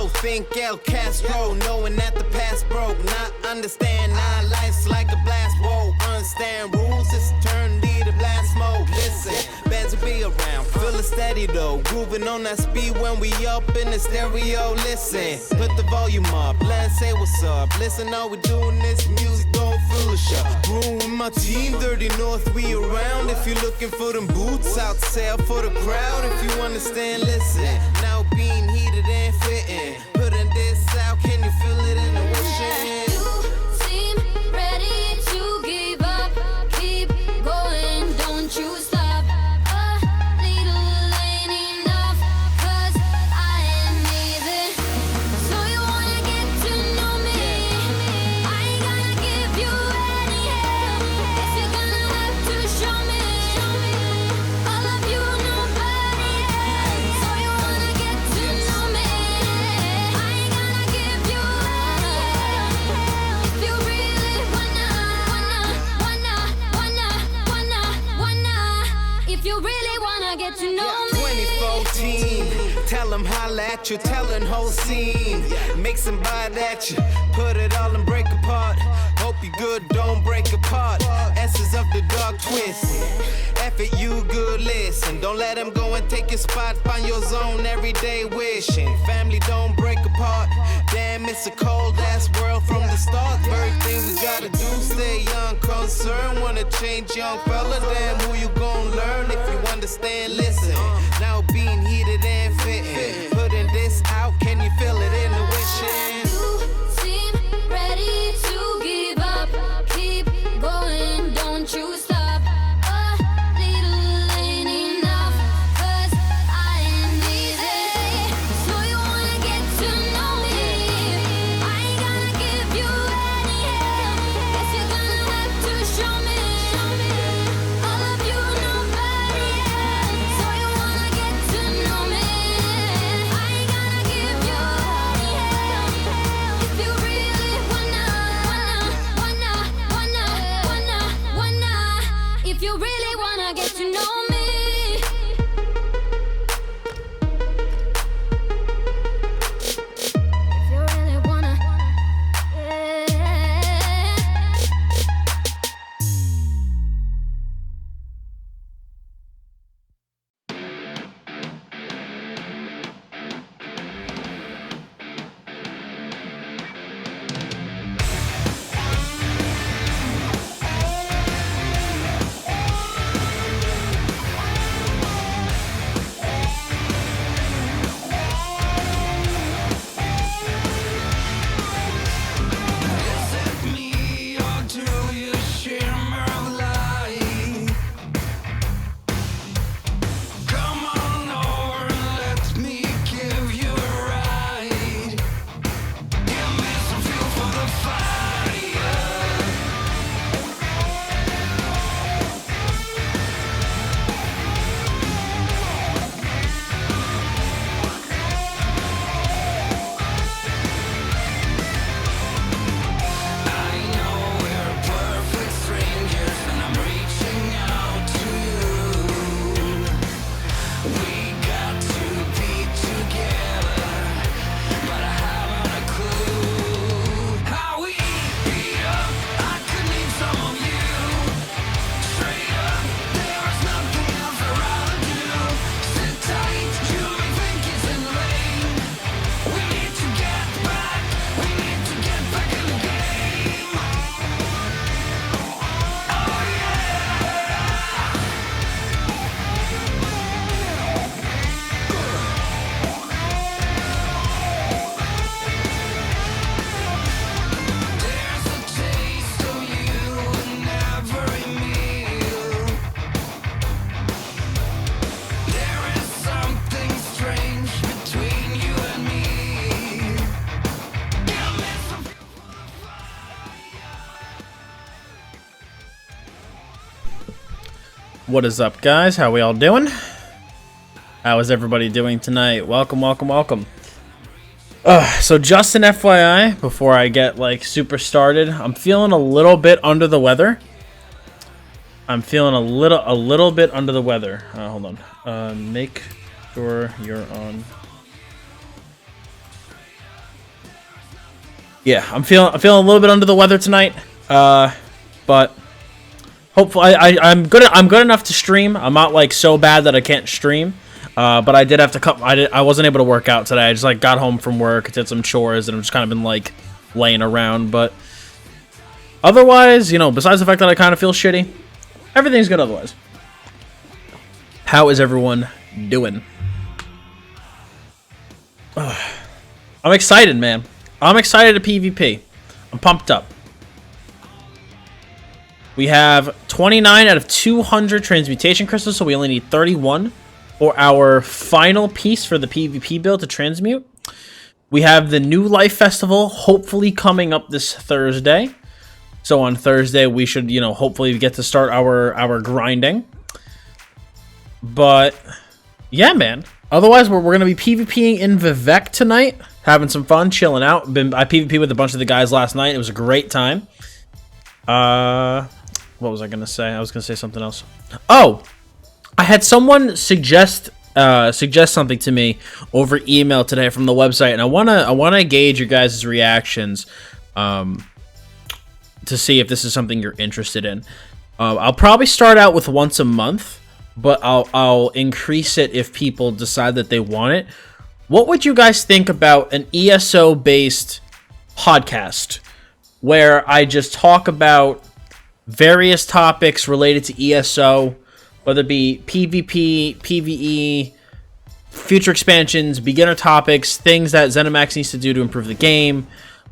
think El Castro, knowing that the past broke. Not understand our life's like a blast. Whoa, understand rules, it's eternity to blast mode. Listen, bands will be around, feeling steady though. Grooving on that speed when we up in the stereo. Listen, put the volume up, let's say what's up. Listen, all we doing this music, don't foolish up. Room with my team, Dirty North, we around. If you're looking for them boots, out sale for the crowd. If you understand, listen. Now being heated and fitting, putting this out, can you feel it in the wishing? You seem ready to give up. Keep going, don't you stop. A little ain't enough, 'cause I am easy. So you wanna get to know me? I ain't gonna give you any help. Guess you're gonna have to show me. All of you, nobody else. So you wanna get to know me? I ain't gonna give you any help. If you really wanna, if you really wanna get to know me. 2014, tell them holla at you, telling whole scene. Make some bite at you, put it all and break apart. Hope you good, don't break apart. Essence of the dark twist. F it, you good, listen. Don't let them go and take your spot. Find your zone every day wishing. Family don't break apart. Damn, it's a cold ass world from the start. Very thing we gotta do, stay young, concerned. Wanna change, young fella, damn, who you gon' learn? If you understand, listen. Now being heated and fitting, putting this out, can you feel it in the wishing? You seem ready to give up. Keep going, don't you stop. A little ain't enough, 'cause I am easy. So you wanna get to know me? I ain't gonna give you any help. Guess you're gonna have to show me. All of you, nobody else. So you wanna get to know me? I ain't gonna give you any help. If you really wanna, if you really wanna get to know me. If you really wanna, yeah. What is up, guys? How we all doing? How is everybody doing tonight? Welcome, welcome, welcome. So just an FYI, before I get like super started, I'm feeling a little bit under the weather. I'm feeling a little bit under the weather. Hold on. Make sure you're on Yeah, I'm feeling a little bit under the weather tonight. But hopefully I'm good enough to stream. I'm not like so bad that I can't stream. But I did have to cut. I wasn't able to work out today. I just like got home from work, did some chores, and I've just kind of been like laying around. But otherwise, you know, besides the fact that I kind of feel shitty, everything's good otherwise. How is everyone doing? I'm excited, man. I'm excited to PvP. I'm pumped up. We have 29 out of 200 transmutation crystals, so we only need 31 for our final piece for the PvP build to transmute. We have the New Life Festival hopefully coming up this Thursday. So on Thursday, we should, you know, hopefully get to start our grinding. But yeah, man. Otherwise, we're going to be PvPing in Vivek tonight. Having some fun, chilling out. I PvP with a bunch of the guys last night. It was a great time. What was I going to say? I was going to say something else. Oh, I had someone suggest something to me over email today from the website, and I wanna gauge your guys' reactions to see if this is something you're interested in. I'll probably start out with once a month, but I'll increase it if people decide that they want it. What would you guys think about an ESO based podcast where I just talk about various topics related to ESO, whether it be PvP, PvE, future expansions, beginner topics, things that ZeniMax needs to do to improve the game.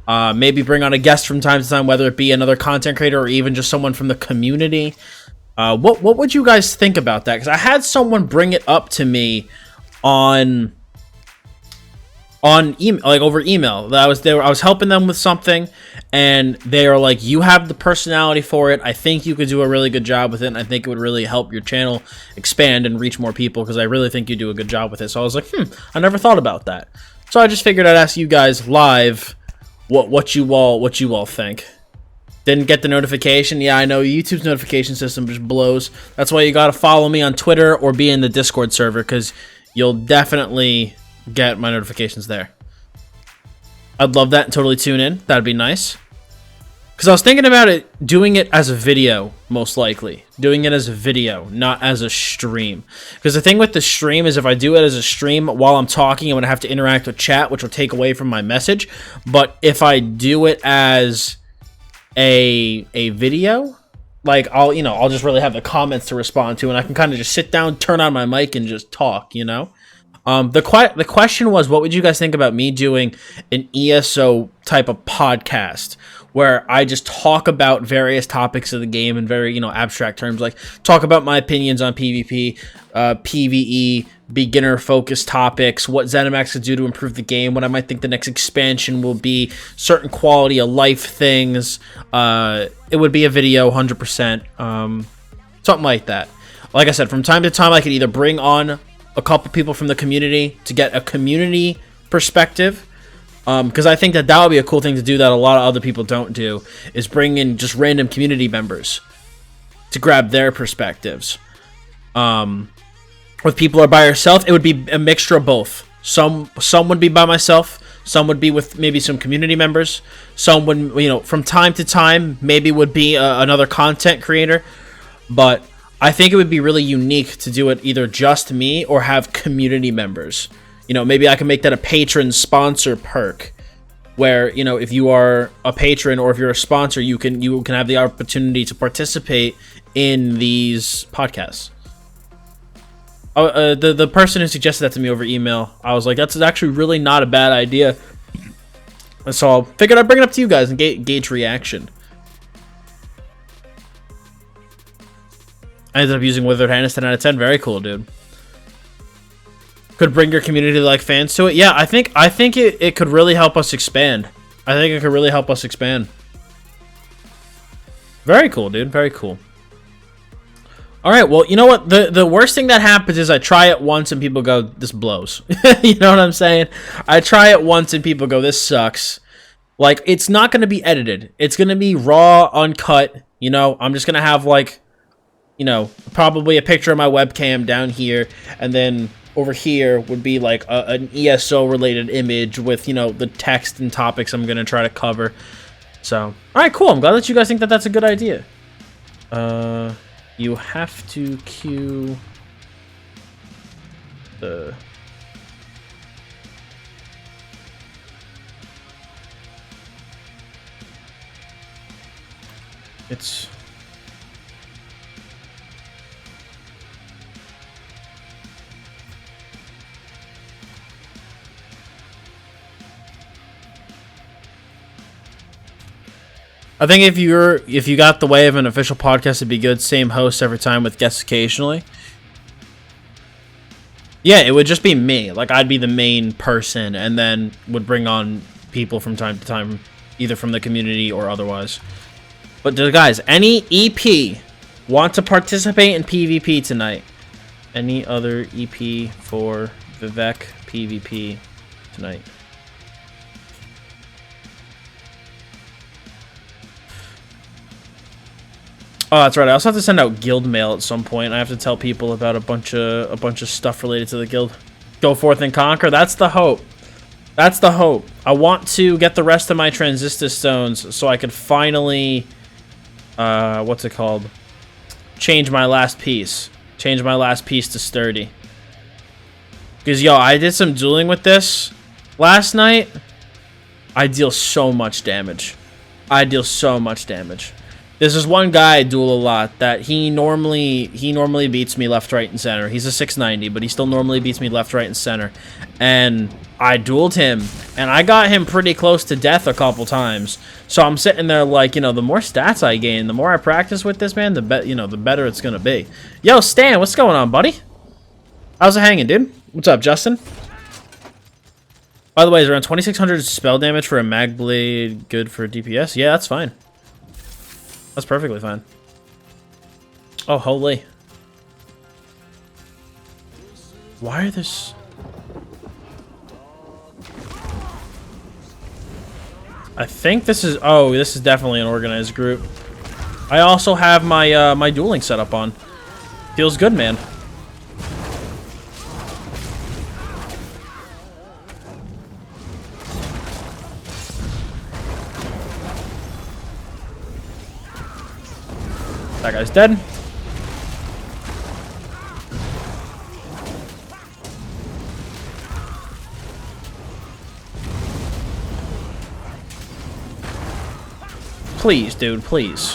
Maybe bring on a guest from time to time, whether it be another content creator or even just someone from the community. What would you guys think about that? Because I had someone bring it up to me on email, like over email. I was helping them with something, and they are like, "You have the personality for it. I think you could do a really good job with it, and I think it would really help your channel expand and reach more people because I really think you do a good job with it." So I was like, I never thought about that. So I just figured I'd ask you guys live what you all think. Didn't get the notification. Yeah, I know YouTube's notification system just blows. That's why you gotta follow me on Twitter or be in the Discord server, because you'll definitely get my notifications there. I'd love that and totally tune in. That'd be nice. Because I was thinking about doing it as a video, most likely. Doing it as a video, not as a stream. Because the thing with the stream is if I do it as a stream while I'm talking, I'm going to have to interact with chat, which will take away from my message. But if I do it as a video, like I'll just really have the comments to respond to, and I can kind of just sit down, turn on my mic, and just talk, you know? The question was, what would you guys think about me doing an ESO type of podcast where I just talk about various topics of the game in very, abstract terms, like talk about my opinions on PvP, PvE, beginner-focused topics, what ZeniMax could do to improve the game, what I might think the next expansion will be, certain quality of life things. It would be a video, 100%, something like that. Like I said, from time to time, I could either bring on a couple people from the community to get a community perspective, because I think that would be a cool thing to do that a lot of other people don't do, is bring in just random community members to grab their perspectives. With people or by yourself, it would be a mixture of both. Some would be by myself, some would be with maybe some community members, some would, from time to time, maybe would be another content creator, but I think it would be really unique to do it either just me or have community members. Maybe I can make that a patron sponsor perk where, if you are a patron or if you're a sponsor, you can have the opportunity to participate in these podcasts. The person who suggested that to me over email, I was like, that's actually really not a bad idea. So I figured I'd bring it up to you guys and gauge reaction. I ended up using Withered Hand as 10 out of 10. Very cool, dude. Could bring your community like fans to it. Yeah, I think it could really help us expand. I think it could really help us expand. Very cool, dude. Very cool. All right, well, you know what? The worst thing that happens is I try it once and people go, this blows. You know what I'm saying? I try it once and people go, this sucks. Like, it's not going to be edited. It's going to be raw, uncut. I'm just going to have, like, probably a picture of my webcam down here, and then over here would be like an ESO related image with, you know, the text and topics I'm going to try to cover. So, all right, cool. I'm glad that you guys think that that's a good idea. You have to queue the... It's... I think if you got the way of an official podcast, it'd be good. Same host every time with guests occasionally. Yeah, it would just be me. Like, I'd be the main person and then would bring on people from time to time, either from the community or otherwise. But guys, any EP want to participate in PvP tonight? Any other EP for Vivek PvP tonight? Oh, that's right. I also have to send out guild mail at some point. I have to tell people about a bunch of stuff related to the guild. Go forth and conquer. That's the hope. That's the hope. I want to get the rest of my transistor stones so I could finally, what's it called? Change my last piece. Change my last piece to sturdy. Because, yo, I did some dueling with this last night. I deal so much damage. I deal so much damage. There's this one guy I duel a lot that he normally beats me left, right, and center. He's a 690, but he still normally beats me left, right, and center. And I dueled him, and I got him pretty close to death a couple times. So I'm sitting there like, you know, the more stats I gain, the more I practice with this man, the better it's gonna be. Yo, Stan, what's going on, buddy? How's it hanging, dude? What's up, Justin? By the way, is around 2600 spell damage for a mag blade good for DPS? Yeah, that's fine. That's perfectly fine. Oh, holy. Why are this... I think this is... Oh, this is definitely an organized group. I also have my my dueling setup on. Feels good, man. That guy's dead. Please, dude, please.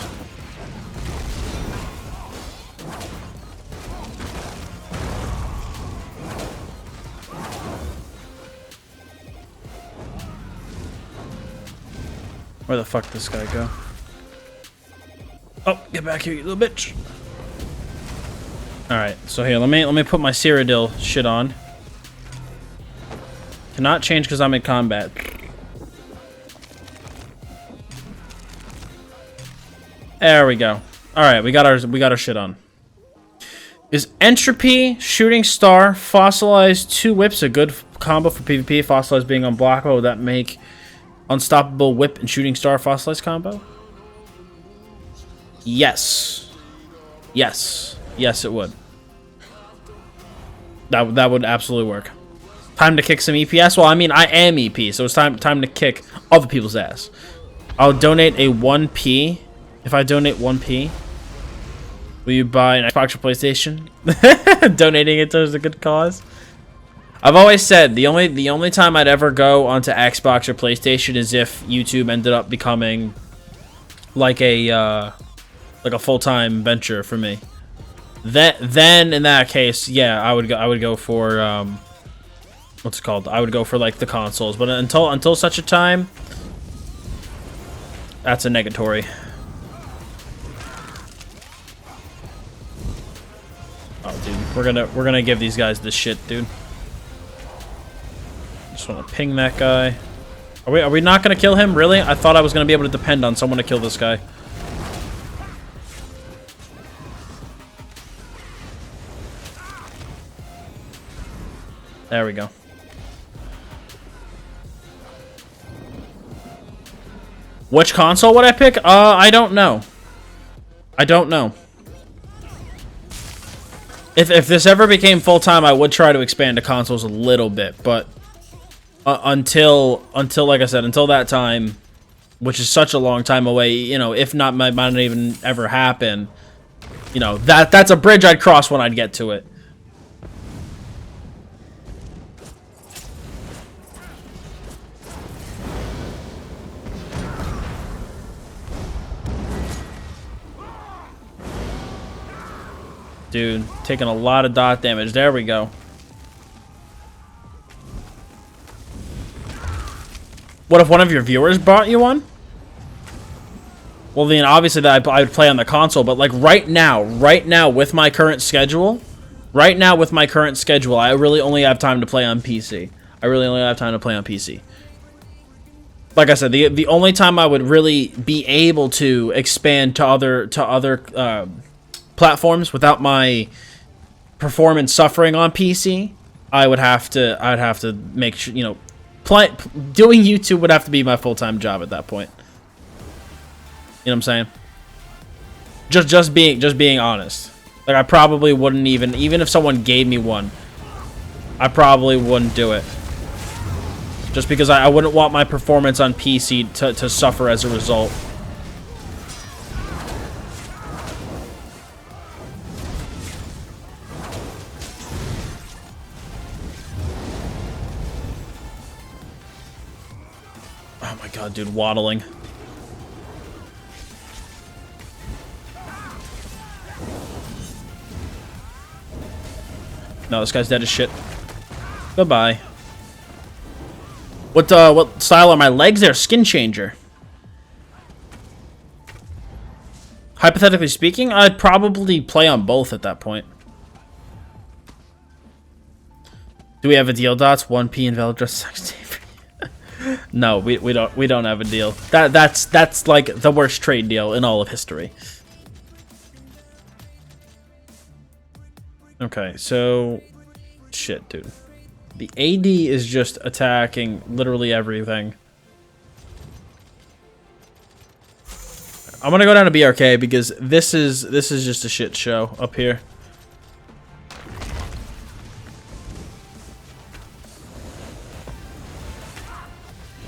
Where the fuck did this guy go? Oh, get back here, you little bitch. Alright, so here, let me put my Cyrodiil shit on. Cannot change because I'm in combat. There we go. Alright, we got our shit on. Is Entropy, Shooting Star, Fossilized 2 Whips a good combo for PvP? Fossilized being unblockable, would that make Unstoppable Whip and Shooting Star Fossilized combo? Yes. Yes. Yes, it would. That would absolutely work. Time to kick some EPS? Well, I mean, I am EP, so it's time to kick other people's ass. I'll donate a 1p. If I donate 1p, will you buy an Xbox or PlayStation? Donating it towards a good cause. I've always said the only time I'd ever go onto Xbox or PlayStation is if YouTube ended up becoming like a full-time venture for me. Then in that case, yeah, I would go for what's it called? I would go for like the consoles, but until such a time, that's a negatory. Oh, dude, we're gonna give these guys this shit, dude. Just want to ping that guy. Are we not gonna kill him? Really? I thought I was gonna be able to depend on someone to kill this guy. There we go. Which console would I pick? I don't know. I don't know. If this ever became full-time, I would try to expand to consoles a little bit, but until like I said, until that time, which is such a long time away, you know, if not, might not even ever happen, you know, that's a bridge I'd cross when I'd get to it. Dude, taking a lot of dot damage. There we go. What if one of your viewers brought you one? Well, then obviously that I would play on the console, but like right now with my current schedule, I really only have time to play on PC. Like I said, the only time I would really be able to expand to other platforms without my performance suffering on PC, I'd have to make sure, you know, doing YouTube would have to be my full-time job at that point. You know what I'm saying? Just being honest. Like, I probably wouldn't even if someone gave me one, I probably wouldn't do it. Just because I wouldn't want my performance on PC to suffer as a result. Oh my god, dude, waddling. No, this guy's dead as shit. Goodbye. What style are my legs there? Skin changer. Hypothetically speaking, I'd probably play on both at that point. Do we have a deal, Dots? 1p and Velodress sucks. No, we don't have a deal. That's like the worst trade deal in all of history. Okay, so shit, dude. The AD is just attacking literally everything. I'm gonna go down to BRK because this is just a shit show up here.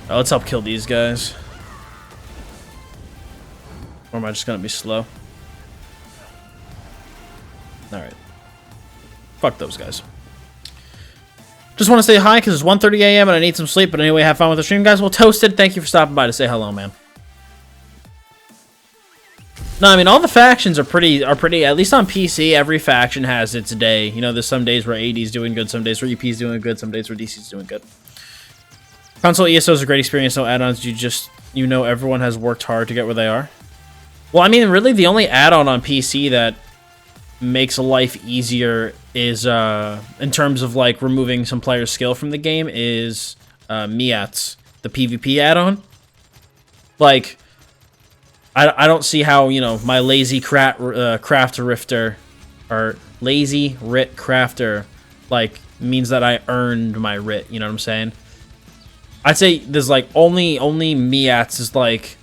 Oh, let's help kill these guys. Or am I just gonna be slow? Alright. Fuck those guys. Just want to say hi because it's 1:30 a.m. and I need some sleep. But anyway, have fun with the stream, guys. Well, Toasted, thank you for stopping by to say hello, man. No, I mean, all the factions are pretty, at least on PC, every faction has its day. You know, there's some days where AD's doing good, some days where EP's doing good, some days where DC's doing good. Console ESO is a great experience, no add-ons. You know everyone has worked hard to get where they are. Well, I mean, really, the only add-on on PC that makes life easier is, in terms of, like, removing some player skill from the game, is Miats, the PvP add-on. Like, I don't see how, you know, my lazy craft rifter, or lazy writ crafter, like, means that I earned my writ, you know what I'm saying? I'd say there's, like, only Miats is, like,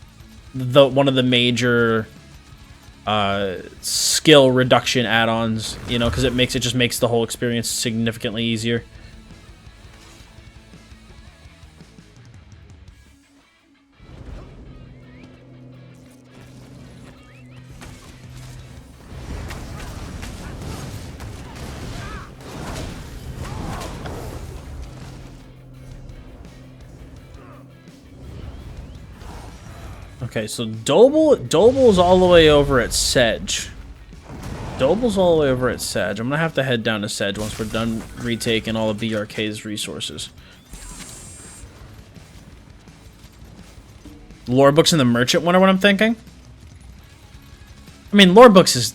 one of the major skill reduction add-ons, you know, because it just makes the whole experience significantly easier. Okay, so Doble's all the way over at Sedge. Doble's all the way over at Sedge. I'm gonna have to head down to Sedge once we're done retaking all of BRK's resources. Lore books and the merchant one are what I'm thinking. I mean, lore books is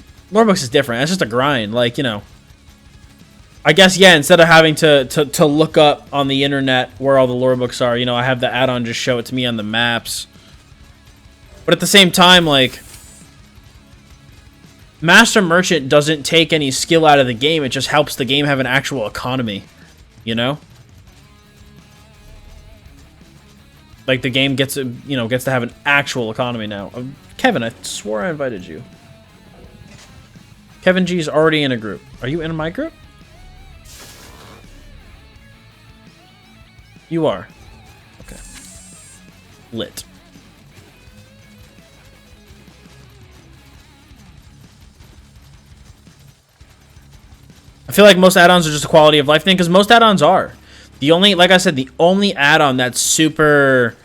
different. It's just a grind, like, you know. I guess, yeah, instead of having to look up on the internet where all the lore books are, you know, I have the add-on just show it to me on the maps. But at the same time, like, Master Merchant doesn't take any skill out of the game. It just helps the game have an actual economy, you know? Like, the game gets to have an actual economy now. Kevin, I swore I invited you. Kevin G's already in a group. Are you in my group? You are. Okay. Lit. I feel like most add-ons are just a quality of life thing, because most add-ons are. The only, like I said, the only add-on that's super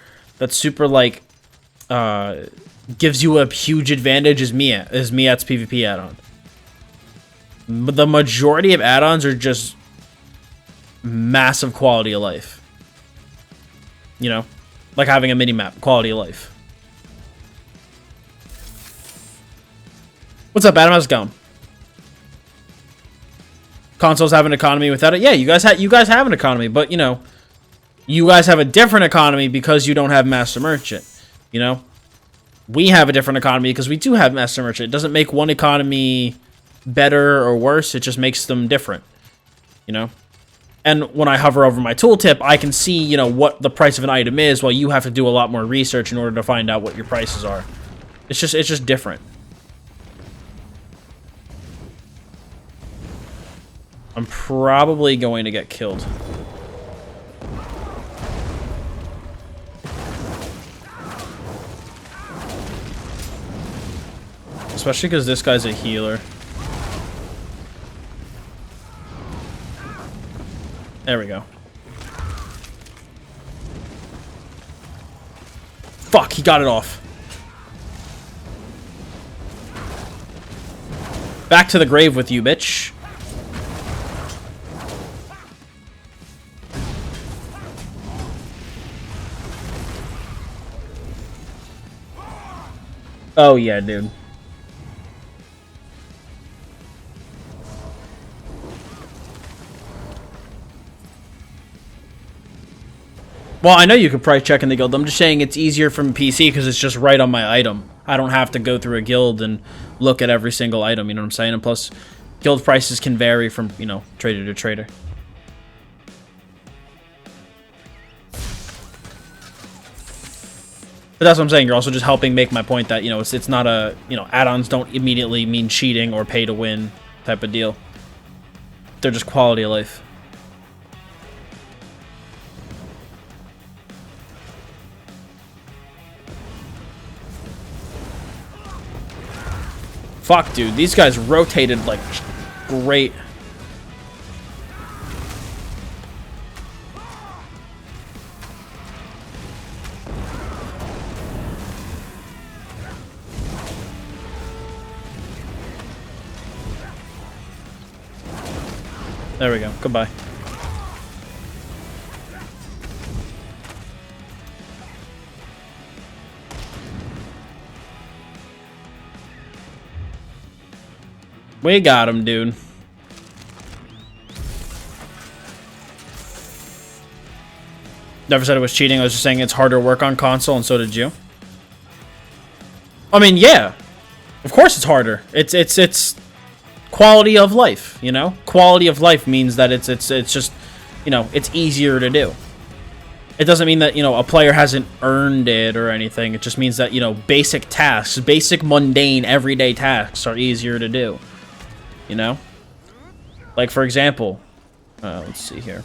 like, gives you a huge advantage is Miat's PvP add-on. But the majority of add-ons are just massive quality of life. You know? Like having a mini-map, quality of life. What's up, Adam? How's it going? Consoles have an economy without it. Yeah, you guys have an economy, but you know, you guys have a different economy because you don't have Master Merchant. You know, we have a different economy because we do have Master Merchant. It doesn't make one economy better or worse. It just makes them different. You know, and when I hover over my tooltip, I can see, you know, what the price of an item is, while you have to do a lot more research in order to find out what your prices are. It's just different. I'm probably going to get killed. Especially because this guy's a healer. There we go. Fuck, he got it off. Back to the grave with you, bitch. Oh, yeah, dude. Well, I know you could price check in the guild. I'm just saying it's easier from PC because it's just right on my item. I don't have to go through a guild and look at every single item, you know what I'm saying? And plus, guild prices can vary from, you know, trader to trader. But that's what I'm saying. You're also just helping make my point that, you know, it's not a, you know, add-ons don't immediately mean cheating or pay to win type of deal. They're just quality of life. Fuck, dude. These guys rotated like great. There we go. Goodbye. We got him, dude. Never said it was cheating. I was just saying it's harder to work on console, and so did you. I mean, yeah. Of course it's harder. It's quality of life, you know? Quality of life means that it's just, you know, it's easier to do. It doesn't mean that, you know, a player hasn't earned it or anything. It just means that, you know, basic tasks, basic mundane everyday tasks are easier to do. You know? Like, for example, let's see here.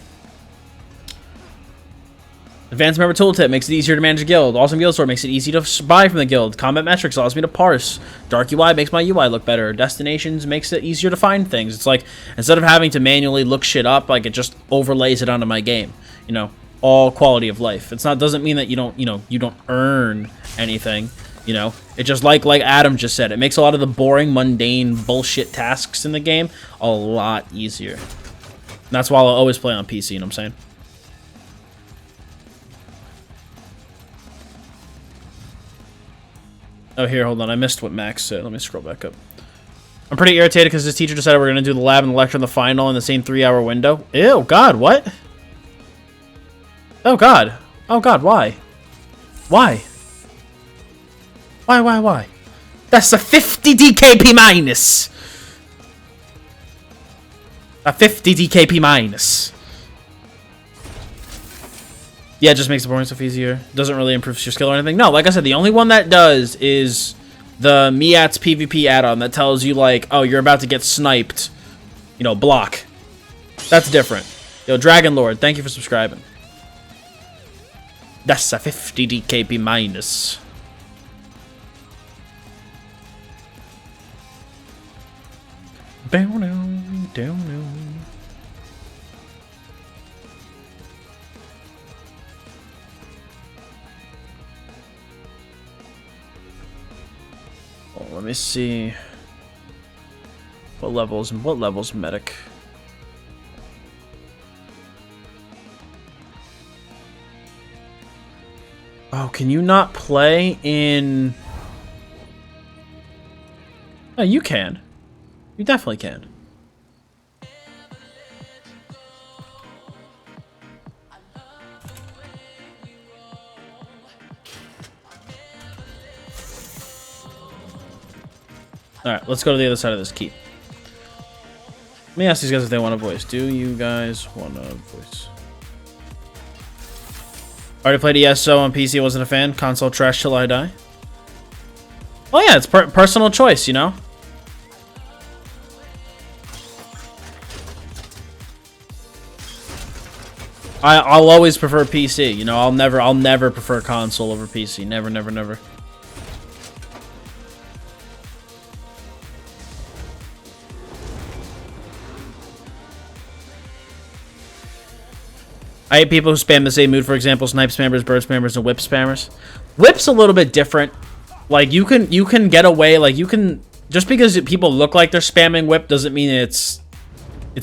Advanced Member Tooltip makes it easier to manage a guild. Awesome Guild Store makes it easy to buy from the guild. Combat Metrics allows me to parse. Dark UI makes my UI look better. Destinations makes it easier to find things. It's like, instead of having to manually look shit up, like, it just overlays it onto my game. You know, all quality of life. It's not, doesn't mean that you don't, you know, you don't earn anything. You know, it just like Adam just said, it makes a lot of the boring, mundane bullshit tasks in the game a lot easier. And that's why I'll always play on PC, you know what I'm saying? Oh, here, hold on. I missed what Max said. Let me scroll back up. I'm pretty irritated because this teacher decided we're going to do the lab and the lecture and the final in the same 3-hour window. Ew, God, what? Oh, God. Oh, God, why? Why? Why? That's a 50 DKP minus. A 50 DKP minus. Yeah, it just makes the boring stuff easier. Doesn't really improve your skill or anything. No, like I said, the only one that does is the Miat's PvP add-on that tells you, like, oh, you're about to get sniped. You know, block. That's different. Yo, Dragon Lord, thank you for subscribing. That's a 50 DKP minus. Down, down, down. Oh, let me see. What levels medic? Oh, can you not play in... Oh, you can. You definitely can. Alright, let's go to the other side of this keep. Let me ask these guys if they want a voice. Do you guys want a voice? Already played ESO on PC, wasn't a fan. Console trash till I die. Oh yeah, it's personal choice, you know? I'll always prefer PC, you know? I'll never prefer console over PC. Never, never, never. I hate people who spam the same mood, for example, snipe spammers, bird spammers, and whip spammers. Whip's a little bit different. Like, you can get away, like, you can... Just because people look like they're spamming whip doesn't mean it's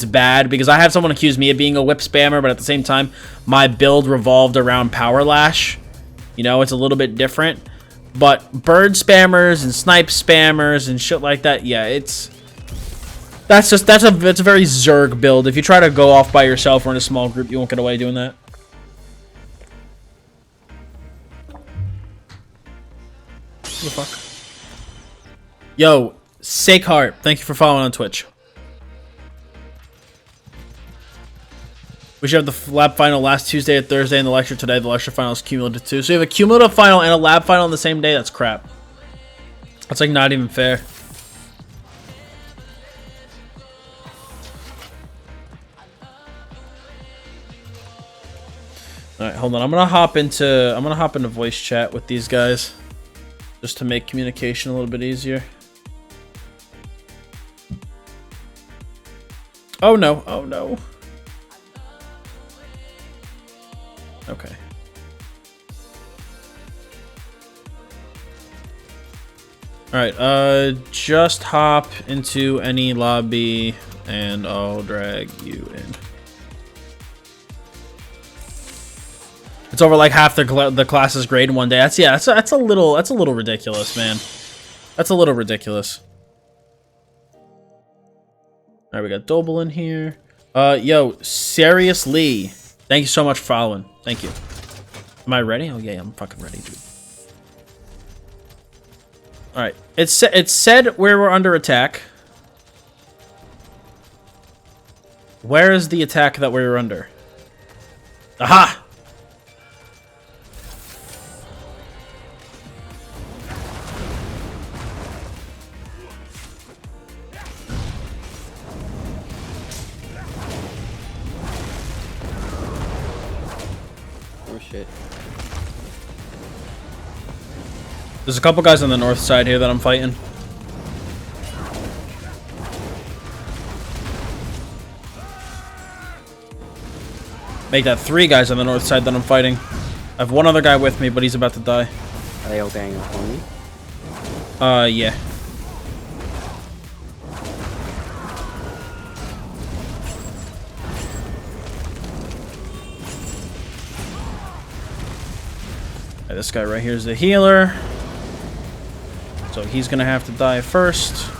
bad. Because I had someone accuse me of being a whip spammer, but at the same time, my build revolved around power lash. You know, it's a little bit different. But bird spammers and snipe spammers and shit like that, yeah, it's... That's a very Zerg build. If you try to go off by yourself or in a small group, you won't get away doing that. What the fuck? Yo, Sake Heart, thank you for following on Twitch. We should have the lab final last Tuesday or Thursday and the lecture today. The lecture final is cumulative too. So you have a cumulative final and a lab final on the same day? That's crap. That's like not even fair. Alright, hold on. I'm gonna hop into voice chat with these guys. Just to make communication a little bit easier. Oh no, oh no. Okay. Alright, just hop into any lobby and I'll drag you in. It's over like half the class's grade in one day. That's a little ridiculous, man. That's a little ridiculous. All right, we got Doble in here. Yo, seriously, thank you so much for following. Thank you. Am I ready? Oh yeah, I'm fucking ready, dude. All right, it said where we're under attack. Where is the attack that we were under? Aha! There's a couple guys on the north side here that I'm fighting. Make that 3 guys on the north side that I'm fighting. I have one other guy with me, but he's about to die. Are they all going on me? Yeah. Okay, this guy right here is the healer. So he's gonna have to die first.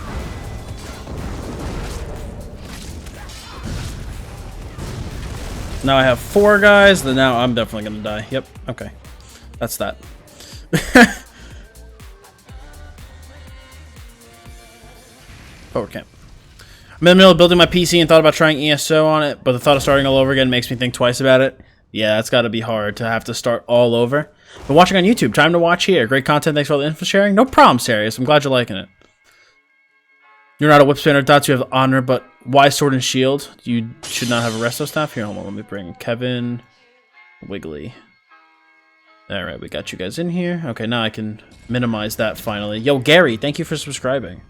Now I have 4 guys, then now I'm definitely gonna die. Yep, okay. That's that. Forward camp. I'm in the middle of building my PC and thought about trying ESO on it, but the thought of starting all over again makes me think twice about it. Yeah, that's got to be hard to have to start all over. Been watching on YouTube. Time to watch here. Great content. Thanks for all the info sharing. No problem, Serious. I'm glad you're liking it. You're not a whip spinner, Dottz. You have honor, but why sword and shield? You should not have a resto staff. Here, hold on. Let me bring Kevin, Wiggly. All right, we got you guys in here. Okay, now I can minimize that finally. Yo, Gary, thank you for subscribing.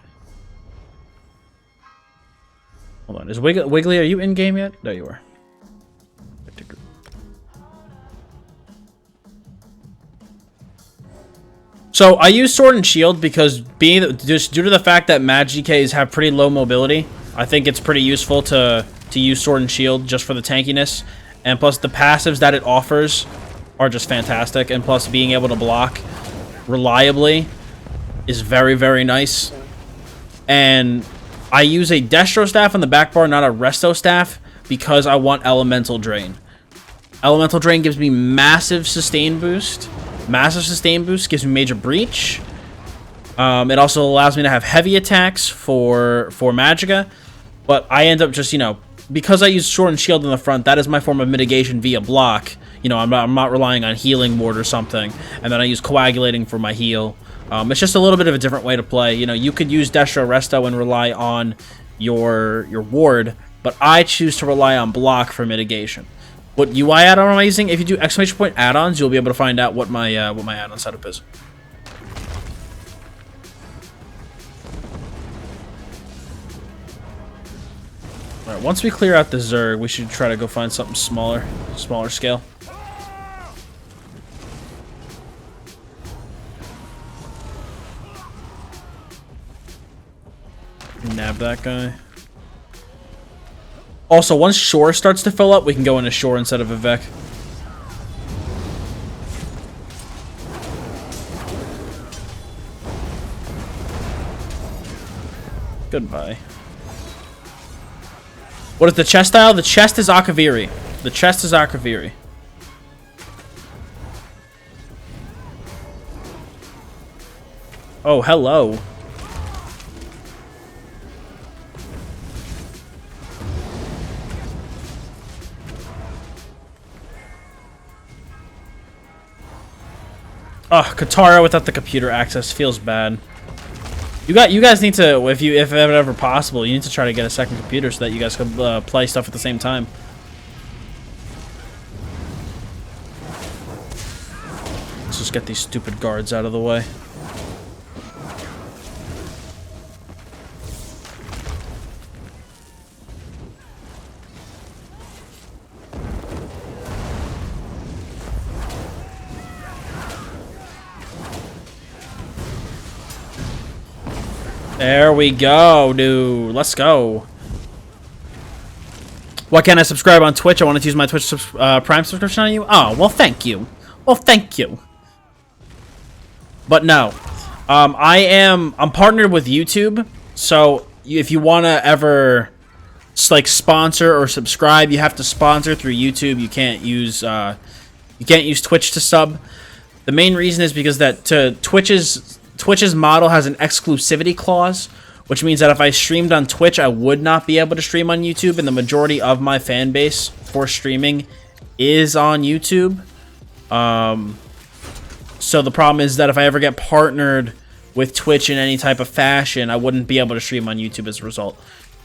Hold on. Is Wiggly, are you in game yet? There you are. So I use Sword and Shield because just due to the fact that Magickas have pretty low mobility, I think it's pretty useful to use Sword and Shield just for the tankiness, and plus the passives that it offers are just fantastic, and plus being able to block reliably is very, very nice. And I use a Destro staff on the back bar, not a Resto staff, because I want Elemental Drain. Elemental Drain gives me massive sustain boost. Massive sustain boost gives me major breach. It also allows me to have heavy attacks for Magicka, but I end up just, you know, because I use Sword and Shield in the front, that is my form of mitigation via block. You know, I'm not relying on Healing Ward or something, and then I use Coagulating for my heal. It's just a little bit of a different way to play. You know, you could use Destro Resto and rely on your ward, but I choose to rely on block for mitigation. What UI add-on am I using? If you do exclamation point add-ons, you'll be able to find out what my add-on setup is. All right, once we clear out the Zerg, we should try to go find something smaller scale. Nab that guy. Also, once Shore starts to fill up, we can go into Shore instead of Vivek. Goodbye. What is the chest style? The chest is Akaviri. The chest is Akaviri. Oh, hello. Oh, Katara without the computer access feels bad. You guys need to, if ever possible, you need to try to get a second computer so that you guys can play stuff at the same time. Let's just get these stupid guards out of the way. There we go, dude. Let's go. Why can't I subscribe on Twitch? I wanted to use my Twitch Prime subscription on you. Oh, well, thank you. Well, thank you. But no. I'm partnered with YouTube. So if you want to ever like sponsor or subscribe, you have to sponsor through YouTube. You can't use Twitch to sub. The main reason is because that Twitch's model has an exclusivity clause, which means that if I streamed on Twitch, I would not be able to stream on YouTube, and the majority of my fan base for streaming is on YouTube. So the problem is that if I ever get partnered with Twitch in any type of fashion, I wouldn't be able to stream on YouTube as a result.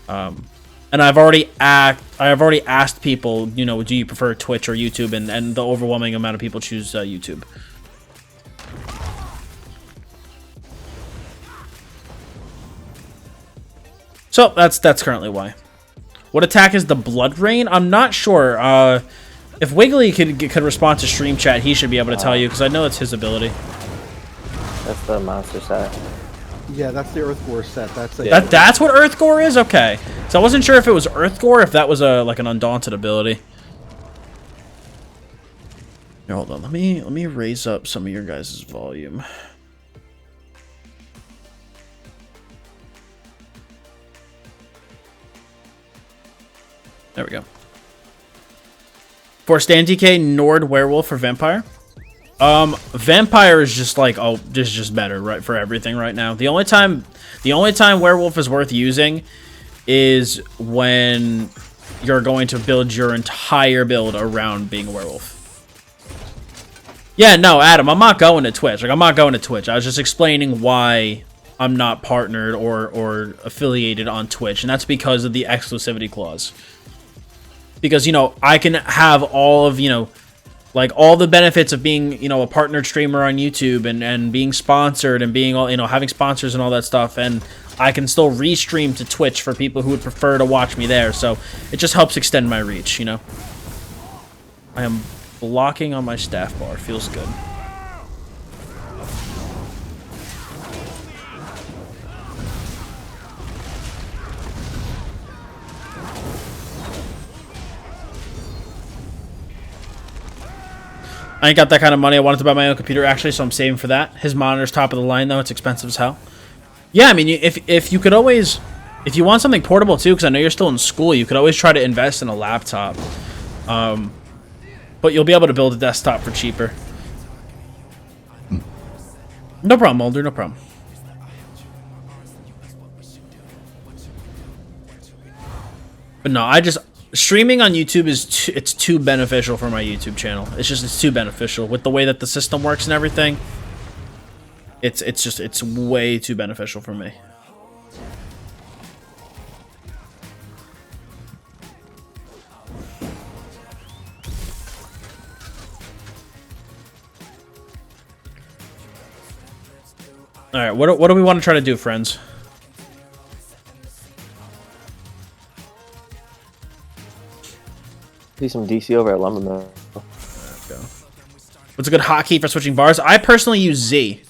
And I've already asked people, you know, do you prefer Twitch or YouTube, and the overwhelming amount of people choose YouTube. So that's currently why. What attack is the Blood Rain? I'm not sure. If Wiggly could respond to stream chat, he should be able to tell you, because I know it's his ability. That's the monster set. Yeah, that's the Earthgore set. That's what Earthgore is? Okay. So I wasn't sure if it was Earthgore, if that was like an Undaunted ability. Here, hold on. Let me raise up some of your guys' volume. There we go. For Stan DK, Nord Werewolf or Vampire? Vampire is just like, oh, just better, right, for everything right now. The only time Werewolf is worth using is when you're going to build your entire build around being a werewolf. Yeah, no, Adam, I'm not going to Twitch. Like, I'm not going to Twitch. I was just explaining why I'm not partnered or affiliated on Twitch, and that's because of the exclusivity clause. Because, you know, I can have all of, you know, like, all the benefits of being, you know, a partnered streamer on YouTube and being sponsored and being, all, you know, having sponsors and all that stuff, and I can still restream to Twitch for people who would prefer to watch me there, so it just helps extend my reach, you know? I am blocking on my staff bar. Feels good. I ain't got that kind of money. I wanted to buy my own computer, actually, so I'm saving for that. His monitor's top of the line, though. It's expensive as hell. Yeah, I mean, if you could always... If you want something portable, too, because I know you're still in school, you could always try to invest in a laptop. But you'll be able to build a desktop for cheaper. No problem, Mulder. No problem. But no, I just... Streaming on YouTube is it's too beneficial for my YouTube channel. It's too beneficial with the way that the system works and everything. It's way too beneficial for me. All right, what do we want to try to do, friends? Do some DC over at Lumber Mill. What's a good hotkey for switching bars? I personally use Z.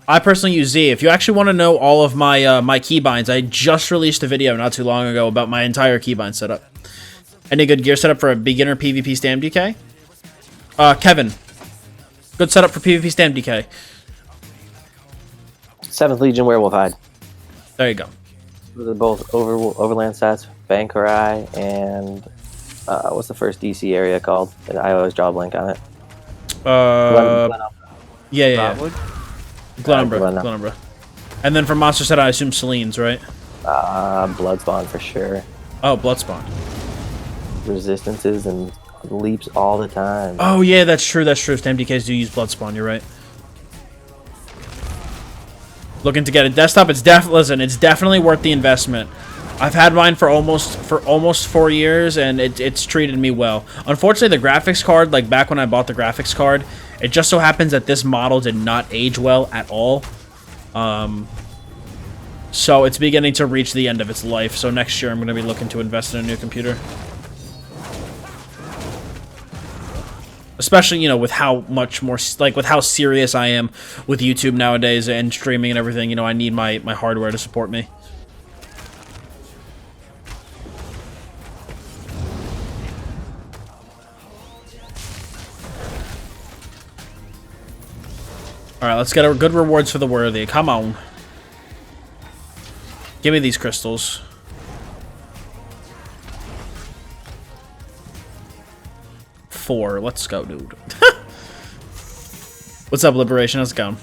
If you actually want to know all of my my keybinds, I just released a video not too long ago about my entire keybind setup. Any good gear setup for a beginner PvP Stam DK? Kevin. Good setup for PvP Stam DK. 7th Legion Werewolf Hide. There you go. They're both overland stats, Bankerai, and what's the first DC area called? And I always draw a blank on it. Yeah. Glenumbra. And then for monster set, I assume Selene's, right? Bloodspawn for sure. Oh, Bloodspawn. Resistances and leaps all the time. Oh yeah, that's true. Stam DKs do use Bloodspawn. You're right. Looking to get a desktop. It's definitely worth the investment. I've had mine for almost 4 years, and it's treated me well. Unfortunately, the graphics card, like back when I bought the graphics card, it just so happens that this model did not age well at all. So it's beginning to reach the end of its life. So next year, I'm going to be looking to invest in a new computer. Especially, you know, with how much more, like, with how serious I am with YouTube nowadays and streaming and everything, you know, I need my hardware to support me. Alright, let's get our good rewards for the worthy. Come on. Give me these crystals. Four. Let's go, dude. What's up, Liberation? Let's go.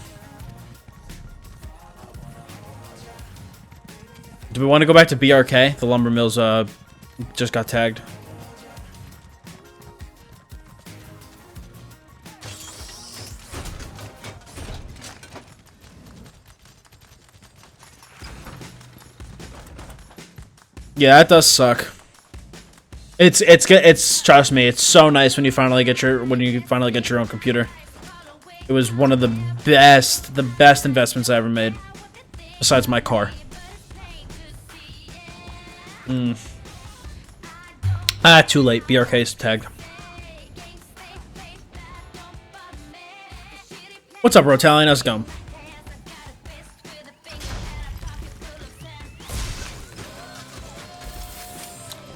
Do we want to go back to BRK? The lumber mills just got tagged. Yeah, that does suck. It's trust me, it's so nice when you finally get your own computer. It was one of the best investments I ever made, besides my car. Too late. BRK's tagged. What's up, Rotalion? How's it going?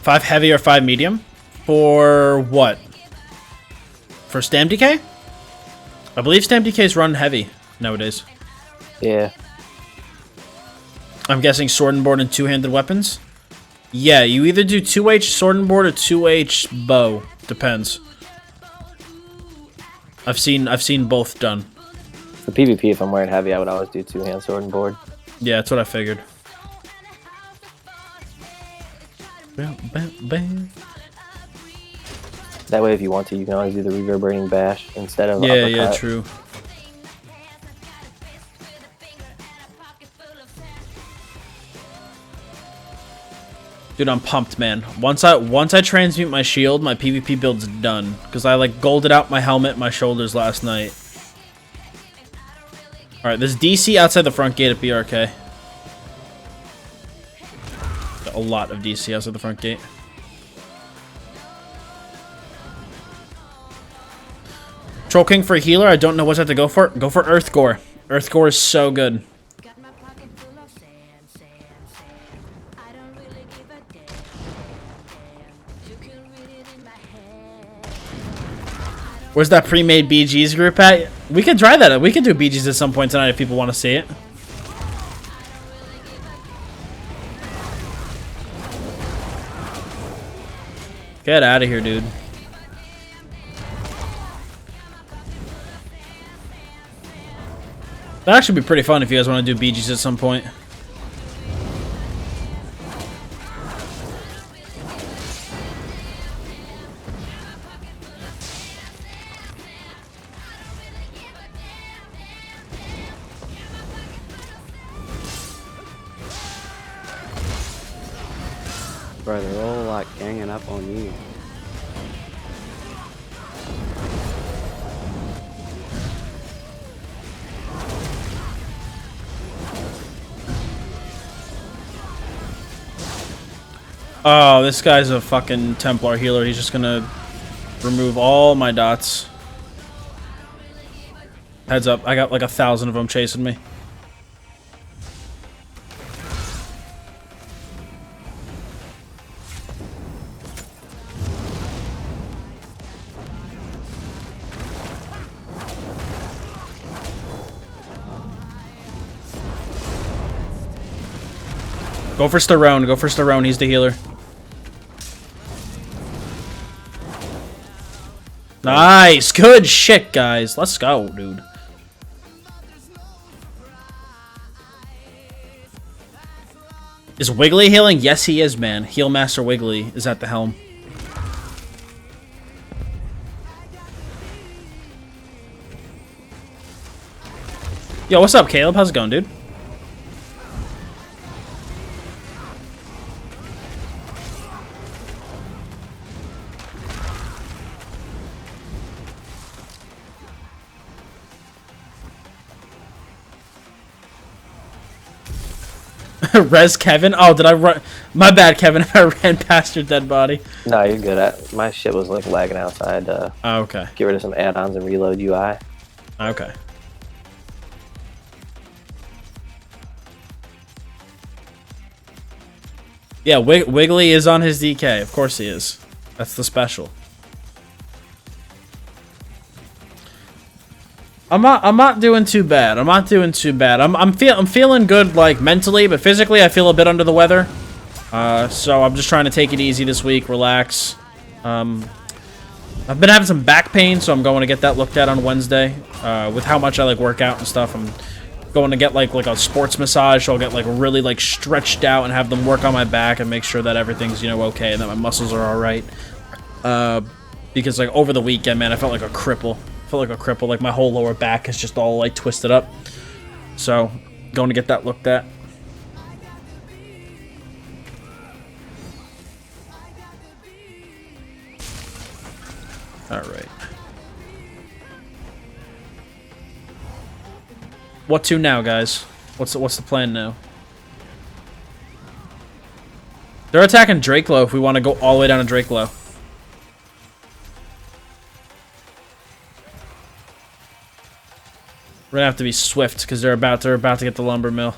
Five heavy or 5 medium? For what? For Stam DK? I believe Stam DKs run heavy nowadays. Yeah. I'm guessing sword and board and two-handed weapons? Yeah, you either do 2H sword and board or 2H bow. Depends. I've seen both done. For PvP, if I'm wearing heavy, I would always do 2-hand sword and board. Yeah, that's what I figured. Bam, bam, bam. That way, if you want to, you can always do the reverberating bash instead of Yeah, uppercut. yeah, true. Dude, I'm pumped, man. Once I transmute my shield, my PvP build's done. Because I like golded out my helmet and my shoulders last night. Alright, there's DC outside the front gate at BRK. A lot of DC outside the front gate. Troll King for a healer, I don't know what I have to go for. Go for Earth Gore. Earth Gore is so good. Where's that pre-made BGs group at? We could try that. We could do BGs at some point tonight if people want to see it. Get out of here, dude. That'd actually be pretty fun if you guys want to do BGs at some point. Bro, they're all like ganging up on you. Oh, this guy's a fucking Templar healer. He's just gonna remove all my dots. Heads up, I got like 1,000 of them chasing me. Go for Starone. Go for Starone. He's the healer. Nice. Good shit, guys. Let's go, dude. Is Wiggly healing? Yes, he is, man. Heal Master Wiggly is at the helm. Yo, what's up, Caleb? How's it going, dude? Res Kevin? Oh, did I run? My bad, Kevin. I ran past your dead body. No, you're good. My shit was like lagging outside. Oh, okay. Get rid of some add-ons and reload UI. Okay. Yeah, Wiggly is on his DK. Of course he is. That's the special. I'm not doing too bad. I'm not doing too bad. I'm feeling good, like mentally, but physically I feel a bit under the weather. So I'm just trying to take it easy this week, relax. I've been having some back pain, so I'm going to get that looked at on Wednesday. With how much I like work out and stuff, I'm going to get like a sports massage, so I'll get like really like stretched out and have them work on my back and make sure that everything's, you know, okay and that my muscles are all right. Because like over the weekend, man, I felt like a cripple. Like my whole lower back is just all like twisted up. So, going to get that looked at. All right. What to now, guys? What's the plan now? They're attacking Drakelow if we want to go all the way down to Drakelow. We're gonna have to be swift because they're about to get the lumber mill.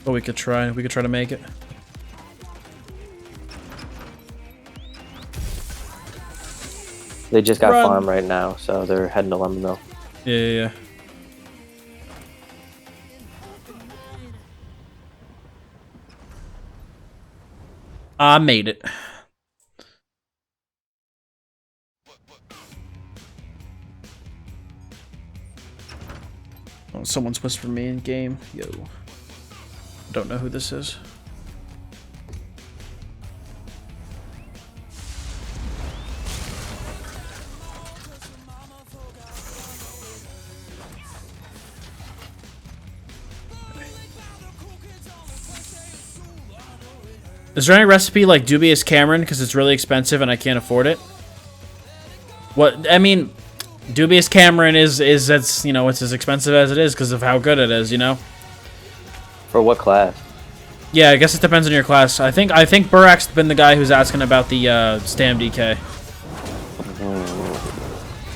But we could try to make it. They just got Run. farm right now, so they're heading to lumber mill. Yeah. I made it. Oh, someone's whispering me in game. Yo. Don't know who this is. Is there any recipe like Dubious Cameron? Because it's really expensive and I can't afford it. What, I mean, Dubious Cameron is it's, you know, it's as expensive as it is because of how good it is, you know? For what class? Yeah, I guess it depends on your class. I think Burak's been the guy who's asking about the Stam DK.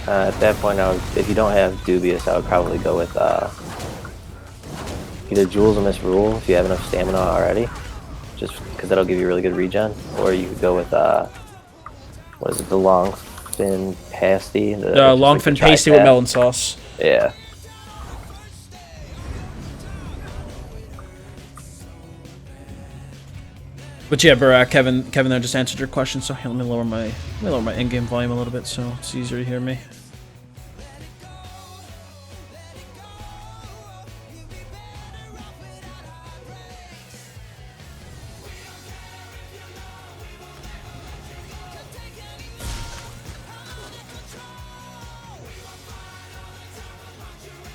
At that point, if you don't have Dubious, I would probably go with either Jules or Miss Rule if you have enough stamina already. Just because that'll give you really good regen, or you could go with what is it, the long fin pasty? The long fin pasty with melon sauce. Yeah. But yeah, Burak, Kevin, I just answered your question. So here, let me lower my in-game volume a little bit so it's easier to hear me.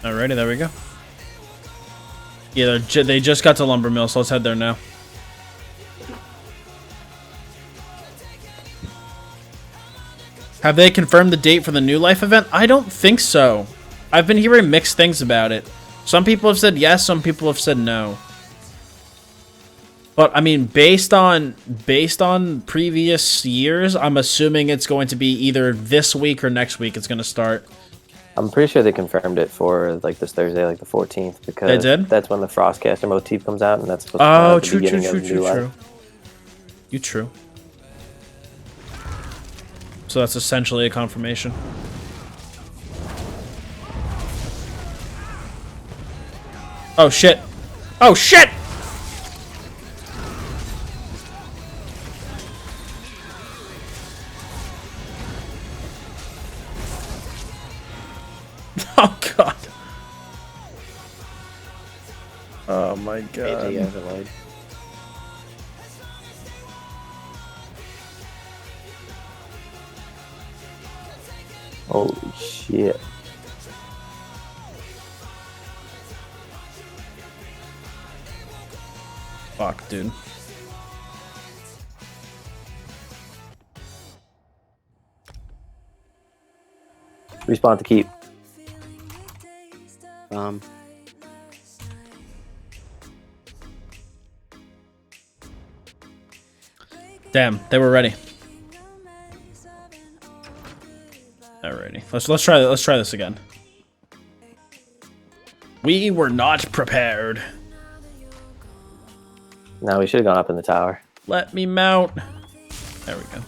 Alrighty, there we go. Yeah, they just got to Lumber Mill, so let's head there now. Have they confirmed the date for the New Life event? I don't think so. I've been hearing mixed things about it. Some people have said yes, some people have said no. But I mean, based on previous years, I'm assuming it's going to be either this week or next week it's going to start. I'm pretty sure they confirmed it for like this Thursday, like the 14th, because they did? That's when the Frostcaster motif comes out, and that's supposed to come out at the beginning of New Life. True. So that's essentially a confirmation. Oh shit! Oh shit! Oh god. Oh my god. Holy shit. Fuck, dude. Respawn to keep. Damn, they were ready. Alrighty, let's try this again. We were not prepared. No, we should have gone up in the tower. Let me mount. There we go.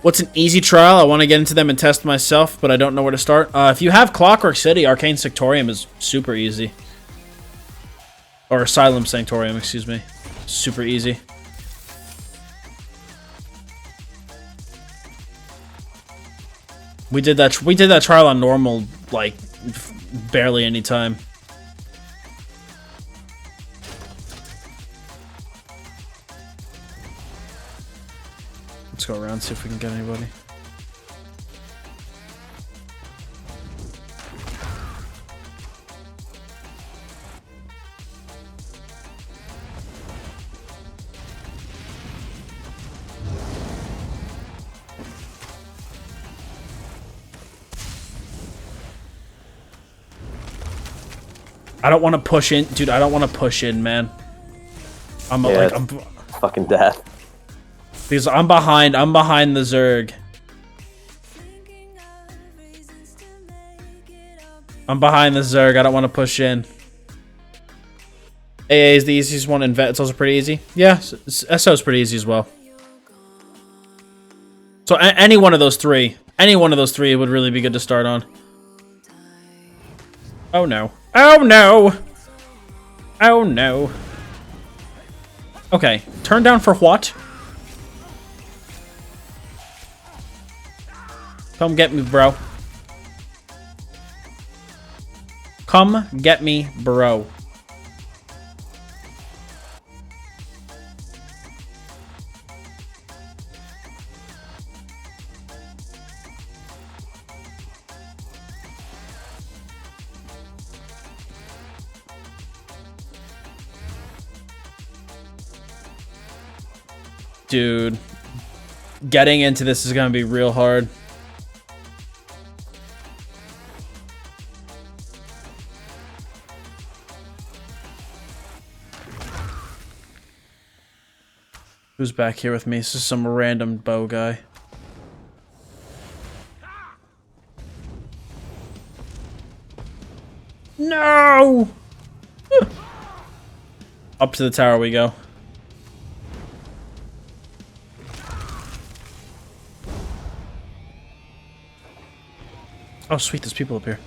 What's an easy trial? I want to get into them and test myself, but I don't know where to start. If you have Clockwork City, Arcane Sanctorium is super easy. Or Asylum Sanctorium, excuse me. Super easy. We did that trial on normal, like, barely any time. Let's go around, see if we can get anybody. I don't want to push in, dude. I don't want to push in, man. I'm fucking death. Because I'm behind the Zerg. I'm behind the Zerg. I don't want to push in. AA is the easiest one, and Vet's also pretty easy. Yeah, SO is pretty easy as well. So any one of those three would really be good to start on. Oh no. Oh no! Oh no. Okay, turn down for what? Come get me, bro. Come get me, bro. Dude, getting into this is gonna be real hard. Who's back here with me? This is some random bow guy. No! Up to the tower we go. Oh, sweet, there's people up here.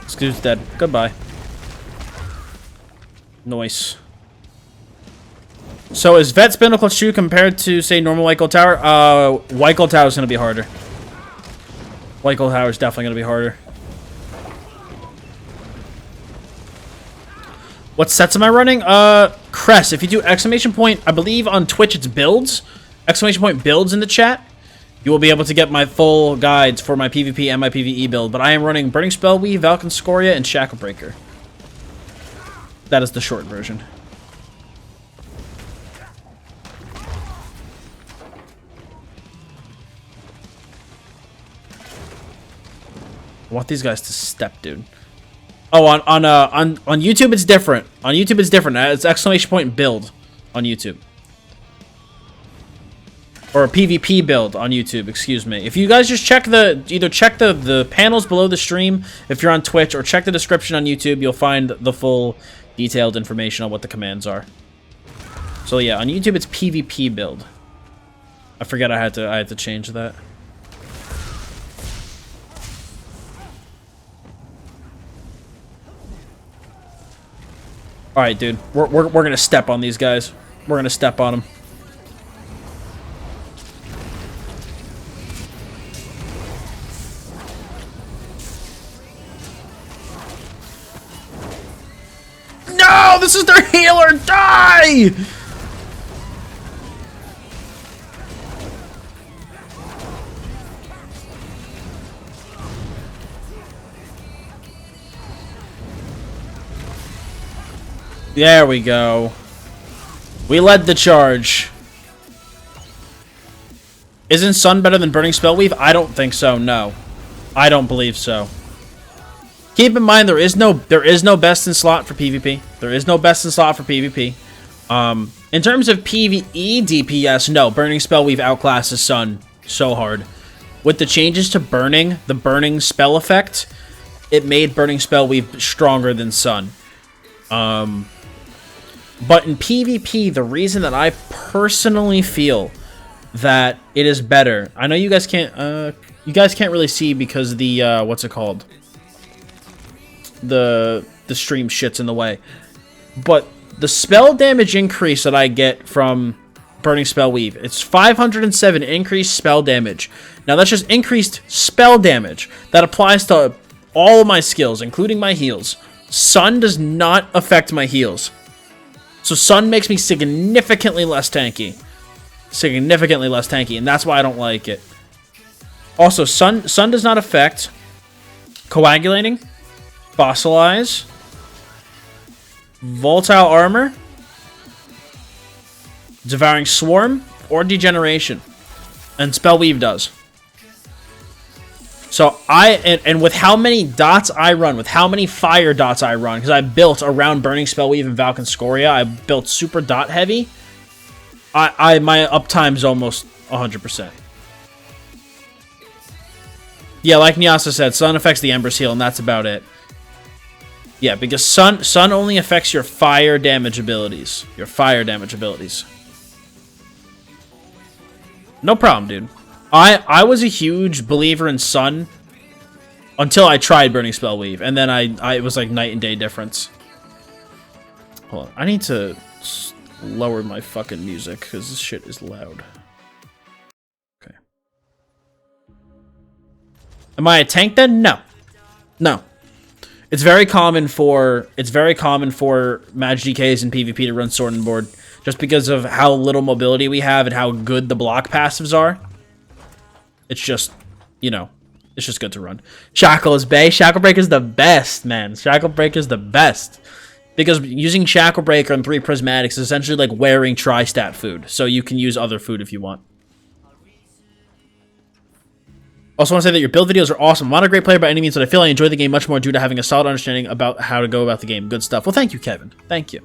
This dude's dead. Goodbye. Nice. So is Vet's Binnacle Shoe compared to, say, normal White Gold Tower? White Gold Tower is going to be harder. White Gold Tower is definitely going to be harder. What sets am I running? Crest. If you do exclamation point, I believe on Twitch it's builds. Exclamation point builds in the chat. You will be able to get my full guides for my PvP and my PvE build. But I am running Burning Spellweave, Valken Scoria, and Shacklebreaker. That is the short version. I want these guys to step, dude. Oh, on YouTube it's different. On YouTube it's different. It's exclamation point build on YouTube. Or a PvP build on YouTube, excuse me. If you guys just check the panels below the stream if you're on Twitch, or check the description on YouTube, you'll find the full detailed information on what the commands are. So yeah, on YouTube it's PvP build. I forget I had to change that. All right, dude. We're gonna step on these guys. We're gonna step on them. No, this is their healer. Die! There we go. We led the charge. Isn't Sun better than Burning Spellweave? I don't think so, no. I don't believe so. Keep in mind there is no best in slot for PvP. There is no best in slot for PvP. In terms of PvE DPS, no, Burning Spellweave outclasses Sun so hard. With the changes to Burning, the Burning spell effect, it made Burning Spellweave stronger than Sun. But in PvP, the reason that I personally feel that it is better, I know you guys can't really see because the what's it called? The stream shit's in the way. But the spell damage increase that I get from Burning Spellweave, it's 507 increased spell damage. Now that's just increased spell damage that applies to all of my skills, including my heals. Sun does not affect my heals. So Sun makes me significantly less tanky. Significantly less tanky, and that's why I don't like it. Also, Sun does not affect Coagulating, Fossilize, Volatile Armor, Devouring Swarm, or Degeneration. And Spellweave does. So and with how many dots I run, with how many fire dots I run, because I built around Burning Spellweave and Valken Scoria, I built super dot heavy. My uptime's almost 100%. Yeah, like Nyasa said, Sun affects the Ember's Heal, and that's about it. Yeah, because Sun only affects your fire damage abilities. Your fire damage abilities. No problem, dude. I was a huge believer in Sun Until I tried burning Spellweave, and then it was like night and day difference. Hold on, I need to lower my fucking music because this shit is loud. Okay. Am I a tank then? No. No. It's very common for Magi DKs and PvP to run Sword and Board, just because of how little mobility we have and how good the block passives are. It's just, you know, it's just good to run. Shackle is bae. Shackle Breaker is the best, man. Shackle Breaker is the best. Because using Shackle Breaker and 3 Prismatics is essentially like wearing tri-stat food. So you can use other food if you want. Also want to say that your build videos are awesome. I'm not a great player by any means, but I feel I enjoy the game much more due to having a solid understanding about how to go about the game. Good stuff. Well, thank you, Kevin. Thank you.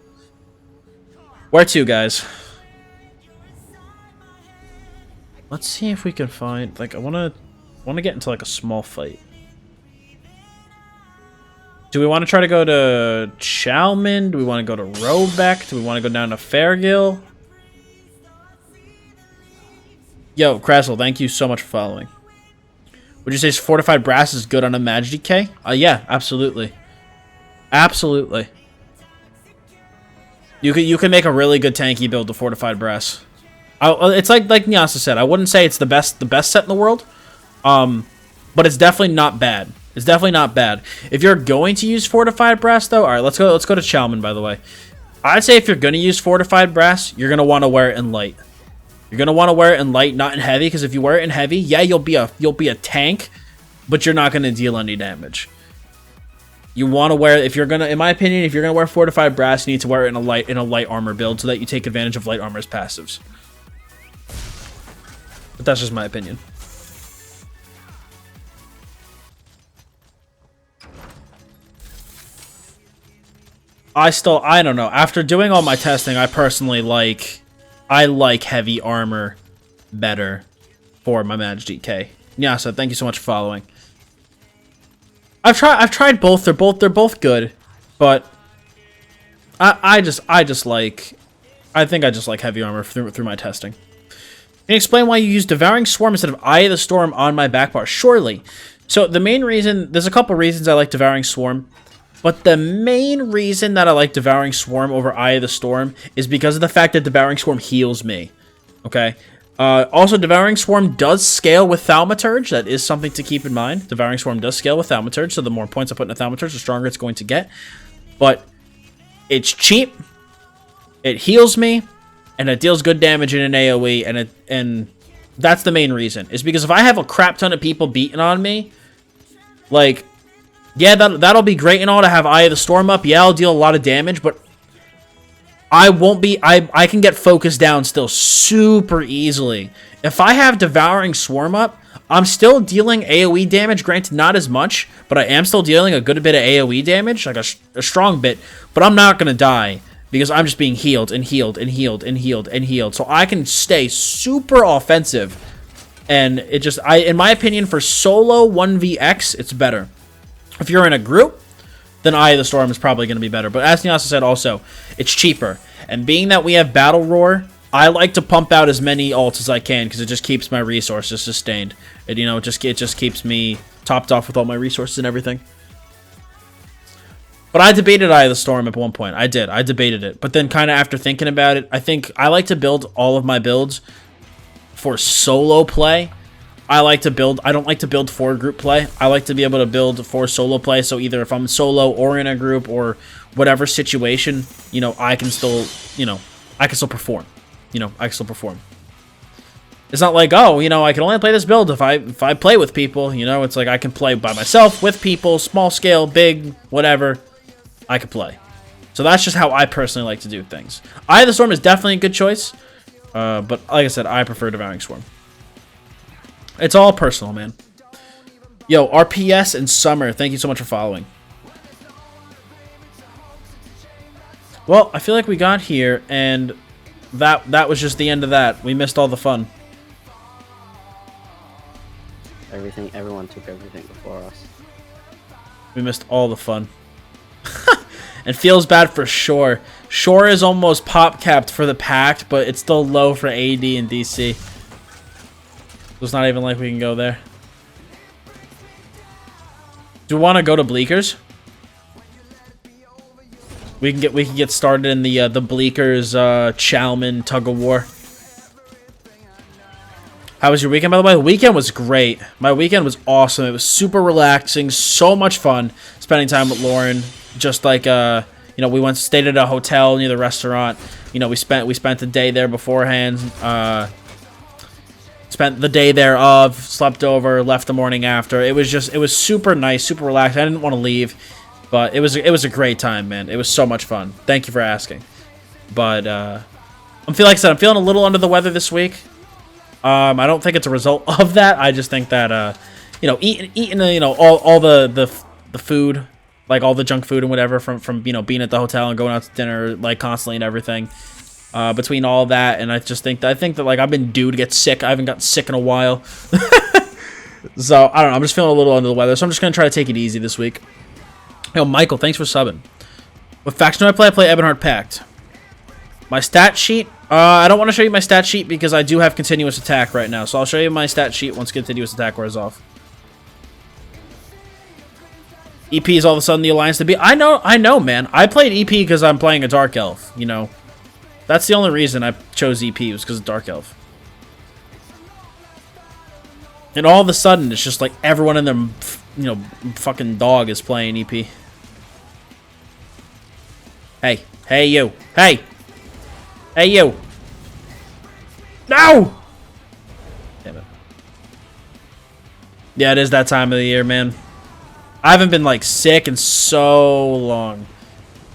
Where to, guys? Let's see if we can find... Like, I want to get into, like, a small fight. Do we want to try to go to Chalman? Do we want to go to Robeck? Do we want to go down to Fairgill? Yo, Krasl, thank you so much for following. Would you say Fortified Brass is good on a Magi DK? Yeah, absolutely. Absolutely. You can make a really good tanky build to Fortified Brass. It's like Nyasa said. I wouldn't say it's the best set in the world, but it's definitely not bad. It's definitely not bad. If you're going to use Fortified Brass, though, all right, let's go to Chalman. By the way, I'd say if you're going to use Fortified Brass, you're gonna want to wear it in light. You're gonna want to wear it in light, not in heavy, because if you wear it in heavy, yeah, you'll be a tank, but you're not gonna deal any damage. You want to wear, if you're gonna, in my opinion, if you're gonna wear Fortified Brass, you need to wear it in a light armor build so that you take advantage of light armor's passives. But that's just my opinion. I don't know. After doing all my testing, I personally like heavy armor better for my Magi DK. Yeah, so thank you so much for following. I've tried both. They're both good, but I think I just like heavy armor through my testing. Can you explain why you use Devouring Swarm instead of Eye of the Storm on my back bar? Surely. So the main reason, there's a couple reasons I like Devouring Swarm, but the main reason that I like Devouring Swarm over Eye of the Storm is because of the fact that Devouring Swarm heals me. Okay? Also, Devouring Swarm does scale with Thaumaturge. That is something to keep in mind. Devouring Swarm does scale with Thaumaturge, so the more points I put in a Thaumaturge, the stronger it's going to get. But it's cheap, it heals me, and it deals good damage in an AoE, and that's the main reason. Is because if I have a crap ton of people beating on me, like, yeah, that'll be great and all to have Eye of the Storm up. Yeah, I'll deal a lot of damage, but I can get focused down still super easily. If I have Devouring Swarm up, I'm still dealing AoE damage, granted not as much, but I am still dealing a good bit of AoE damage, like a strong bit, but I'm not going to die because I'm just being healed and healed and healed and healed and healed. So I can stay super offensive, and it just, in my opinion, for solo 1vx, it's better. If you're in a group, then Eye of the Storm is probably going to be better. But as Nyasa said also, it's cheaper. And being that we have Battle Roar, I like to pump out as many ults as I can because it just keeps my resources sustained. And, you know, it just keeps me topped off with all my resources and everything. But I debated Eye of the Storm at one point. I did. I debated it. But then kind of after thinking about it, I think I like to build all of my builds for solo play. I don't like to build for group play. I like to be able to build for solo play. So either if I'm solo or in a group or whatever situation, you know, I can still perform. You know, I can still perform. It's not like, oh, you know, I can only play this build if I play with people. You know, it's like I can play by myself, with people, small scale, big, whatever. I can play. So that's just how I personally like to do things. Eye of the Storm is definitely a good choice. But like I said, I prefer Devouring Swarm. It's all personal, man. Yo, RPS and Summer, thank you so much for following. Well, I feel like we got here, and that was just the end of that. We missed all the fun. Everyone took everything before us. We missed all the fun. And feels bad for Shore. Shore is almost pop capped for the Pact, but it's still low for AD and DC. So it's not even like we can go there. Do you want to go to Bleakers? We can get started in the Bleakers Chalman tug of war. How was your weekend, by the way? The weekend was great. My weekend was awesome. It was super relaxing, so much fun spending time with Lauren. Just like you know, we stayed at a hotel near the restaurant. You know, we spent the day there beforehand. Spent the day thereof, slept over, left the morning after. It was super nice, super relaxed. I didn't want to leave, but it was a great time, man. It was so much fun. Thank you for asking. But like I said, I'm feeling a little under the weather this week. I don't think it's a result of that. I just think that you know, eating you know, all the food, like all the junk food and whatever from you know, being at the hotel and going out to dinner like constantly and everything. Between all that, and I think that like I've been due to get sick. I haven't gotten sick in a while. So I don't know, I'm just feeling a little under the weather, so I'm just gonna try to take it easy this week. Yo, Michael, thanks for subbing. What faction do I play? I play Ebonheart Pact. My stat sheet? I don't want to show you my stat sheet because I do have continuous attack right now. So I'll show you my stat sheet once continuous attack wears off. EP is all of a sudden the alliance to be. I know, man. I played EP because I'm playing a Dark Elf, you know. That's the only reason I chose EP, was because of Dark Elf. And all of a sudden, it's just like everyone in their, you know, fucking dog is playing EP. Hey. Hey, you. Hey! Hey, you! No! Damn it. Yeah, it is that time of the year, man. I haven't been, like, sick in so long.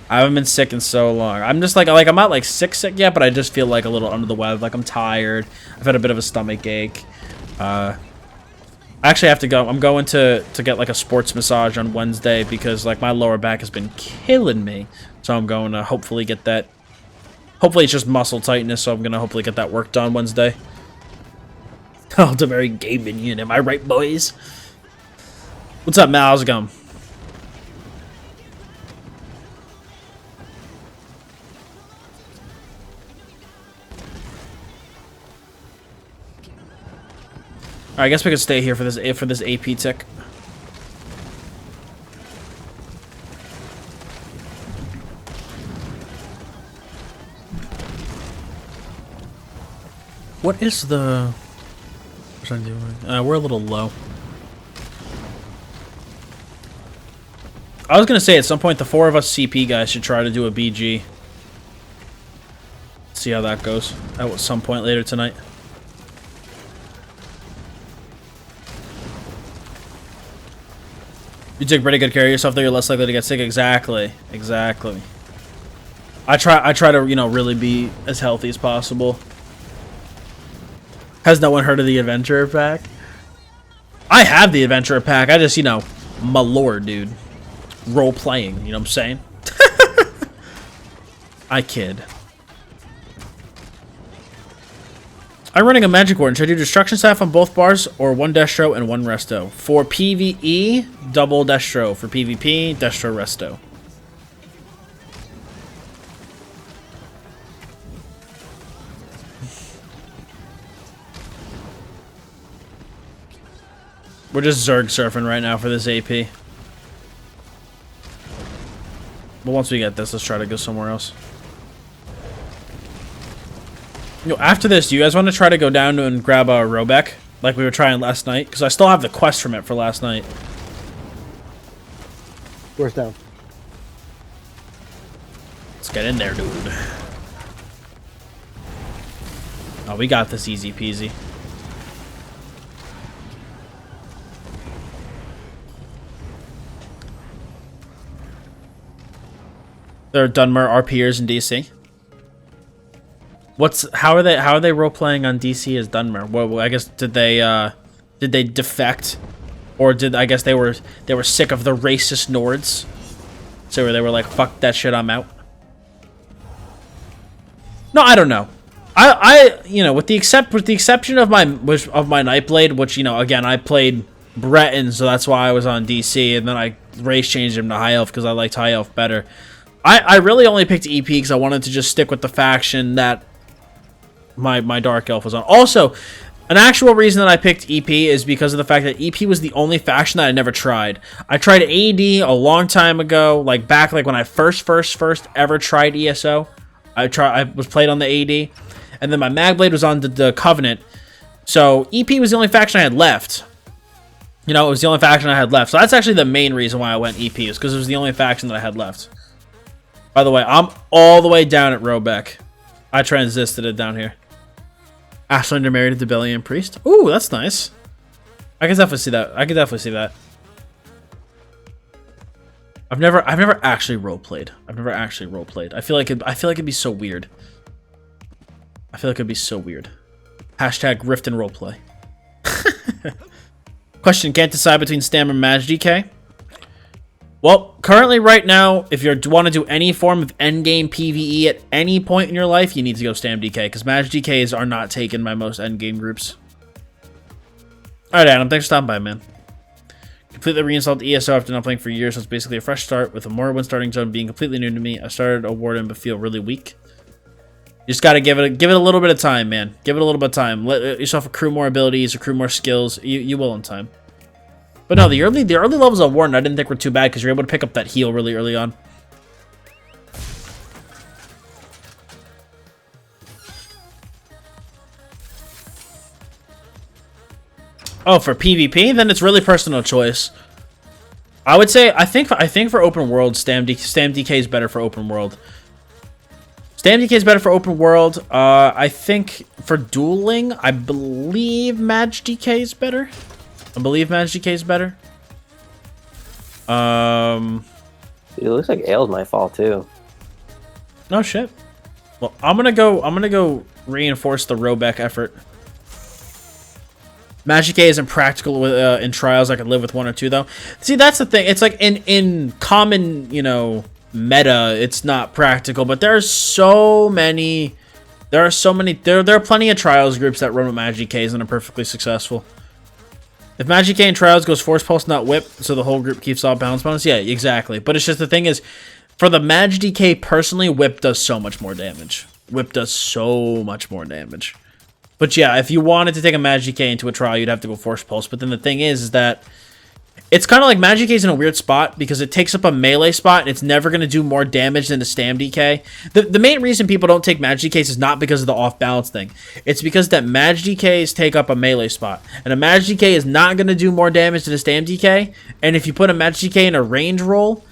I haven't been sick in so long. I'm just, like I'm not, like, sick yet, but I just feel, like, a little under the weather. Like, I'm tired. I've had a bit of a stomach ache. I actually have to go. I'm going to get, like, a sports massage on Wednesday because, like, my lower back has been killing me. So I'm going to hopefully get that. Hopefully it's just muscle tightness, so I'm going to hopefully get that work done Wednesday. Oh, it's a very gay minion. Am I right, boys? What's up, Mal? How's it going? Alright, I guess we could stay here for this AP tick. What is the... What am I doing? We're a little low. I was gonna say at some point the 4 of us CP guys should try to do a BG. See how that goes at some point later tonight. You take pretty good care of yourself, though you're less likely to get sick. Exactly. Exactly. I try to, you know, really be as healthy as possible. Has no one heard of the Adventurer Pack? I have the Adventurer Pack. I just, you know, my lord, dude. Role playing, you know what I'm saying? I kid. I'm running a magic warden. Should I do destruction staff on both bars or one destro and one resto? For PvE, double destro. For PvP, destro resto. We're just Zerg surfing right now for this AP. But once we get this, let's try to go somewhere else. You know, after this, do you guys want to try to go down and grab a Robeck like we were trying last night? Because I still have the quest from it for last night. Where's down? Let's get in there, dude. Oh, we got this easy peasy. There are Dunmer RPers in DC. How are they role playing on DC as Dunmer? Well, I guess did they defect, or I guess they were sick of the racist Nords, so they were like, fuck that shit, I'm out. No, I don't know. I you know, with the exception of my Nightblade, which, you know, again, I played Breton, so that's why I was on DC, and then I race changed him to High Elf because I liked High Elf better. I really only picked EP because I wanted to just stick with the faction that my Dark Elf was on. Also, An actual reason that I picked EP is because of the fact that EP was the only faction that I never tried. I tried AD a long time ago, like back like when I first ever tried ESO. I was played on the AD, and then my Magblade was on the Covenant. So EP was the only faction I had left. You know, it was the only faction I had left. So that's actually the main reason why I went EP, is because it was the only faction that I had left. By the way, I'm all the way down at Robeck. I transisted it down here. Ashlander married a Debellian priest. Ooh, that's nice. I can definitely see that. I can definitely see that. I've never actually roleplayed. I feel like it'd be so weird. I feel like it'd be so weird. Hashtag Rift and roleplay. Question: can't decide between Stam and MagDK? Well, currently right now, if you want to do any form of endgame PvE at any point in your life, you need to go Stam DK, because MagDKs are not taken by most endgame groups. Alright, Adam, thanks for stopping by, man. Completely reinstalled ESO after not playing for years, so it's basically a fresh start with a Morrowind starting zone being completely new to me. I started a Warden but feel really weak. You just gotta give it a little bit of time, man. Give it a little bit of time. Let yourself accrue more abilities, accrue more skills. You will in time. But no, the early levels of Warden I didn't think were too bad because you're able to pick up that heal really early on. Oh, for PvP, then it's really personal choice. I would say I think for open world, Stam DK is better for open world. Stam DK is better for open world. I think for dueling, I believe MagDK is better. I believe MagDK is better. It looks like Ale's my fault too. No shit. Well, I'm gonna go reinforce the Robeck effort. MagDK isn't practical with in trials. I could live with 1 or 2 though. See, that's the thing. It's like in common, you know, meta, it's not practical, but there are so many. There are plenty of trials groups that run with MagDKs and are perfectly successful. If MagDK in Trials goes Force Pulse, not Whip, so the whole group keeps all balance bonus, yeah, exactly. But it's just the thing is, for the MagDK personally, Whip does so much more damage. Whip does so much more damage. But yeah, if you wanted to take a MagDK into a trial, you'd have to go Force Pulse. But then the thing is that it's kind of like MagDK is in a weird spot because it takes up a melee spot and it's never going to do more damage than a Stam DK. The main reason people don't take MagDKs is not because of the off-balance thing. It's because that MagDKs take up a melee spot. And a MagDK is not going to do more damage than a Stam DK. And if you put a MagDK in a range roll,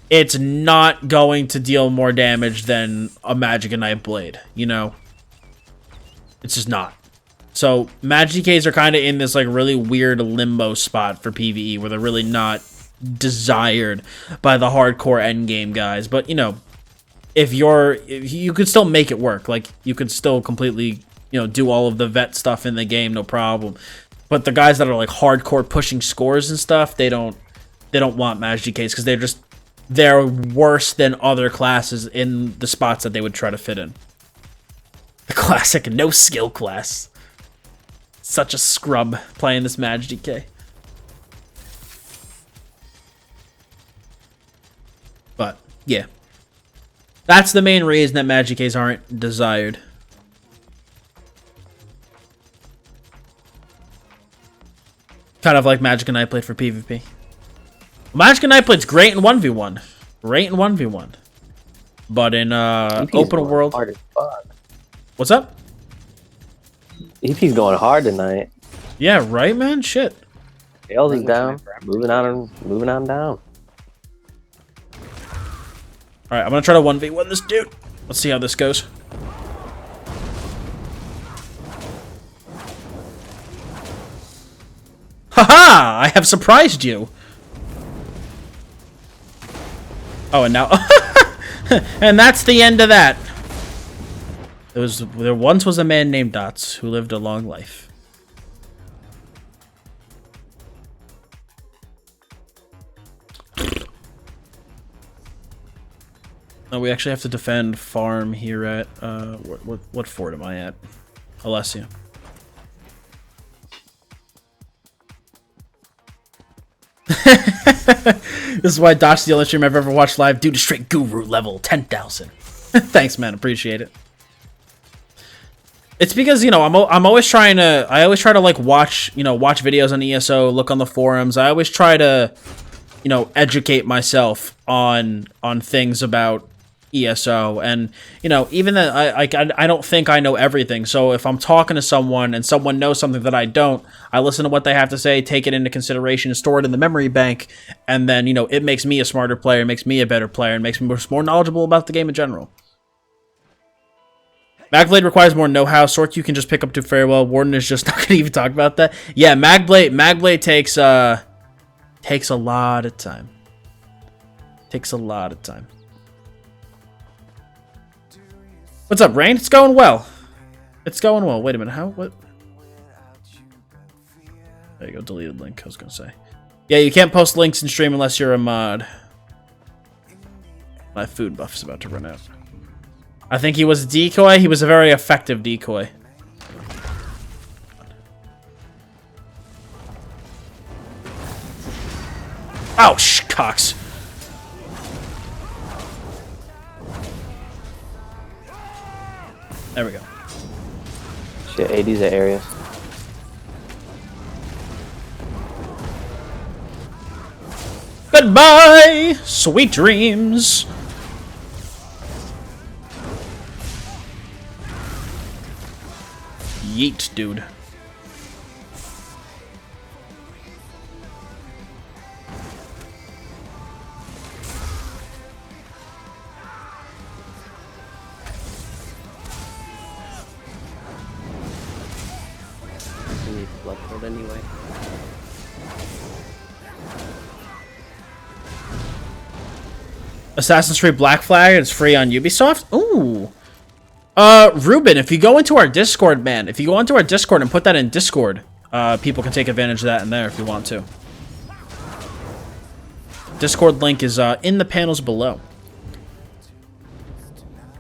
it's not going to deal more damage than a Magic and Knight Blade, you know? It's just not. So MagDKs are kind of in this like really weird limbo spot for PvE where they're really not desired by the hardcore endgame guys. But you know, if you could still make it work. Like you could still completely, you know, do all of the vet stuff in the game, no problem. But the guys that are like hardcore pushing scores and stuff, they don't want MagDKs because they're worse than other classes in the spots that they would try to fit in. The classic no skill class. Such a scrub playing this MagDK. But, yeah. That's the main reason that MagDKs aren't desired. Kind of like Magic and Nightblade for PvP. Magic and Nightblade's great in 1v1. Great in 1v1. But in open world... Hard as fuck. What's up? EP's going hard tonight. Yeah, right, man? Shit. Ales is down. Moving on down. Alright, I'm gonna try to 1v1 this dude. Let's see how this goes. Haha! I have surprised you! Oh, and now... and that's the end of that. There once was a man named Dottz who lived a long life. Oh, we actually have to defend farm here at what fort am I at? Alessia. This is why Dott's the only stream I've ever watched live due to straight guru level 10,000. Thanks, man. Appreciate it. It's because, you know, I'm always trying to, I always try to like watch videos on ESO, look on the forums. I always try to, you know, educate myself on things about ESO, and you know, even that I don't think I know everything. So if I'm talking to someone and someone knows something that I don't, I listen to what they have to say, take it into consideration, store it in the memory bank, and then, you know, it makes me a smarter player, it makes me a better player, and makes me more knowledgeable about the game in general. Magblade requires more know-how. Sword you can just pick up to very well. Warden is just not gonna even talk about that. Yeah, Magblade takes a lot of time. Takes a lot of time. What's up, Rain? It's going well. It's going well. Wait a minute. How? What? There you go. Deleted link. I was gonna say. Yeah, you can't post links in stream unless you're a mod. My food buff is about to run out. I think he was a decoy. He was a very effective decoy. Oh, cocks. There we go. Shit, 80s at areas. Goodbye, sweet dreams. Yeet, dude. I need Bloodford anyway. Assassin's Creed Black Flag is free on Ubisoft. Ooh. Ruben, if you go into our Discord, man, if you go into our Discord and put that in Discord, people can take advantage of that in there if you want to. Discord link is in the panels below.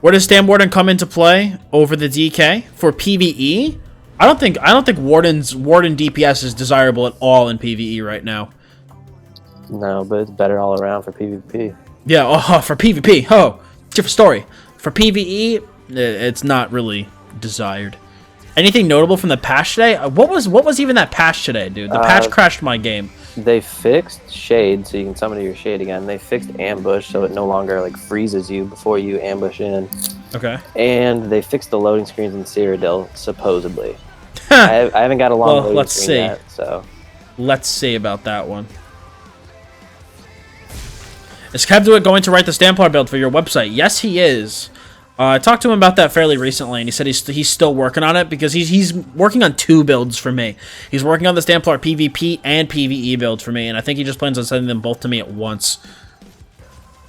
Where does Stand Warden come into play over the DK for PvE? I don't think Warden DPS is desirable at all in PvE right now. No, but it's better all around for PvP. Yeah, oh, for PvP, oh, different story. For PvE, it's not really desired. Anything notable from the patch today? What was even that patch today, dude? The patch crashed my game. They fixed Shade, so you can summon your Shade again. They fixed Ambush, so it no longer like freezes you before you ambush in. Okay. And they fixed the loading screens in Cyrodiil, supposedly. I haven't got a long loading screen yet, so. Let's see about that one. Is Kev going to write the Stamplar build for your website? Yes, he is. I talked to him about that fairly recently, and he said he's still working on it because he's working on 2 builds for me. He's working on the Stamplar PvP and PvE build for me, and I think he just plans on sending them both to me at once.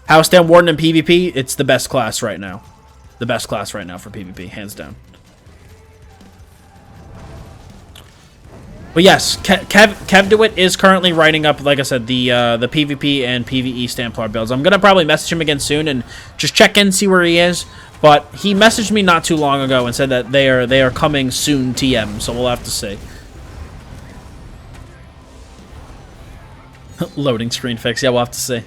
House Stand Warden and PvP, it's the best class right now. The best class right now for PvP, hands down. But yes, Kev DeWitt is currently writing up, like I said, the PvP and PvE Stamplar builds. I'm gonna probably message him again soon and just check in, see where he is. But he messaged me not too long ago and said that they are coming soon, TM. So we'll have to see. Loading screen fix. Yeah, we'll have to see.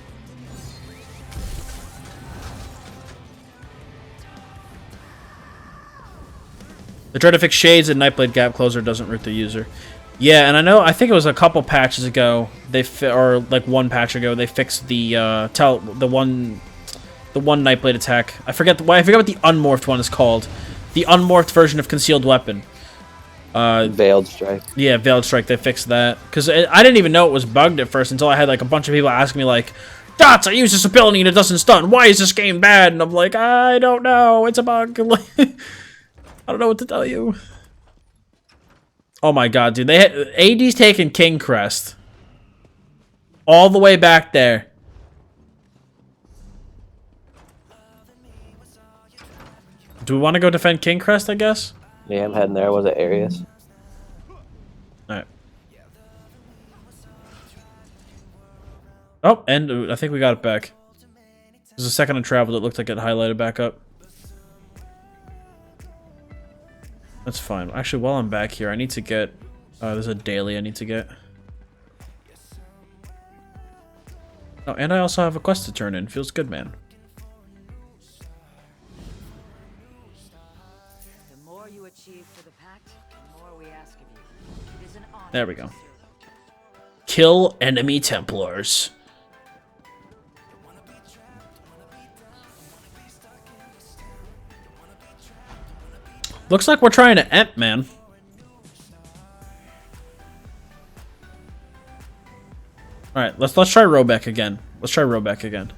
They try to fix shades and Nightblade gap closer doesn't root the user. Yeah, and I think it was a couple patches ago, or like one patch ago, they fixed the one Nightblade attack. I forget what the unmorphed one is called. The unmorphed version of concealed weapon. Veiled Strike. Yeah, Veiled Strike. They fixed that because I didn't even know it was bugged at first until I had like a bunch of people asking me like, "Dots, I use this ability and it doesn't stun. Why is this game bad?" And I'm like, I don't know. It's a bug. I don't know what to tell you. Oh my god, dude. AD's taking King Crest. All the way back there. Do we want to go defend King Crest, I guess? Yeah, I'm heading there. Was it Arius? Alright. Oh, and I think we got it back. There's a second on travel that looked like it highlighted back up. That's fine. Actually, while I'm back here, I need to get... there's a daily I need to get. Oh, and I also have a quest to turn in. Feels good, man. The more you achieve There we go. Kill enemy Templars. Looks like we're trying to emp, man. Alright, let's try Robeck again. Let's try Robeck again.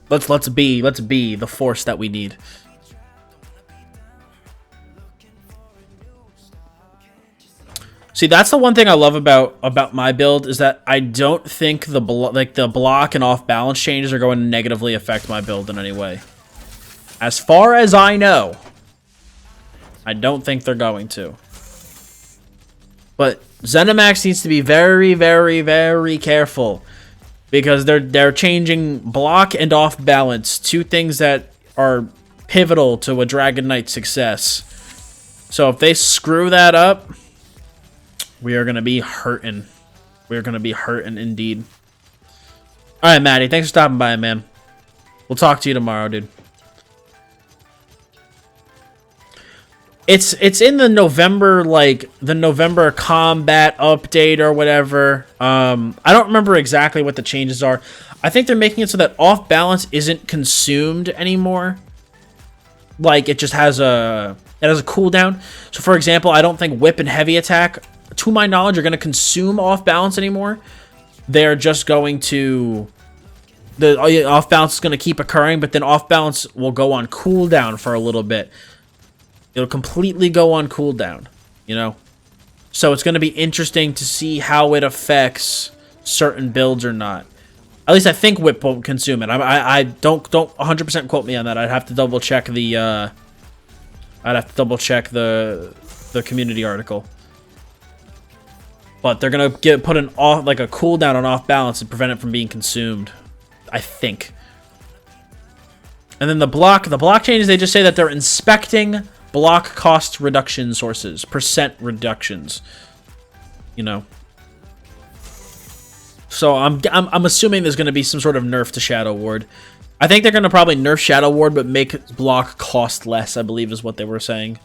Let's be the force that we need. See, that's the one thing I love about my build is that I don't think the block and off balance changes are going to negatively affect my build in any way. As far as I know, I don't think they're going to. But ZeniMax needs to be very, very, very careful because they're changing block and off balance, two things that are pivotal to a Dragon Knight success. So if they screw that up, we are going to be hurting. We are going to be hurting indeed. All right, Maddie, thanks for stopping by, man. We'll talk to you tomorrow, dude. It's in the November, like, the November combat update or whatever. I don't remember exactly what the changes are. I think they're making it so that off balance isn't consumed anymore. Like, it just has a cooldown. So, for example, I don't think whip and heavy attack, to my knowledge, are going to consume off balance anymore. They're just going to... The off balance is going to keep occurring, but then off balance will go on cooldown for a little bit. It'll completely go on cooldown, you know? So it's going to be interesting to see how it affects certain builds or not. At least I think whip won't consume it. I don't 100% quote me on that. I'd have to double check the the community article. But they're going to put an off, like a cooldown on off balance and prevent it from being consumed, I think. And then the block changes, they just say that they're inspecting block cost reduction sources, percent reductions, you know. So I'm assuming there's going to be some sort of nerf to Shadow Ward. I think they're going to probably nerf Shadow Ward, but make block cost less, I believe is what they were saying.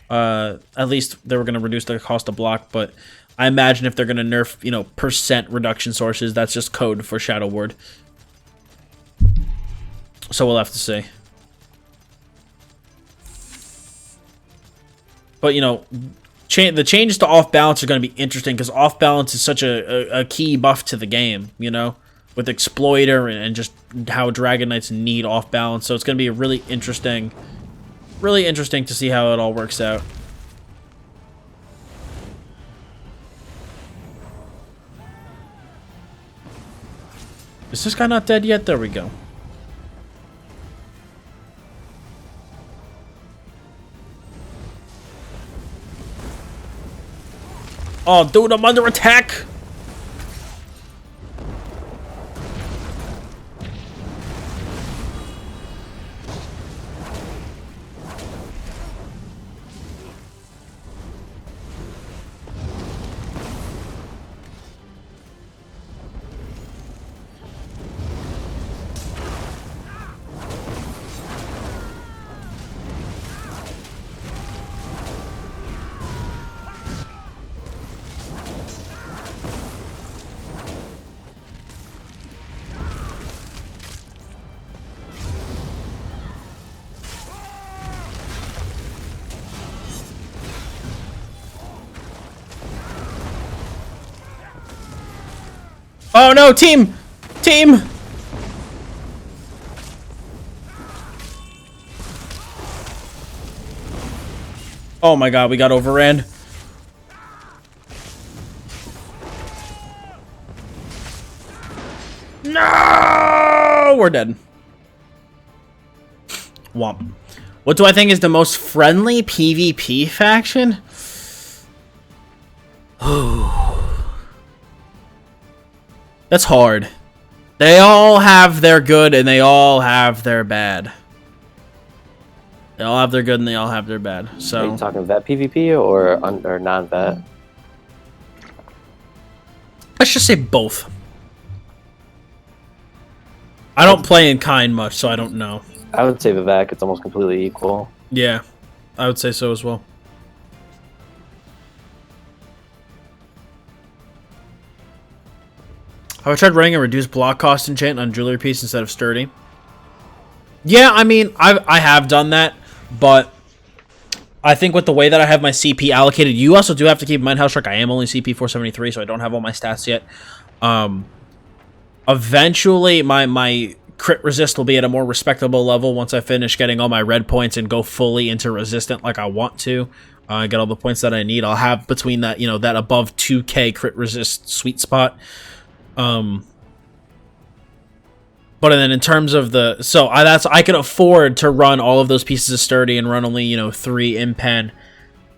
At least they were going to reduce the cost of block, but I imagine if they're going to nerf, you know, percent reduction sources, that's just code for Shadow Ward. So we'll have to see. But, you know, the changes to off balance are going to be interesting because off balance is such a key buff to the game, you know, with Exploiter and just how Dragon Knights need off balance. So it's going to be a really interesting to see how it all works out. Is this guy not dead yet? There we go. Oh, dude, I'm under attack! Oh no, team! Team! Oh my god, we got overran. No! We're dead. Womp. What do I think is the most friendly PvP faction? That's hard. They all have their good and they all have their bad. They all have their good and they all have their bad. So, are you talking vet PvP or non-vet? let's just say both. I don't play in kind much, so I don't know. I would say Vivek, it's almost completely equal. Yeah, I would say so as well. Have I tried running a reduced block cost enchant on jewelry piece instead of sturdy? Yeah, I mean, I have done that, but I think with the way that I have my CP allocated, you also do have to keep in mind, Hellstruck, I am only CP 473, so I don't have all my stats yet. Eventually, my crit resist will be at a more respectable level once I finish getting all my red points and go fully into resistant like I want to. Get all the points that I need. I'll have between that, that above 2k crit resist sweet spot. But then in terms of I can afford to run all of those pieces of sturdy and run only 3 impen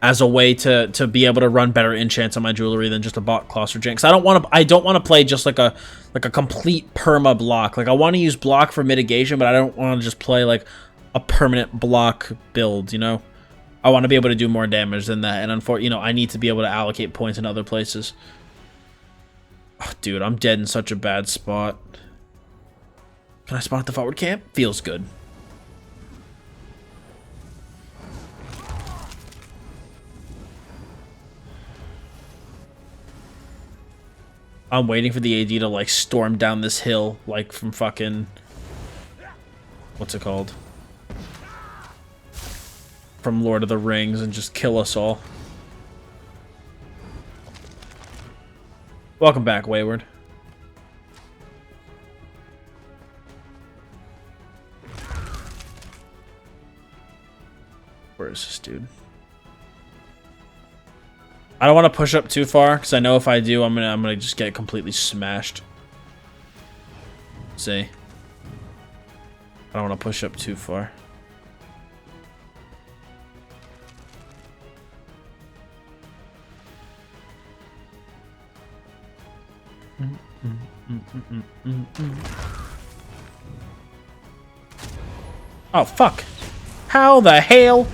as a way to be able to run better enchants on my jewelry than just a bot class or jinx. I don't want to play just like a complete perma block. Like I want to use block for mitigation, but I don't want to just play like a permanent block build. I want to be able to do more damage than that, and unfortunately, I need to be able to allocate points in other places. Oh, dude, I'm dead in such a bad spot. Can I spawn at the forward camp? Feels good. I'm waiting for the AD to, like, storm down this hill, like, from fucking... What's it called? From Lord of the Rings and just kill us all. Welcome back, Wayward. Where is this dude? I don't want to push up too far because I know if I do, I'm gonna just get completely smashed. See, I don't want to push up too far. Oh fuck! How the hell?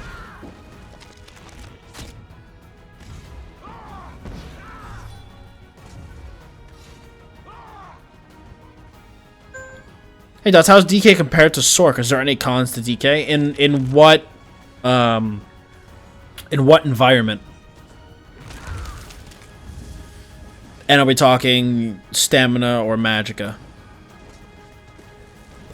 Hey Dottz, how's DK compared to Sork? Is there any cons to DK? In what environment? And are we talking stamina or magicka?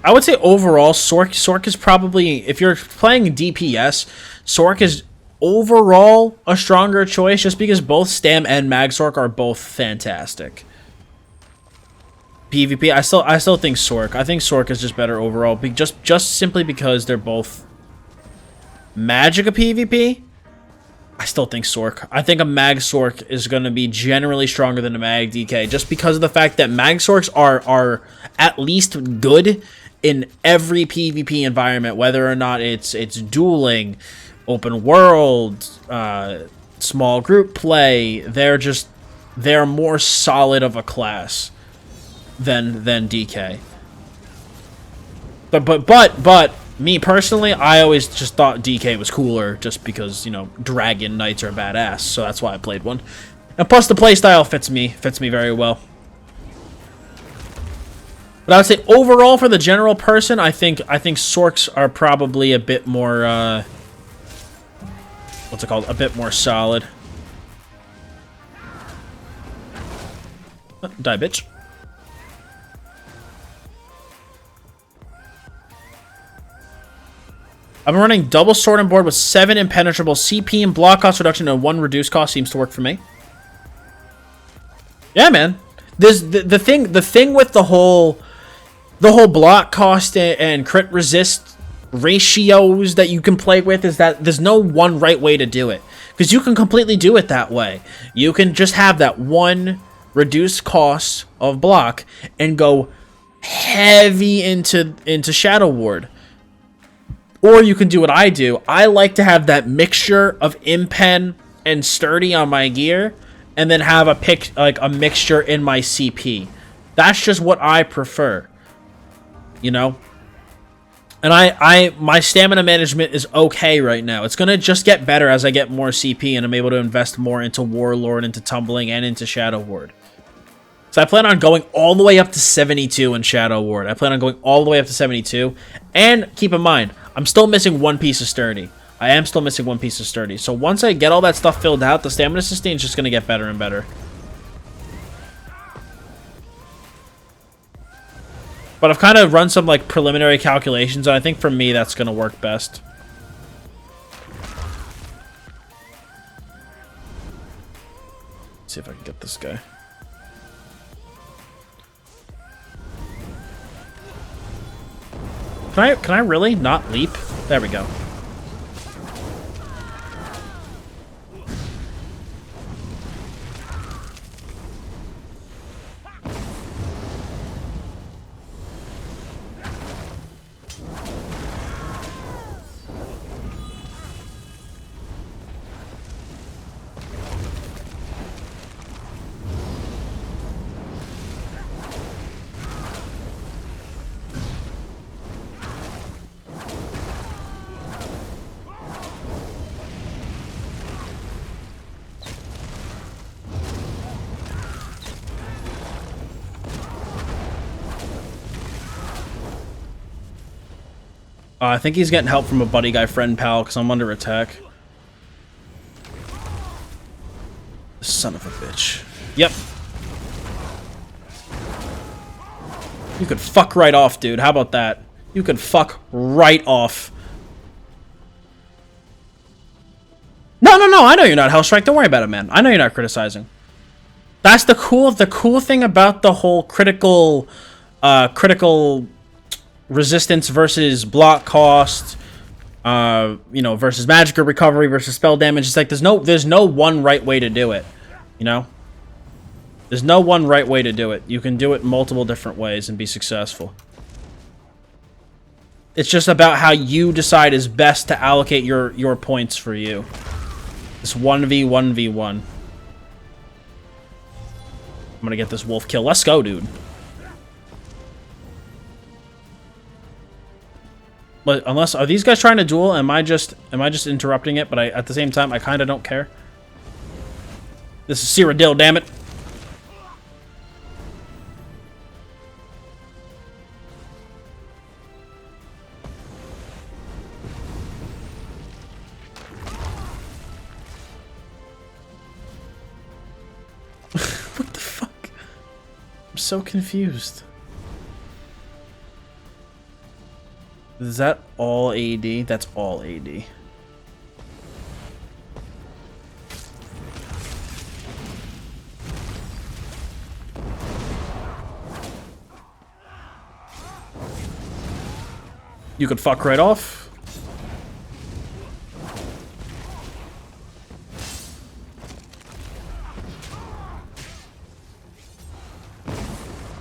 I would say overall, Sork is probably, if you're playing DPS, Sork is overall a stronger choice just because both Stam and Mag Sork are both fantastic. PvP, I still think Sork. I think Sork is just better overall, just simply because they're both Magicka PvP. I still think Sork. I think a Mag Sork is going to be generally stronger than a Mag DK, just because of the fact that Mag Sorks are at least good in every PvP environment, whether or not it's dueling, open world, small group play. They're more solid of a class than DK. But me personally, I always just thought DK was cooler just because, Dragon Knights are badass, so that's why I played one. And plus the playstyle fits me very well. But I would say overall for the general person, I think Sorks are probably a bit more what's it called? A bit more solid. Die, bitch. I'm running double sword and board with 7 impenetrable CP and block cost reduction and 1 reduced cost seems to work for me. Yeah, man. The thing with the whole block cost and crit resist ratios that you can play with is that there's no one right way to do it, because you can completely do it that way. You can just have that 1 reduced cost of block and go heavy into Shadow Ward. Or you can do what I do. I like to have that mixture of impen and sturdy on my gear, and then have a mixture in my CP. That's just what I prefer, And my stamina management is okay right now. It's gonna just get better as I get more CP and I'm able to invest more into Warlord, into Tumbling, and into Shadow Ward. So I plan on going all the way up to 72 in Shadow Ward. And keep in mind, I'm still missing 1 piece of sturdy. I am still missing one piece of sturdy. So once I get all that stuff filled out, the stamina sustain is just going to get better and better. But I've kind of run some like preliminary calculations, and I think for me that's going to work best. Let's see if I can get this guy. Can I really not leap? There we go. I think he's getting help from a buddy guy friend pal because I'm under attack. Son of a bitch. Yep. You could fuck right off, dude. How about that? You could fuck right off. No, I know you're not Hellstrike. Don't worry about it, man. I know you're not criticizing. That's the cool thing about the whole critical resistance versus block cost, you know, versus Magicka recovery versus spell damage. It's like there's no one right way to do it, you know? There's no one right way to do it. You can do it multiple different ways and be successful. It's just about how you decide is best to allocate your points for you. This 1v1v1. I'm gonna get this wolf kill. Let's go, dude. But unless, are these guys trying to duel? Am I just interrupting it? But at the same time, I kind of don't care. This is Cyrodiil, damn it. What the fuck? I'm so confused. Is that all AD? That's all AD. You could fuck right off.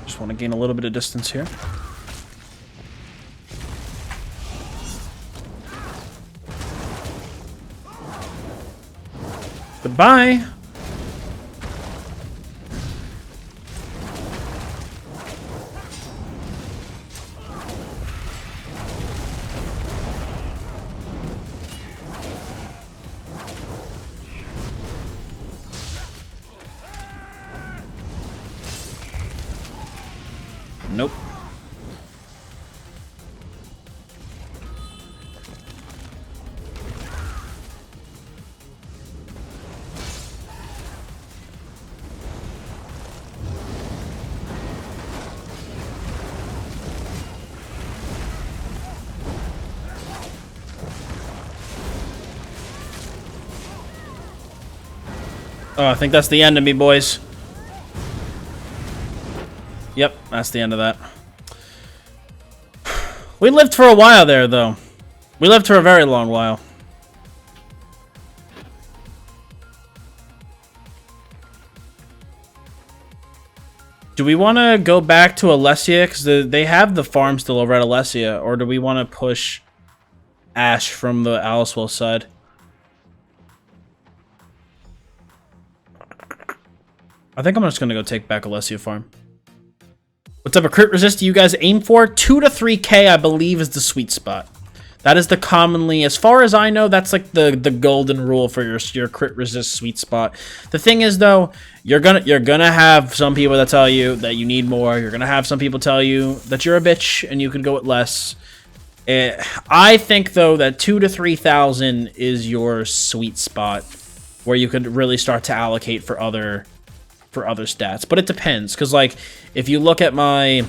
Just want to gain a little bit of distance here. Goodbye. Nope. Oh, I think that's the end of me, boys. Yep, that's the end of that. We lived for a while there, though. We lived for a very long while. Do we want to go back to Alessia? Because they have the farm still over at Alessia. Or do we want to push Ash from the Alicewell side? I think I'm just going to go take back Alessia farm. What type of crit resist do you guys aim for? 2 to 3k, I believe, is the sweet spot. That is the commonly, as far as I know, that's like the golden rule for your crit resist sweet spot. The thing is, though, you're gonna have some people that tell you that you need more. You're gonna have some people tell you that you're a bitch and you can go with less. I think though that 2,000 to 3,000 is your sweet spot, where you could really start to allocate for other stats. But it depends, because like if you look at my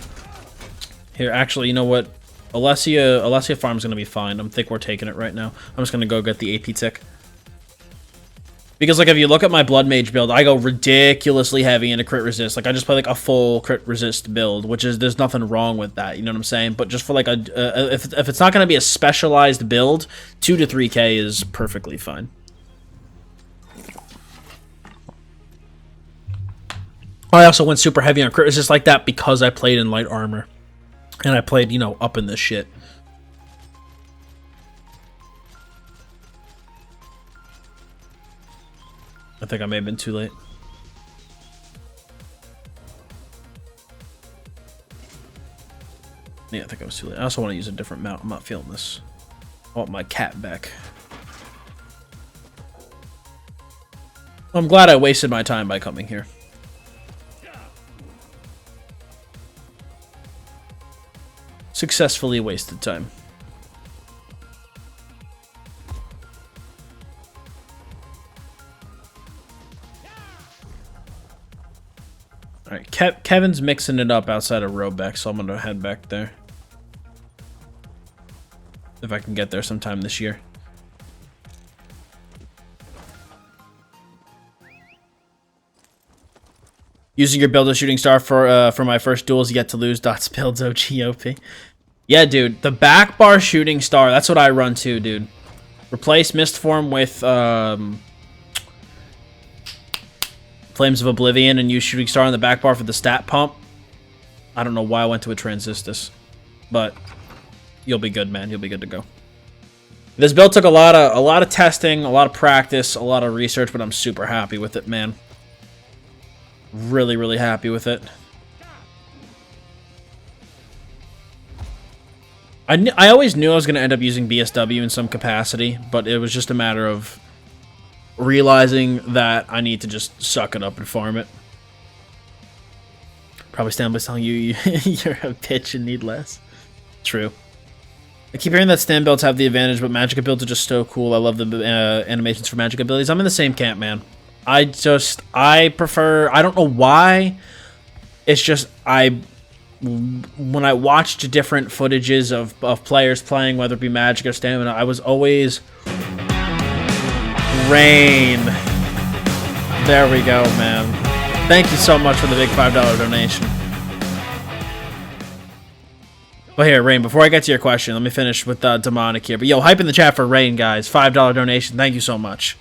here, actually, you know what? Alessia farm's gonna be fine. I think we're taking it right now. I'm just gonna go get the AP tick. Because, like, if you look at my Blood Mage build, I go ridiculously heavy into crit resist. Like, I just play, like, a full crit resist build, which is, there's nothing wrong with that, you know what I'm saying? But just for, like, if it's not going to be a specialized build, 2 to 3k is perfectly fine. I also went super heavy on crit resist like that because I played in light armor. And I played, you know, up in this shit. I think I may have been too late. Yeah, I think I was too late. I also want to use a different mount. I'm not feeling this. I want my cat back. I'm glad I wasted my time by coming here. Successfully wasted time. Alright, Kevin's mixing it up outside of Robeck, so I'm gonna head back there. If I can get there sometime this year. Using your build as shooting star for my first duels yet to lose. Dottz builds OGOP. Yeah, dude, the back bar shooting star, that's what I run too, dude. Replace Mistform with Flames of Oblivion and use Shooting Star on the back bar for the stat pump. I don't know why I went to a Transistus, but you'll be good, man. You'll be good to go. This build took a lot of testing, a lot of practice, a lot of research, but I'm super happy with it, man. Really, really happy with it. I always knew I was going to end up using BSW in some capacity, but it was just a matter of realizing that I need to just suck it up and farm it. Probably stand by telling you you're a bitch and need less. True. I keep hearing that stand builds have the advantage, but Magicka builds are just so cool. I love the animations for Magicka abilities. I'm in the same camp, man. I prefer, I don't know why. It's just, when I watched different footages of players playing, whether it be Magic or Stamina, I was always... Rain. There we go, man. Thank you so much for the big $5 donation. But here, Rain, before I get to your question, let me finish with Demonic here. But yo, hype in the chat for Rain, guys. $5 donation. Thank you so much.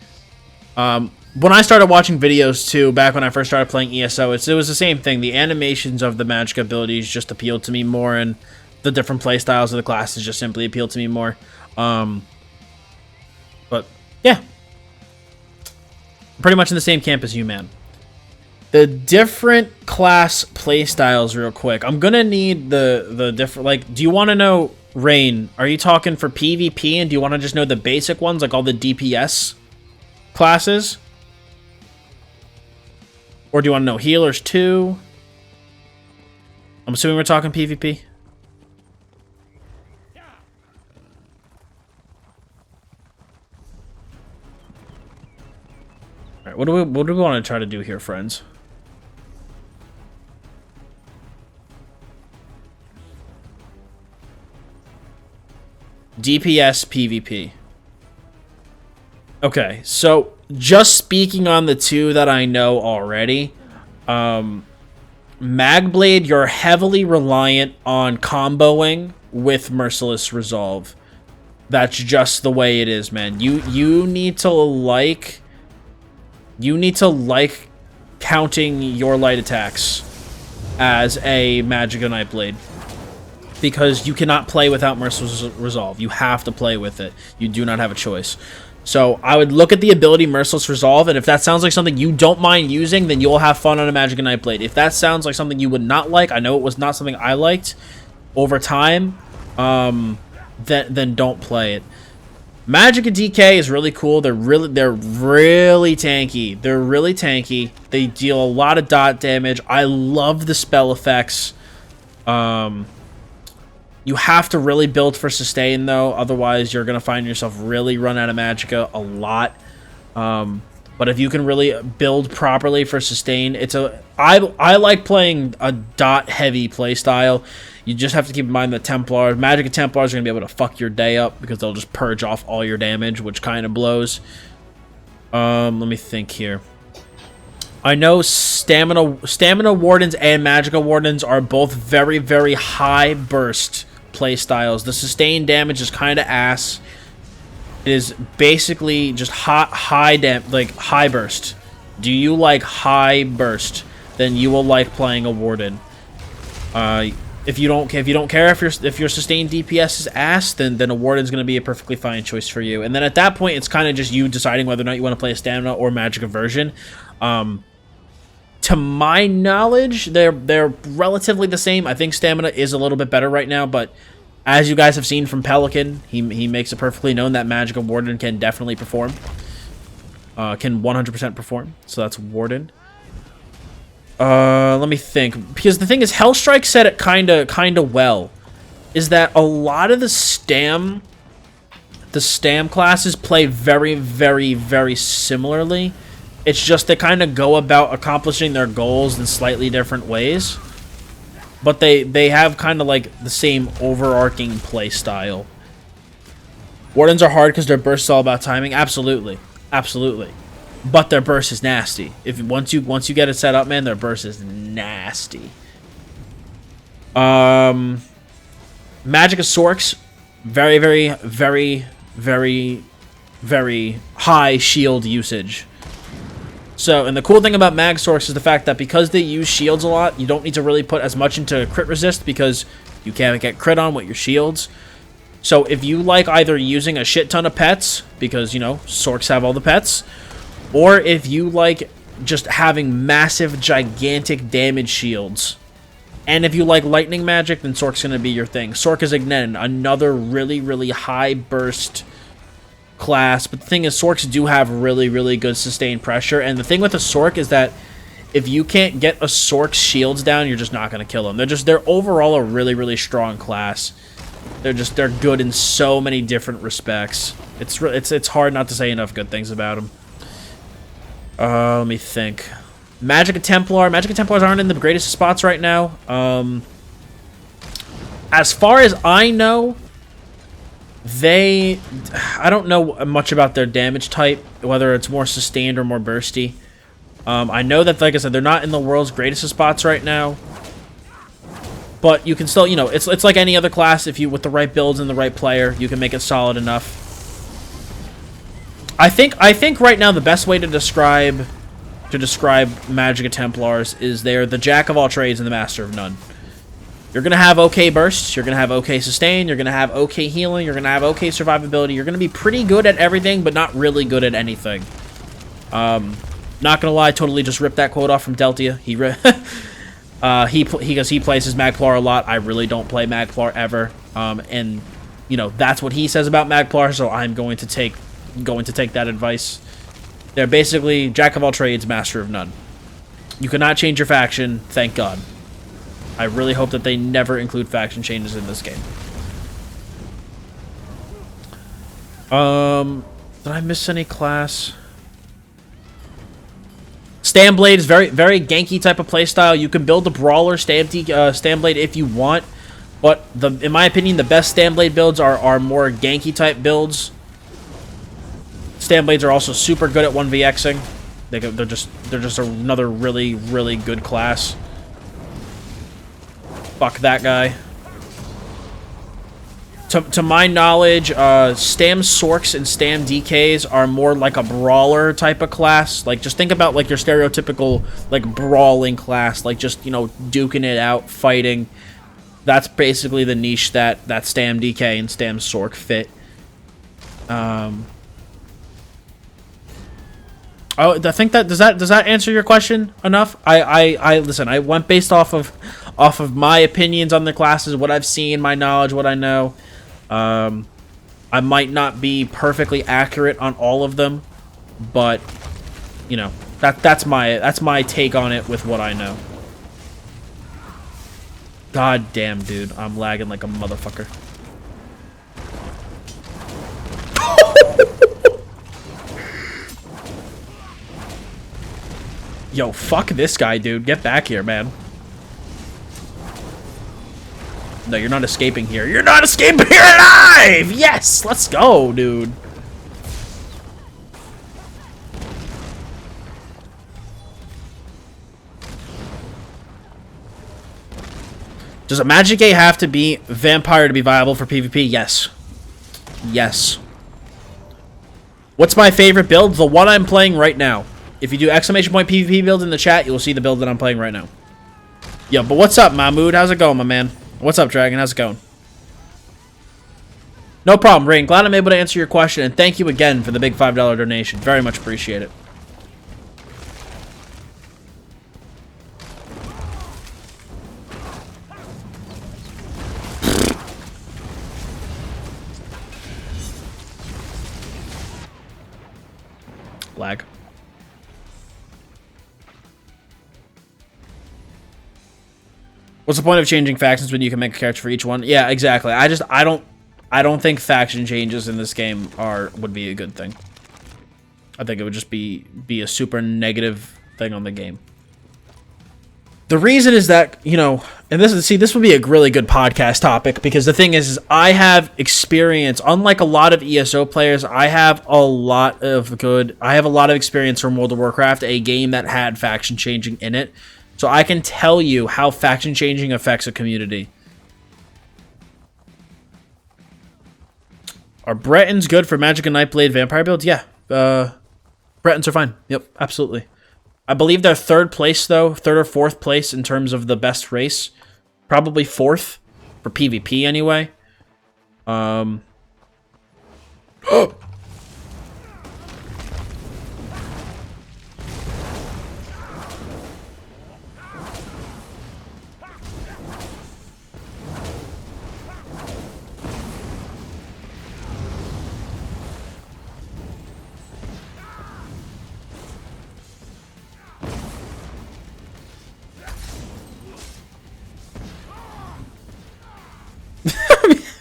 When I started watching videos, too, back when I first started playing ESO, it was the same thing. The animations of the Magicka abilities just appealed to me more, and the different playstyles of the classes just simply appealed to me more. But, yeah. Pretty much in the same camp as you, man. The different class playstyles, real quick. I'm gonna need the different, like, do you want to know, Rain, are you talking for PvP, and do you want to just know the basic ones, like all the DPS classes? Or do you want to know healers too? I'm assuming we're talking PvP. Alright, what do we want to try to do here, friends? DPS PvP. Okay, so just speaking on the two that I know already, Magblade, you're heavily reliant on comboing with Merciless Resolve. That's just the way it is, man. You need to like counting your light attacks as a Magicka Nightblade. Because you cannot play without Merciless Resolve. You have to play with it. You do not have a choice. So I would look at the ability Merciless Resolve, and if that sounds like something you don't mind using, then you'll have fun on a Magicka Nightblade. If that sounds like something you would not like, I know it was not something I liked over time, then don't play it. Magicka DK is really cool. They're really tanky. They're really tanky. They deal a lot of dot damage. I love the spell effects. You have to really build for sustain, though. Otherwise, you're going to find yourself really run out of Magicka a lot. But if you can really build properly for sustain, I like playing a dot-heavy playstyle. You just have to keep in mind that Magicka Templars are going to be able to fuck your day up because they'll just purge off all your damage, which kind of blows. Let me think here. I know Stamina Wardens and Magicka Wardens are both very, very high burst playstyles. The sustained damage is kind of ass. It is basically just high burst. Do you like high burst? Then you will like playing a Warden. If you don't care if your sustained DPS is ass, then a Warden's going to be a perfectly fine choice for you. And then at that point, it's kind of just you deciding whether or not you want to play a Stamina or Magicka version. To my knowledge, they're relatively the same. I think Stamina is a little bit better right now, but as you guys have seen from Pelican, he makes it perfectly known that Magicka Warden can definitely perform. Can 100% perform. So that's Warden. Let me think. Because the thing is, Hellstrike said it kinda well. Is that a lot of the Stam classes play very, very, very similarly. It's just they kind of go about accomplishing their goals in slightly different ways. But they have kind of like the same overarching play style. Wardens are hard because their burst is all about timing. Absolutely. Absolutely. But their burst is nasty. Once you get it set up, man, their burst is nasty. Magicka Sorks, very, very, very, very, very high shield usage. So, and the cool thing about Mag Sorks is the fact that because they use shields a lot, you don't need to really put as much into crit resist because you can't get crit on with your shields. So if you like either using a shit ton of pets, because, you know, Sorks have all the pets, or if you like just having massive, gigantic damage shields, and if you like lightning magic, then Sork's going to be your thing. Sork is, again, another really, really high burst class, but the thing is, Sorks do have really, really good sustained pressure, and the thing with a Sork is that if you can't get a Sork's shields down, you're just not going to kill them. They're overall a really, really strong class. They're good in so many different respects. It's hard not to say enough good things about them. Let me think. Magicka Templars aren't in the greatest spots right now. As far as I know, I don't know much about their damage type, whether it's more sustained or more bursty. I know that, like I said, they're not in the world's greatest of spots right now. But you can still, you know, it's like any other class. If you, with the right builds and the right player, you can make it solid enough. I think right now the best way to describe Magicka Templars is they're the jack of all trades and the master of none. You're going to have okay bursts, you're going to have okay sustain, you're going to have okay healing, you're going to have okay survivability, you're going to be pretty good at everything, but not really good at anything. Not going to lie, totally just ripped that quote off from Deltia. He plays his Magplar a lot. I really don't play Magplar ever. And, you know, that's what he says about Magplar, so I'm going to take that advice. They're basically jack of all trades, master of none. You cannot change your faction, thank God. I really hope that they never include faction changes in this game. Did I miss any class? Stamblade is very, very ganky type of playstyle. You can build a brawler Stamblade if you want, but in my opinion, the best Stamblade builds are more ganky type builds. Stamblades are also super good at 1vxing. They're just another really, really good class. Fuck that guy. To my knowledge, Stam Sorks and Stam DKs are more like a brawler type of class. Like, just think about like your stereotypical like brawling class, like just, you know, duking it out, fighting. That's basically the niche that Stam DK and Stam Sork fit. Oh, I think that does that answer your question enough? I listen. I went based off of my opinions on the classes, what I've seen, my knowledge, what I know. I might not be perfectly accurate on all of them, but you know, that's my take on it with what I know. God damn, dude. I'm lagging like a motherfucker. Yo, fuck this guy, dude. Get back here, man. No, you're not escaping here. You're not escaping here alive! Yes! Let's go, dude. Does a Magicka have to be vampire to be viable for PvP? Yes. Yes. What's my favorite build? The one I'm playing right now. If you do exclamation point PvP build in the chat, you'll see the build that I'm playing right now. Yo, but what's up, Mahmood? How's it going, my man? What's up, Dragon? How's it going? No problem, Rain. Glad I'm able to answer your question, and thank you again for the big $5 donation. Very much appreciate it. Lag. What's the point of changing factions when you can make a character for each one? Yeah, exactly. I don't think faction changes in this game would be a good thing. I think it would just be a super negative thing on the game. The reason is that, you know, and this would be a really good podcast topic, because the thing is I have experience, unlike a lot of ESO players, I have a lot of experience from World of Warcraft, a game that had faction changing in it. So I can tell you how faction changing affects a community. Are Bretons good for Magicka Nightblade vampire builds? Yeah. Bretons are fine. Yep, absolutely. I believe they're third place, though. Third or fourth place in terms of the best race. Probably fourth for PvP, anyway.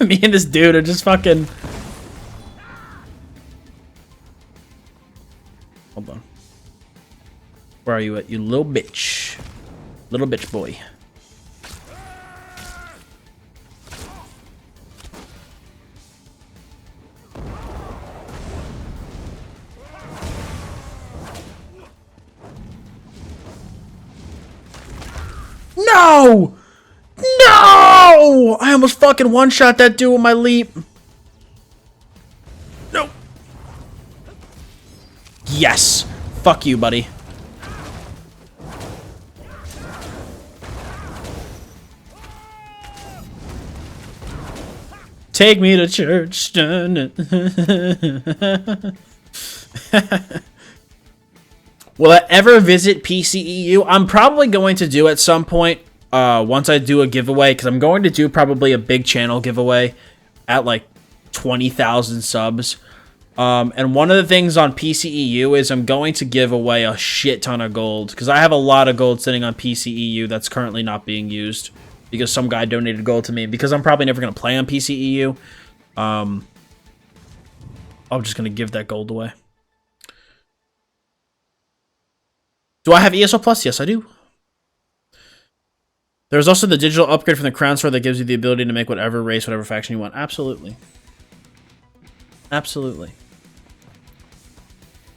Me and this dude are just fucking... Hold on. Where are you at, you little bitch? Little bitch boy. No! No! I almost fucking one-shot that dude with my leap. No. Yes. Fuck you, buddy. Take me to church. Will I ever visit PCEU? I'm probably going to do at some point. Once I do a giveaway, because I'm going to do probably a big channel giveaway at like 20,000 subs. And one of the things on PCEU is I'm going to give away a shit ton of gold, because I have a lot of gold sitting on PCEU that's currently not being used because some guy donated gold to me. Because I'm probably never going to play on PCEU, I'm just going to give that gold away. Do I have ESO Plus? Yes, I do. There's also the digital upgrade from the Crown Sword that gives you the ability to make whatever race, whatever faction you want. Absolutely. Absolutely.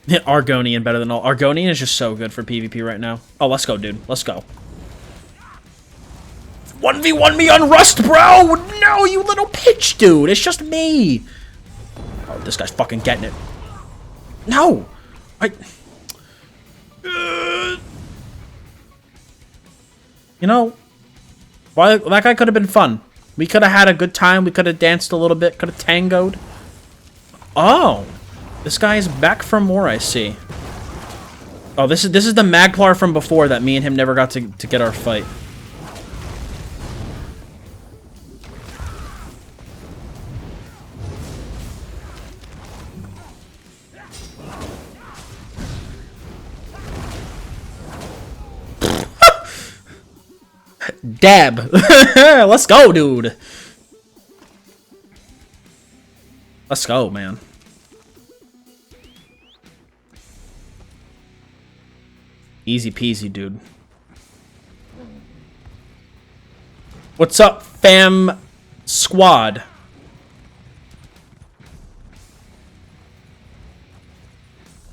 Argonian better than all. Argonian is just so good for PvP right now. Oh, let's go, dude. Let's go. 1v1 me on Rust, bro! No, you little bitch, dude. It's just me. Oh, this guy's fucking getting it. No! You know... Well, that guy could have been fun. We could have had a good time. We could have danced a little bit. Could have tangoed. Oh. This guy is back for more, I see. Oh, this is the Magplar from before that me and him never got to get our fight. Dab. Let's go, dude. Let's go, man. Easy peasy, dude. What's up, fam squad?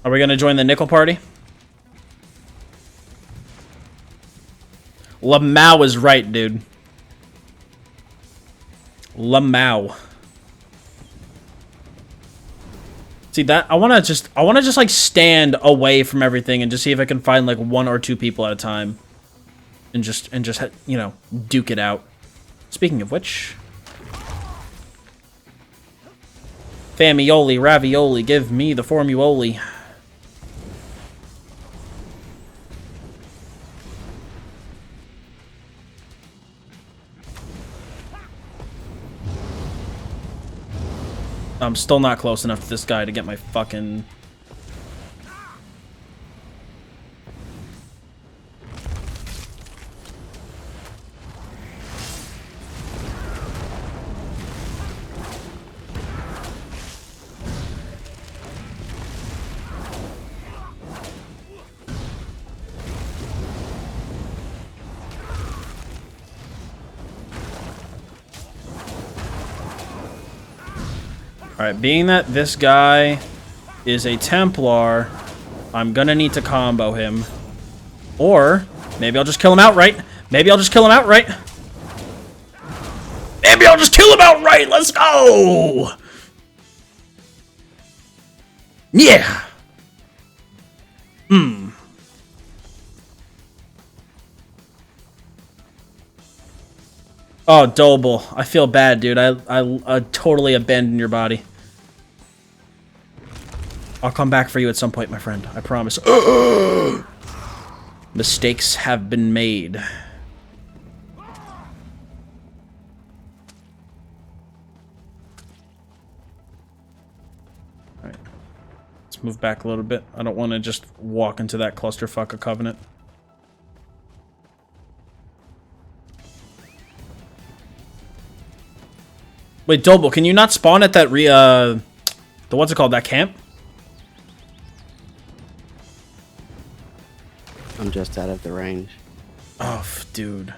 Are we gonna join the nickel party? Lamau is right, dude. Lamau. See that? I wanna just like stand away from everything and just see if I can find like 1 or 2 people at a time, and just you know, duke it out. Speaking of which, Famioli, ravioli, give me the formuoli. I'm still not close enough to this guy to get my fucking... Alright, being that this guy is a Templar, I'm gonna need to combo him. Or, maybe I'll just kill him outright. Maybe I'll just kill him outright. Maybe I'll just kill him outright! Let's go! Yeah! Oh, Doble. I feel bad, dude. I totally abandoned your body. I'll come back for you at some point, my friend. I promise. Mistakes have been made. Alright. Let's move back a little bit. I don't want to just walk into that clusterfuck of Covenant. Wait, Doble, can you not spawn at that what's it called, that camp? I'm just out of the range. Oh, dude.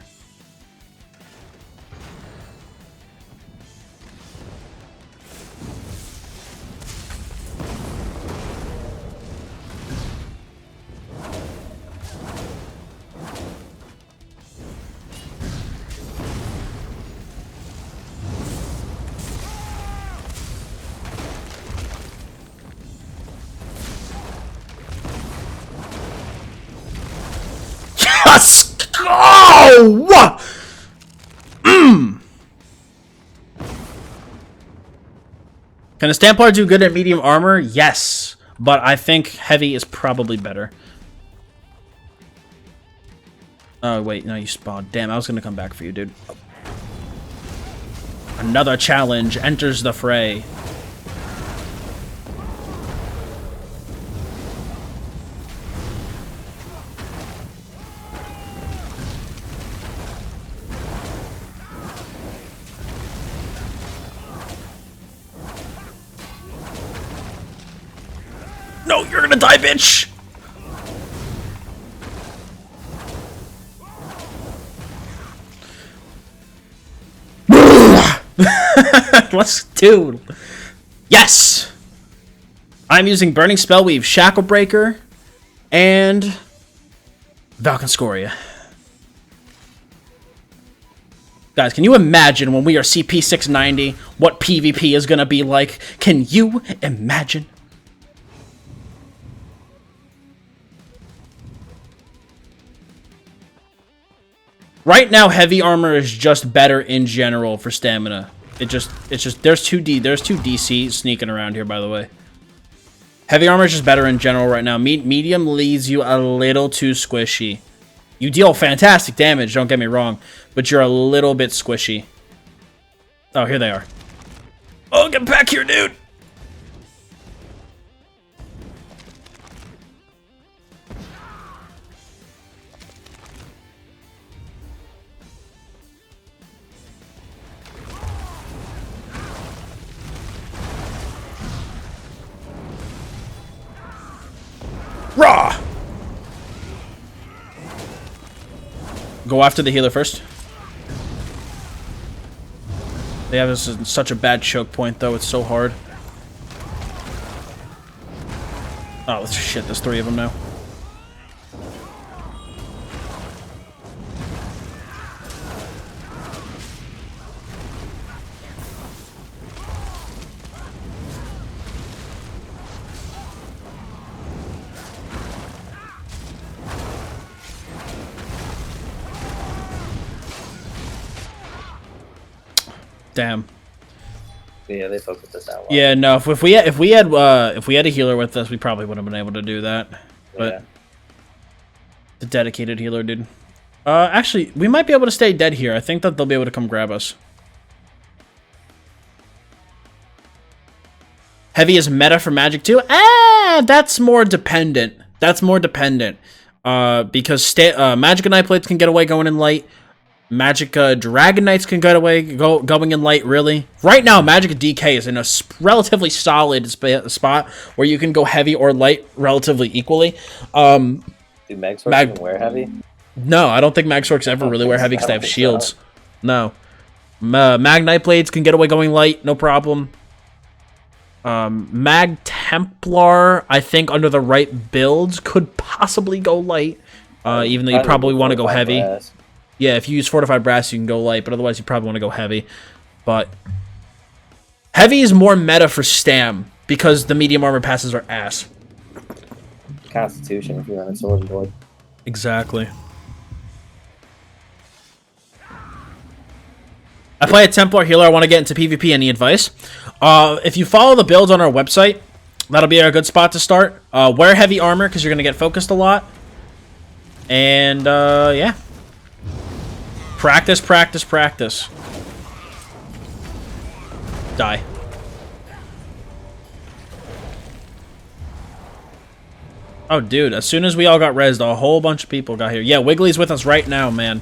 Yes! Oh! Can a Stamplar do good at medium armor? Yes, but I think heavy is probably better. Oh, wait, no, you spawned. Damn, I was gonna come back for you, dude. Another challenge enters the fray. No, you're gonna die, bitch! Let's do. Yes! I'm using Burning Spellweave, Shacklebreaker, and Valken Scoria. Guys, can you imagine when we are CP 690 what PvP is gonna be like? Can you imagine? Right now, heavy armor is just better in general for stamina. It's just there's two DC sneaking around here, by the way. Heavy armor is just better in general right now. Medium leaves you a little too squishy. You deal fantastic damage, don't get me wrong, but you're a little bit squishy. Oh, here they are. Oh, get back here, dude! Go after the healer first. They have us in such a bad choke point, though. It's so hard. Oh, shit. There's 3 of them now. Damn. Yeah, they focused us out. Yeah, no. If we had a healer with us, we probably would have been able to do that. But Yeah. the dedicated healer, dude. Actually, we might be able to stay dead here. I think that they'll be able to come grab us. Heavy is meta for Magic too. That's more dependent. Because Magicka Night Blades can get away going in light. Magicka Dragon Knights can get away going in light, really. Right now, Magicka DK is in a relatively solid spot where you can go heavy or light relatively equally. Do Magsorks even wear heavy? No, I don't think Magsorks ever really wear heavy because they have shields. No. Mag Night Blades can get away going light, no problem. Mag Templar, I think under the right builds, could possibly go light. Even though you probably want to go heavy. Brass. Yeah, if you use Fortified Brass, you can go light, but otherwise you probably want to go heavy. But heavy is more meta for Stam, because the medium armor passes are ass. Constitution if you're running Sword and Void. Exactly. I play a Templar healer. I want to get into PvP. Any advice? If you follow the builds on our website, that'll be a good spot to start. Wear heavy armor, because you're going to get focused a lot. And, yeah. Practice, practice, practice. Die. Oh, dude, as soon as we all got rezzed, a whole bunch of people got here. Yeah, Wiggly's with us right now, man.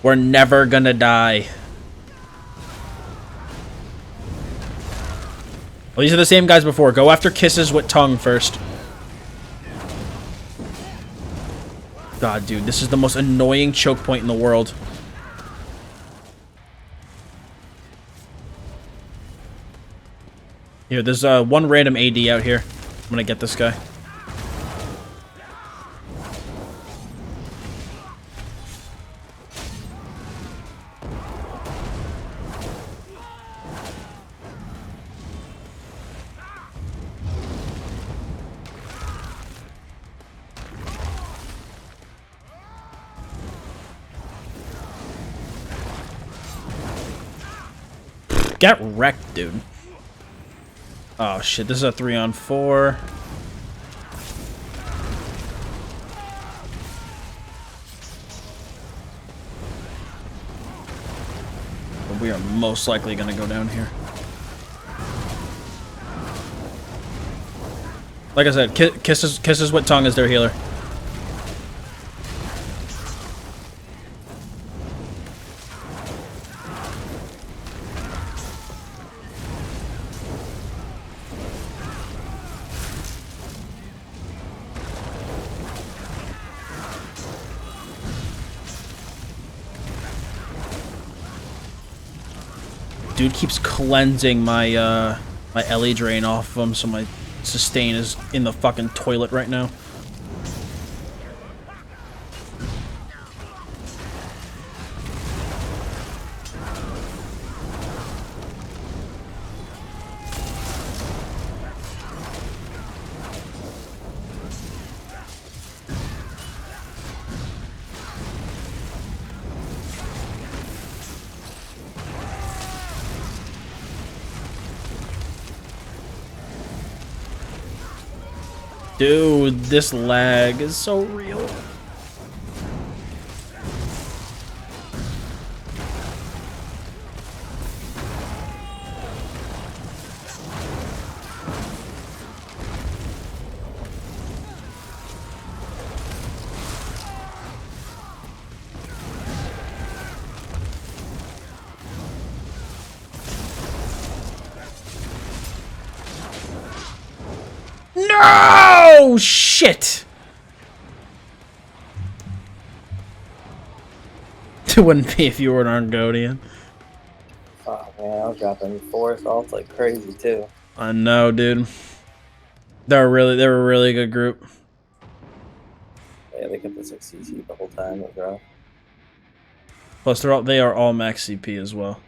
We're never gonna die. Well, these are the same guys before. Go after kisses with tongue first. God, dude, this is the most annoying choke point in the world. Here, there's one random AD out here. I'm gonna get this guy. Get wrecked, dude. Oh shit, this is a 3-on-4. But we are most likely gonna go down here. Like I said, kisses with tongue is their healer. Dude keeps cleansing my my LE drain off of him, so my sustain is in the fucking toilet right now. Dude, this lag is so real. No! Shit! It wouldn't be if you were an Argonian. Oh man, I was dropping 4 assaults like crazy too. I know, dude. They're a really good group. Yeah, they kept us like CC the whole time, bro. Plus, they are all max CP as well.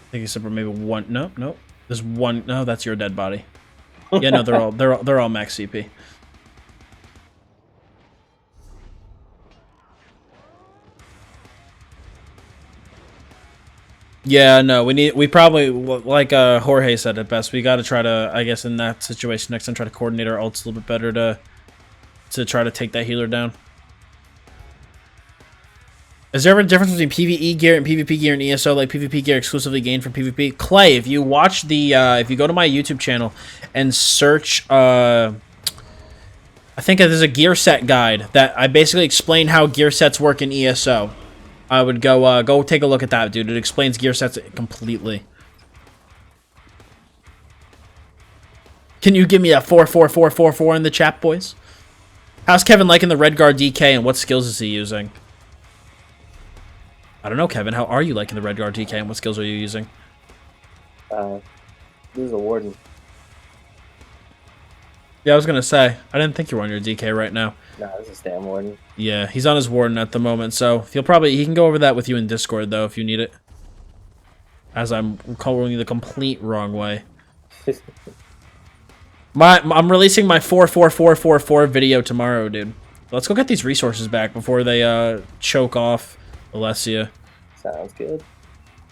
I think except for maybe one. No. There's one. No, that's your dead body. Yeah, no, they're all max CP. Yeah, no, we probably, like Jorge said it best, we got to try to, I guess in that situation next time, try to coordinate our ults a little bit better to try to take that healer down. Is there ever a difference between PvE gear and PvP gear in ESO, like PvP gear exclusively gained from PvP? Clay, if you watch the, if you go to my YouTube channel and search, I think there's a gear set guide that I basically explain how gear sets work in ESO. I would go take a look at that, dude. It explains gear sets completely. Can you give me a 44444 in the chat, boys? How's Kevin liking the Redguard DK and what skills is he using? I don't know, Kevin. How are you liking the Redguard DK and what skills are you using? Who's the warden? Yeah, I was gonna say. I didn't think you were on your DK right now. Nah, this is Stam Warden. Yeah, he's on his warden at the moment, so he can go over that with you in Discord though if you need it. As I'm calling you the complete wrong way. I'm releasing my 44444 video tomorrow, dude. Let's go get these resources back before they choke off Alessia. Sounds good.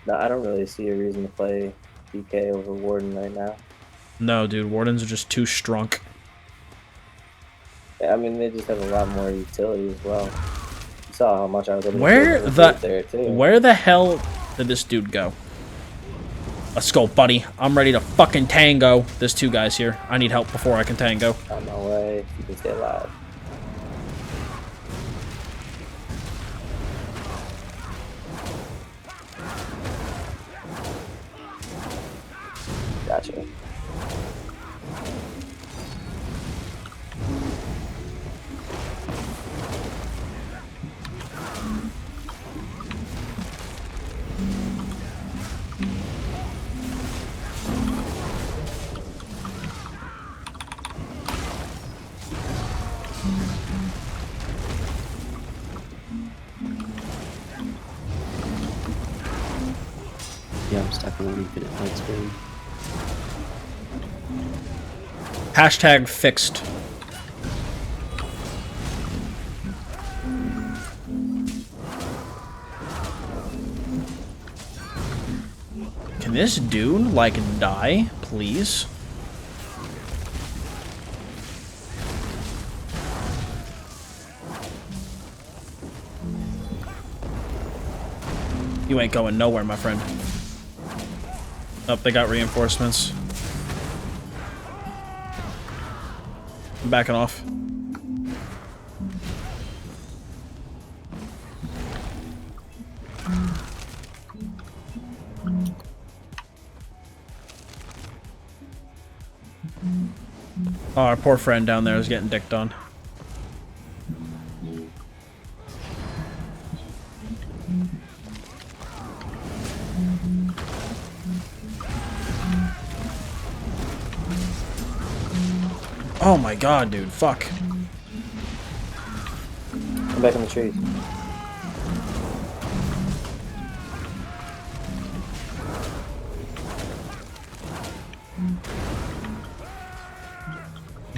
No, I don't really see a reason to play DK over Warden right now. No, dude, wardens are just too strong. Yeah, I mean, they just have a lot more utility as well. You saw how much I was able to there too. Where the hell did this dude go? Let's go, buddy. I'm ready to fucking tango. There's 2 guys here. I need help before I can tango. On my way. You can stay alive. Gotcha. Yeah, I'm stuck on an infinite light screen. Hashtag fixed. Can this dude, like, die, please? You ain't going nowhere, my friend. Oh, they got reinforcements. I'm backing off. Oh, our poor friend down there is getting dicked on. Oh my god, dude. Fuck. Come back in the trees.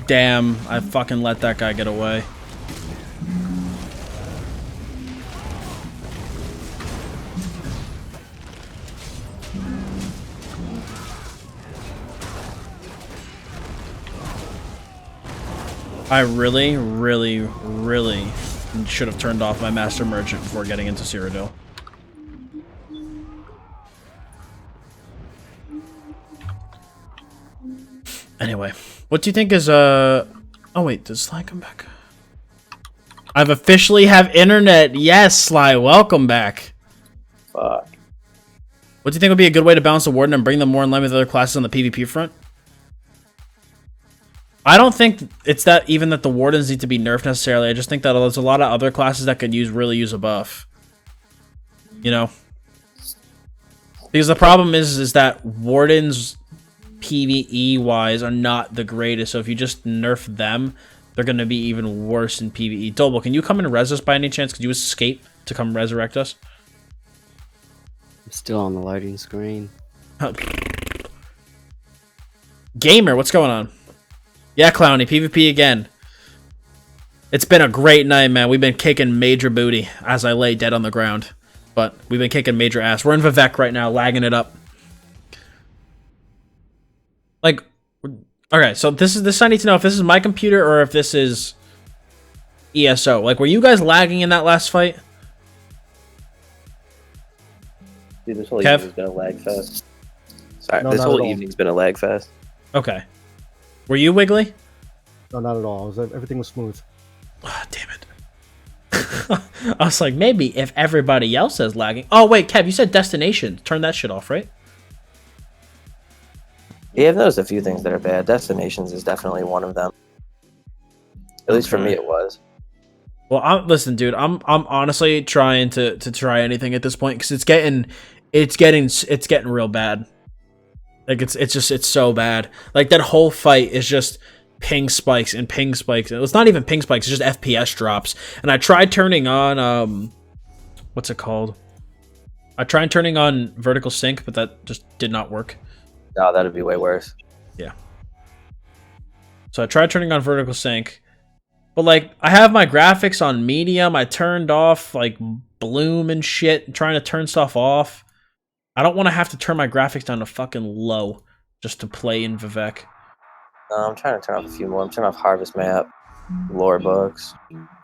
Damn, I fucking let that guy get away. I really, really, really should have turned off my Master Merchant before getting into Cyrodiil. Anyway, what do you think is, Oh wait, does Sly come back? I've officially have internet. Yes, Sly, welcome back. Fuck. What do you think would be a good way to balance the Warden and bring them more in line with other classes on the PvP front? I don't think it's that even that the Wardens need to be nerfed necessarily. I just think that there's a lot of other classes that could really use a buff. You know? Because the problem is that Wardens PvE-wise are not the greatest, so if you just nerf them, they're going to be even worse in PvE. Doble, can you come and res us by any chance? Could you escape to come resurrect us? I'm still on the loading screen. Gamer, what's going on? Yeah, Clowny, PvP again. It's been a great night, man. We've been kicking major booty as I lay dead on the ground. But we've been kicking major ass. We're in Vivek right now, lagging it up. Like, okay, so this I need to know if this is my computer or if this is ESO. Like, were you guys lagging in that last fight? Dude, this whole Kev? evening's been a lag fest. Sorry, No, this not whole at all. evening's been a lag fest. Okay. Were you Wiggly? No, not at all. Everything was smooth. Oh, damn it. I was like, maybe if everybody else is lagging. Oh, wait, Kev, you said destination. Turn that shit off, right? Yeah, I've noticed a few things that are bad. Destinations is definitely one of them. At least for me, it was. Well, listen, dude. I'm honestly trying to try anything at this point because it's getting real bad. Like it's so bad. Like that whole fight is just ping spikes and ping spikes. It's not even ping spikes. It's just FPS drops. And I tried turning on what's it called? I tried turning on vertical sync, but that just did not work. No, that'd be way worse. Yeah. So I tried turning on vertical sync, but like I have my graphics on medium. I turned off like bloom and shit, trying to turn stuff off. I don't want to have to turn my graphics down to fucking low just to play in Vivek. No, I'm trying to turn off a few more. I'm turning off harvest map, lore books,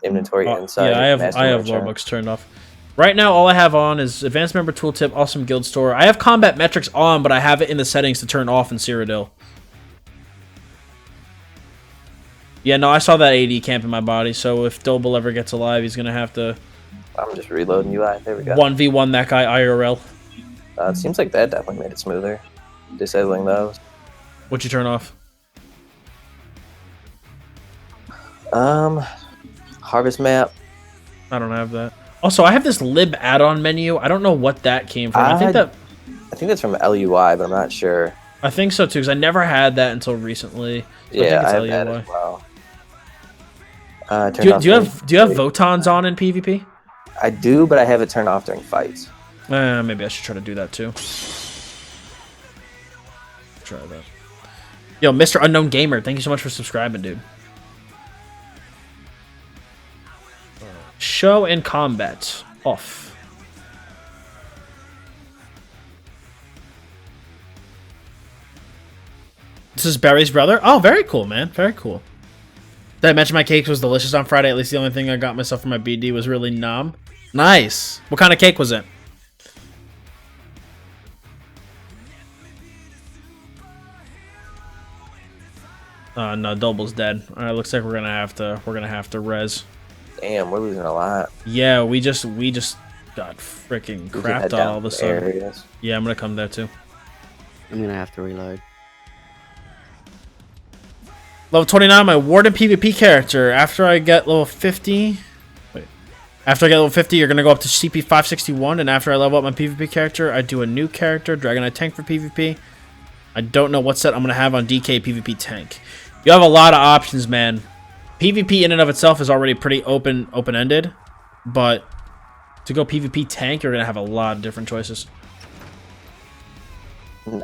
inventory insight. Yeah, I have lore books turned off. Right now, all I have on is Advanced Member Tooltip, Awesome Guild Store. I have Combat Metrics on, but I have it in the settings to turn off in Cyrodiil. Yeah, no, I saw that AD camp in my body, so if Doble ever gets alive, he's going to have to I'm just reloading UI. There we go. 1v1 that guy IRL. It seems like that definitely made it smoother. Disabling those. What'd you turn off? Harvest map. I don't have that. Also, I have this lib add-on menu. I don't know what that came from. I think that's from LUI, but I'm not sure. I think so too, because I never had that until recently. So Yeah, I I think have it's that as LUI. well. Do you have Votons on in PvP? I do, but I have it turned off during fights. Maybe I should try to do that too. Try that. Yo, Mr. Unknown Gamer, thank you so much for subscribing, dude. Show and combat off. This is Barry's brother. Oh, very cool, man. Very cool. Did I mention my cake was delicious on Friday? At least the only thing I got myself for my BD was really numb. Nice. What kind of cake was it? No, Doble's dead. All right, looks like we're gonna have to res. Damn, we're losing a lot. Yeah, we just got freaking We can head crapped on down all of a to sudden. areas. Yeah, I'm gonna come there too. I'm gonna have to reload. Level 29, my Warden PvP character. After I get level 50... Wait. After I get level 50, you're going to go up to CP 561, and after I level up my PvP character, I do a new character, Dragonite Tank for PvP. I don't know what set I'm going to have on DK PvP Tank. You have a lot of options, man. PvP in and of itself is already pretty open-ended, but to go PvP Tank, you're going to have a lot of different choices.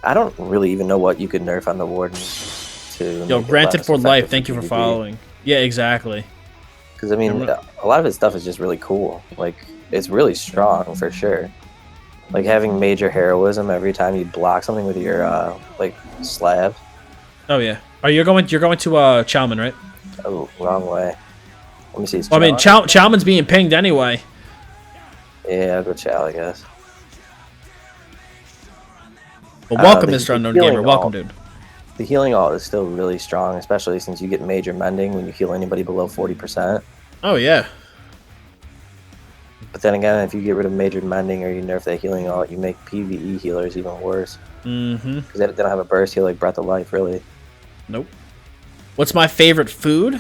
I don't really even know what you could nerf on the Warden. Yo, granted for life, thank you for following. Yeah, exactly. Because, I mean, a lot of his stuff is just really cool. Like, it's really strong, for sure. Like, having major heroism every time you block something with your, like, slab. Oh, yeah. You're going to Chalman, right? Oh, wrong way. Let me see. Well, I mean, Chalman's being pinged anyway. Yeah, I'll go Chow, I guess. Well, welcome, Mr. Unknown Gamer. Welcome, dude. The healing ult is still really strong, especially since you get major mending when you heal anybody below 40%. Oh, yeah. But then again, if you get rid of major mending or you nerf that healing ult, you make PvE healers even worse. Mm-hmm. Because they don't have a burst heal like Breath of Life, really. Nope. What's my favorite food?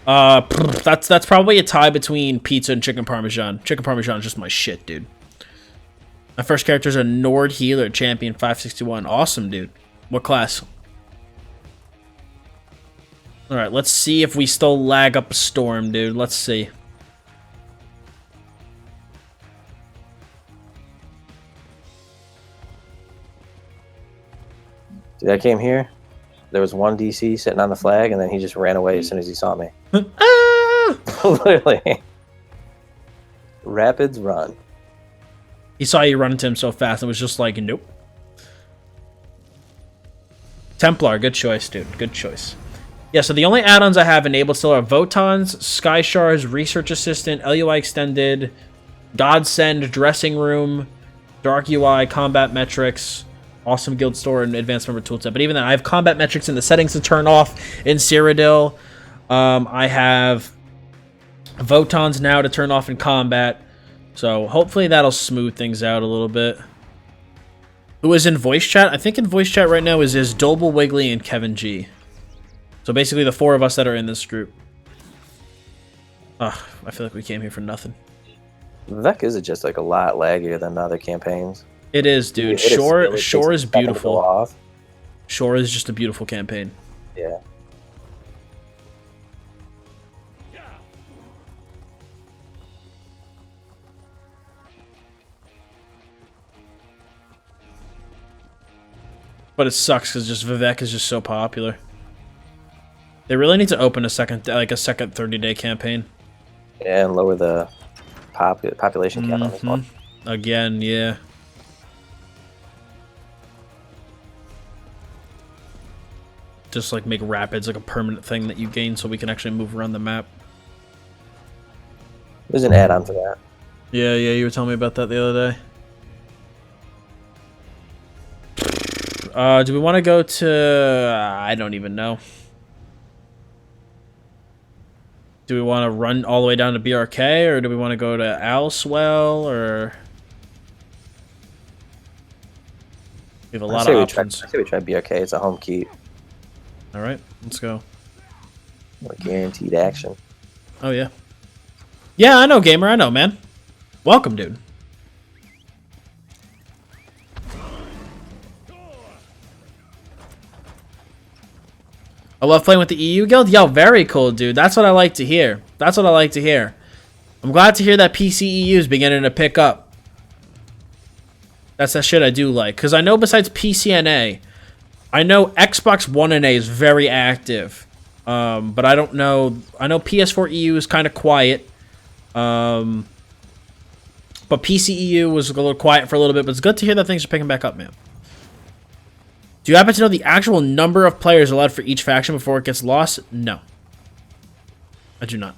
That's probably a tie between pizza and chicken parmesan. Chicken parmesan is just my shit, dude. My first character is a Nord healer, champion 561. Awesome, dude. What class? Alright, let's see if we still lag up a storm, dude. Let's see. Dude, I came here. There was one DC sitting on the flag, and then he just ran away as soon as he saw me. Ah! Literally. Rapids run. He saw you run into him so fast and was just like, nope. Templar, good choice, dude. Good choice. Yeah, so the only add-ons I have enabled still are Votons, Sky Shards, Research Assistant, LUI Extended, Godsend, Dressing Room, Dark UI, Combat Metrics, Awesome Guild Store, and Advanced Member Tooltip. But even then, I have Combat Metrics in the settings to turn off in Cyrodiil. I have Votons now to turn off in Combat. So hopefully that'll smooth things out a little bit. Who is in voice chat? I think in voice chat right now is Dolble Wiggly and Kevin G. So basically the 4 of us that are in this group. Ugh, I feel like we came here for nothing. Vec is just like a lot laggier than other campaigns. It is, dude. Shore is beautiful. Shore is just a beautiful campaign. Yeah. But it sucks because just Vivek is just so popular. They really need to open a second 30-day campaign. Yeah, and lower the population cap on this one. Again, yeah. Just like make rapids like a permanent thing that you gain so we can actually move around the map. There's an add-on for that. Yeah, you were telling me about that the other day. Do we want to go to... I don't even know. Do we want to run all the way down to BRK, or do we want to go to Alswell, or... We have a lot of options. I say we try BRK. It's a home keep. Alright, let's go. Like guaranteed action. Oh, yeah. Yeah, I know, gamer. I know, man. Welcome, dude. I love playing with the EU guild. Yo, very cool, dude. That's what I like to hear. That's what I like to hear. I'm glad to hear that PC EU is beginning to pick up. That's that shit I do like. Because I know besides PCNA, I know Xbox One and A is very active. But I don't know. I know PS4 EU is kind of quiet. But PC EU was a little quiet for a little bit. But it's good to hear that things are picking back up, man. Do you happen to know the actual number of players allowed for each faction before it gets lost? No. I do not.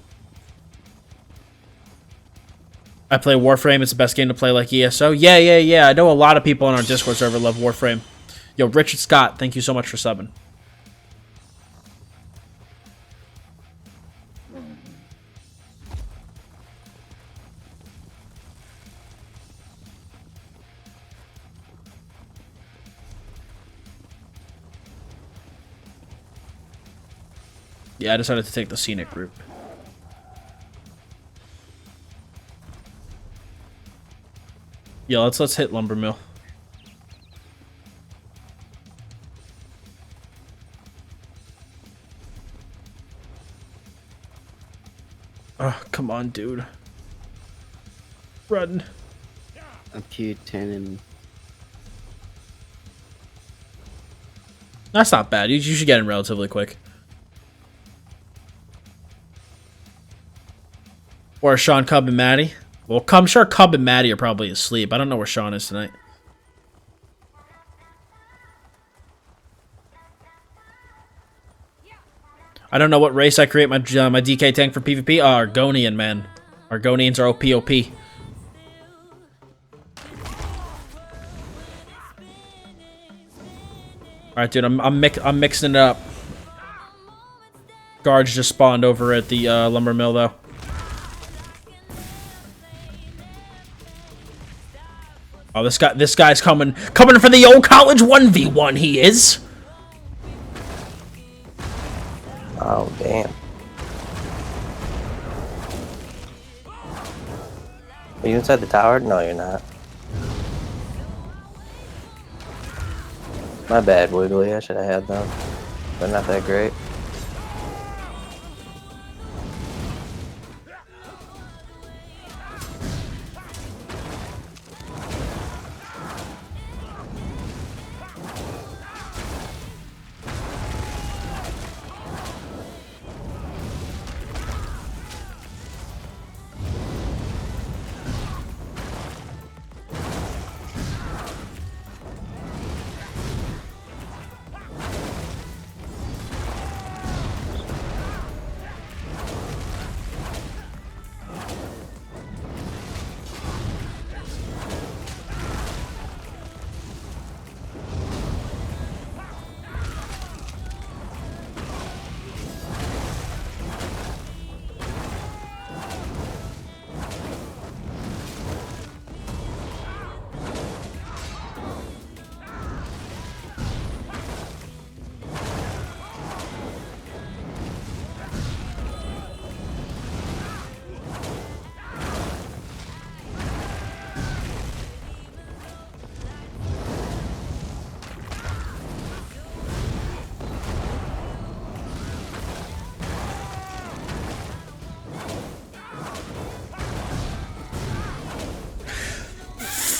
I play Warframe. It's the best game to play like ESO. Yeah. I know a lot of people on our Discord server love Warframe. Yo, Richard Scott, thank you so much for subbing. Yeah, I decided to take the scenic route. Yeah, let's hit Lumber Mill. Oh, come on, dude. Run. I'm Q10 and... That's not bad. You should get in relatively quick. Or Sean, Cub, and Maddie. Well, I'm sure Cub and Maddie are probably asleep. I don't know where Sean is tonight. I don't know what race I create my DK tank for PvP. Argonian, man. Argonians are OP. Alright, dude. I'm mixing it up. Guards just spawned over at the lumber mill, though. Oh, this guy's coming for the old college 1v1. He is. Oh damn! Are you inside the tower? No, you're not. My bad, Wiggly. I should have had them. They're not that great.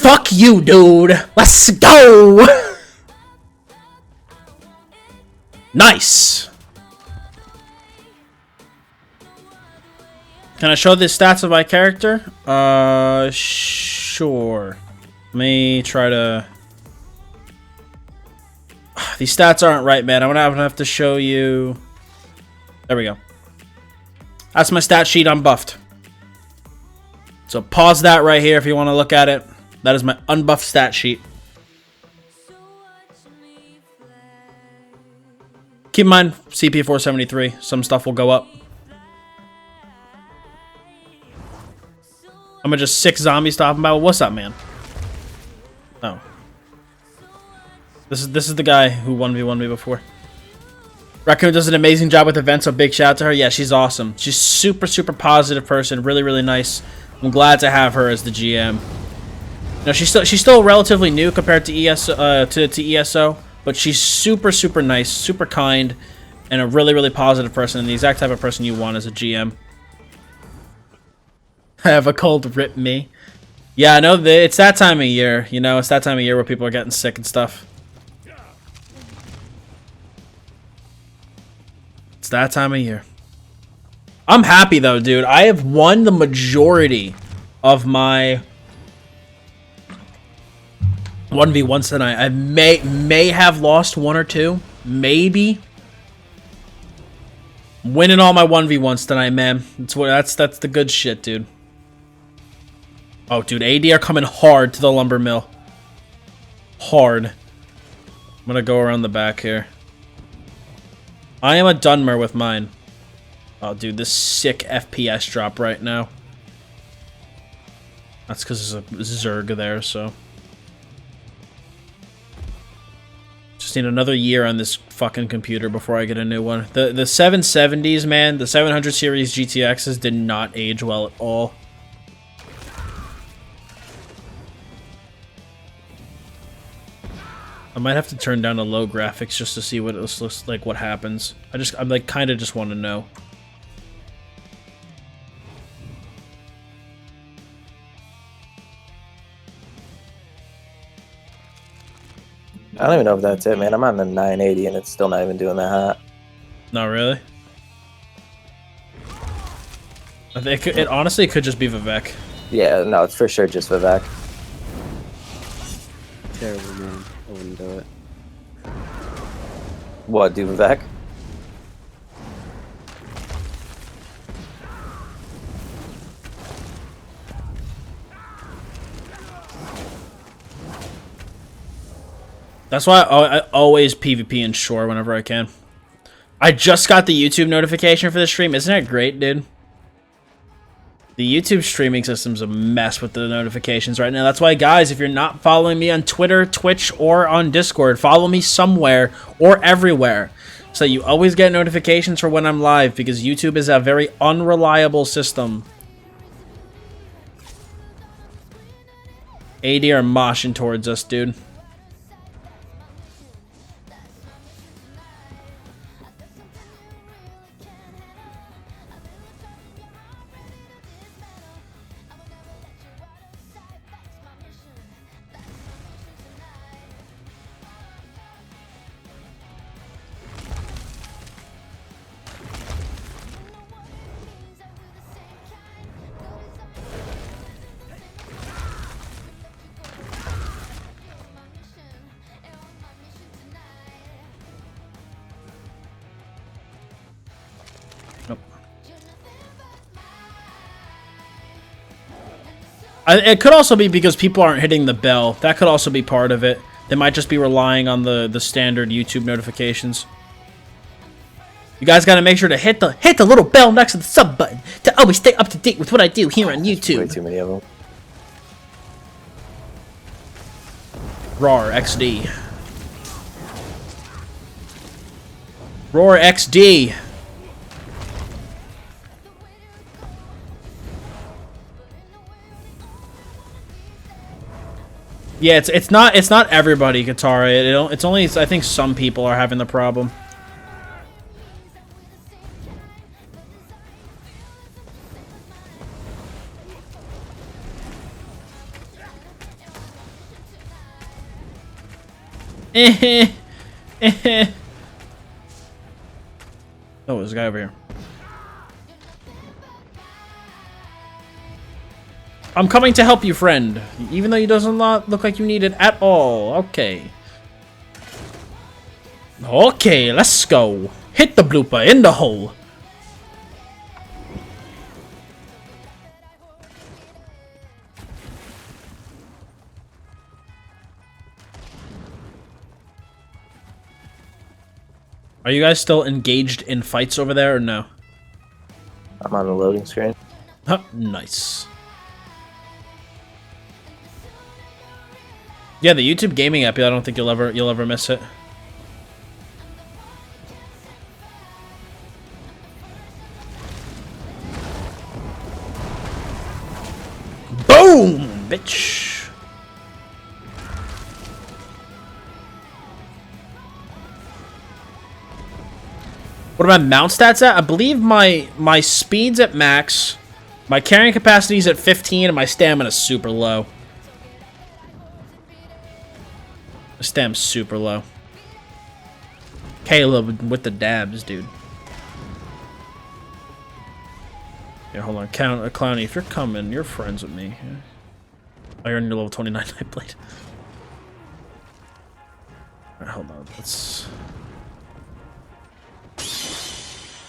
Fuck you, dude. Let's go. Nice. Can I show the stats of my character? Sure. Let me try to... These stats aren't right, man. I'm gonna have to show you... There we go. That's my stat sheet. I'm buffed. So pause that right here if you want to look at it. That is my unbuffed stat sheet. Keep in mind, CP 473. Some stuff will go up. I'm gonna just 6 zombies stop him by. What's up, man? Oh. This is the guy who 1v1 me before. Raccoon does an amazing job with events, so big shout out to her. Yeah, she's awesome. She's super positive person. Really, really nice. I'm glad to have her as the GM. Now she's still relatively new compared to ESO to ESO, but she's super nice, super kind, and a really positive person, and the exact type of person you want as a GM. I have a cold, rip me. Yeah, I know it's that time of year. You know, it's that time of year where people are getting sick and stuff. It's that time of year. I'm happy though, dude. I have won the majority of my 1v1s tonight. I may have lost 1 or 2, maybe. Winning all my 1v1s tonight, man. That's the good shit, dude. Oh, dude, AD are coming hard to the lumber mill. Hard. I'm gonna go around the back here. I am a Dunmer with mine. Oh, dude, this sick FPS drop right now. That's because there's a Zerg there, so. Just need another year on this fucking computer before I get a new one. The 770s, man, the 700 series GTXs did not age well at all. I might have to turn down the low graphics just to see what it looks like, what happens. I'm like kind of just want to know. I don't even know if that's it, man. I'm on the 980 and it's still not even doing that hot. Not really? I think it honestly could just be Vivek. Yeah, no, it's for sure just Vivek. Terrible, man. I wouldn't do it. What, do Vivek? That's why I always PvP and Shore whenever I can. I just got the YouTube notification for the stream. Isn't that great, dude? The YouTube streaming system's a mess with the notifications right now. That's why, guys, if you're not following me on Twitter, Twitch, or on Discord, follow me somewhere or everywhere so you always get notifications for when I'm live, because YouTube is a very unreliable system. AD are moshing towards us, dude. It could also be because people aren't hitting the bell. That could also be part of it. They might just be relying on the standard YouTube notifications. You guys got to make sure to hit the little bell next to the sub button to always stay up to date with what I do here on YouTube. Way too many of them. Roar XD. Roar XD. Yeah, it's not everybody, Katara. It's only I think some people are having the problem. Oh, there's a guy over here. I'm coming to help you, friend. Even though you doesn't look like you need it at all. Okay. Okay, let's go. Hit the blooper in the hole. Are you guys still engaged in fights over there or no? I'm on the loading screen. Huh, nice. Yeah, the YouTube gaming app, I don't think you'll ever miss it. Boom, bitch. What are my mount stats at? I believe my speed's at max, my carrying capacity's at 15, and my stamina's super low. My stamina's super low. Caleb with the dabs, dude. Yeah, hold on. Clowny, if you're coming, you're friends with me. Yeah. Oh, you're on your level 29 Nightblade. Alright, hold on. Let's...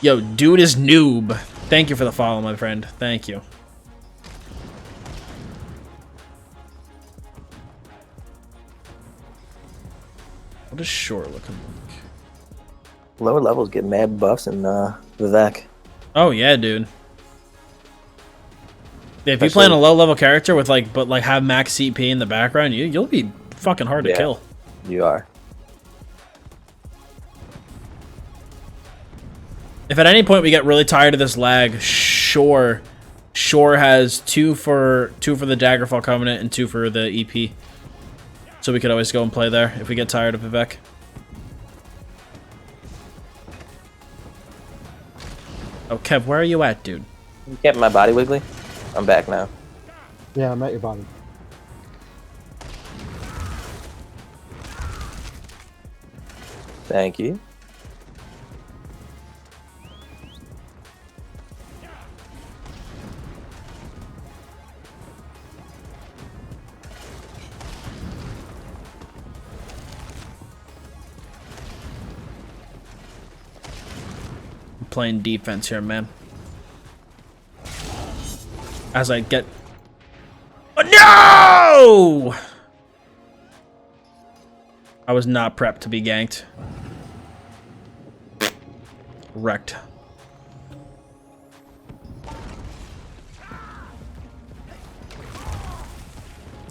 Yo, dude is noob. Thank you for the follow, my friend. Thank you. What is short looking like? Lower levels get mad buffs in Vivek. Oh yeah, dude. Yeah, if you play on a low level character with but have max CP in the background, you'll be fucking hard to kill. You are. If at any point we get really tired of this lag, Shore has two for the Daggerfall Covenant and 2 for the EP. So we could always go and play there if we get tired of Vivek. Oh, Kev, where are you at, dude? You kept my body wiggly? I'm back now. Yeah, I'm at your body. Thank you. Playing defense here, man. As I get... Oh, no! I was not prepped to be ganked. Wrecked.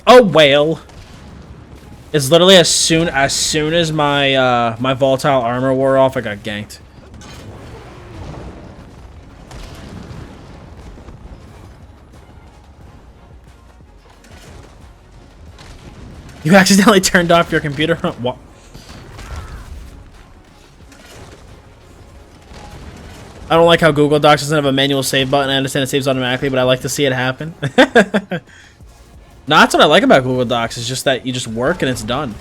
Oh, whale. It's literally as soon as my my volatile armor wore off, I got ganked. You accidentally turned off your computer? What? I don't like how Google Docs doesn't have a manual save button. I understand it saves automatically, but I like to see it happen. No, that's what I like about Google Docs. It's just that you just work and it's done.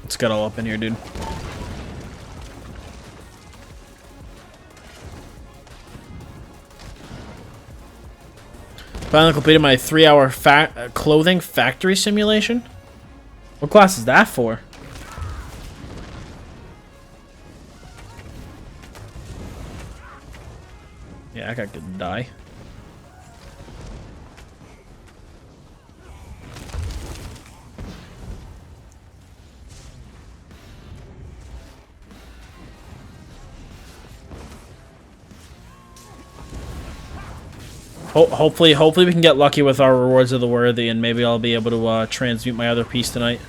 Let's get all up in here, dude. Finally completed my 3-hour clothing factory simulation. What class is that for? Yeah, I got good die. Hopefully we can get lucky with our rewards of the worthy, and maybe I'll be able to transmute my other piece tonight.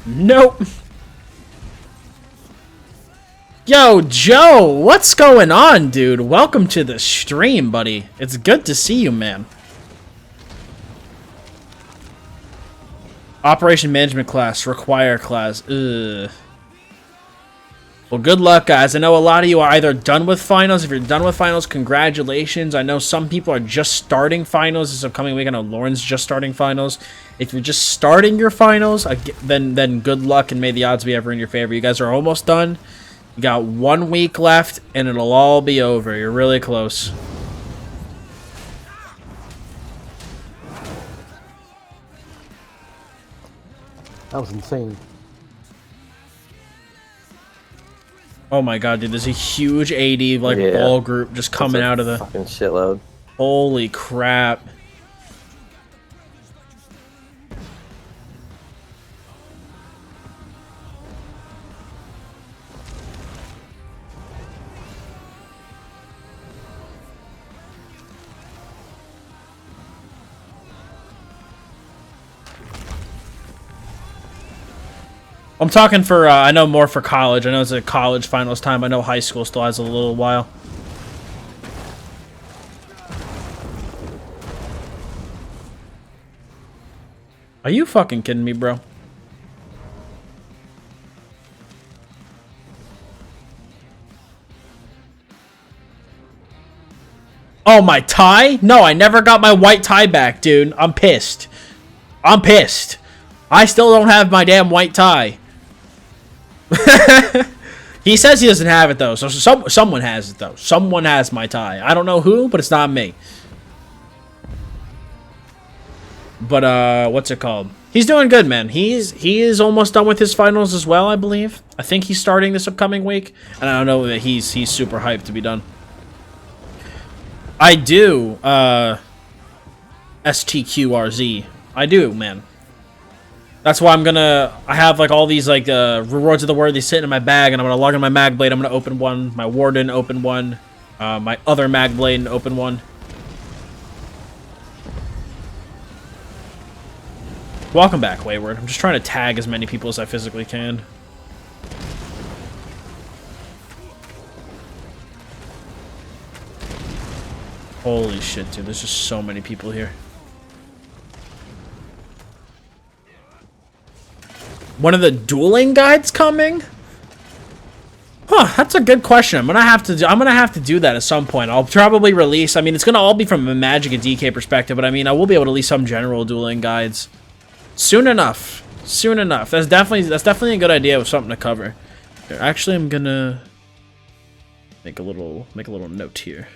Nope. Yo, Joe, what's going on, dude? Welcome to the stream, buddy. It's good to see you, man. Operation management class, require class. Ugh. Well, good luck, guys. I know a lot of you are either done with finals. If you're done with finals, congratulations. I know some people are just starting finals this upcoming week. I know Lauren's just starting finals. If you're just starting your finals, then good luck and may the odds be ever in your favor. You guys are almost done. You got 1 week left, and it'll all be over. You're really close. That was insane. Oh my god, dude, there's a huge AD ball group just coming out of the fucking shitload. Holy crap. I'm talking for, I know more for college. I know it's a college finals time. I know high school still has a little while. Are you fucking kidding me, bro? Oh, my tie? No, I never got my white tie back, dude. I'm pissed. I'm pissed. I still don't have my damn white tie. He says he doesn't have it though, so someone has it though. Someone has my tie. I don't know who, but it's not me. But what's it called? He's doing good, man. He is almost done with his finals as well, I believe. I think he's starting this upcoming week, and I don't know that he's super hyped to be done. I do STQRZ. I do, man. That's why I have like all these like rewards of the worthy sitting in my bag, and I'm gonna log in my mag blade. I'm gonna open one, my warden open one, my other mag blade and open one. Welcome back, Wayward. I'm just trying to tag as many people as I physically can. Holy shit, dude. There's just so many people here. One of the dueling guides coming? Huh, that's a good question. I'm gonna have to do that at some point. I'll probably release, I mean, it's gonna all be from a Magic and DK perspective, but I mean, I will be able to release some general dueling guides soon enough. Soon enough. That's definitely a good idea with something to cover. Here, actually, I'm gonna make a little note here.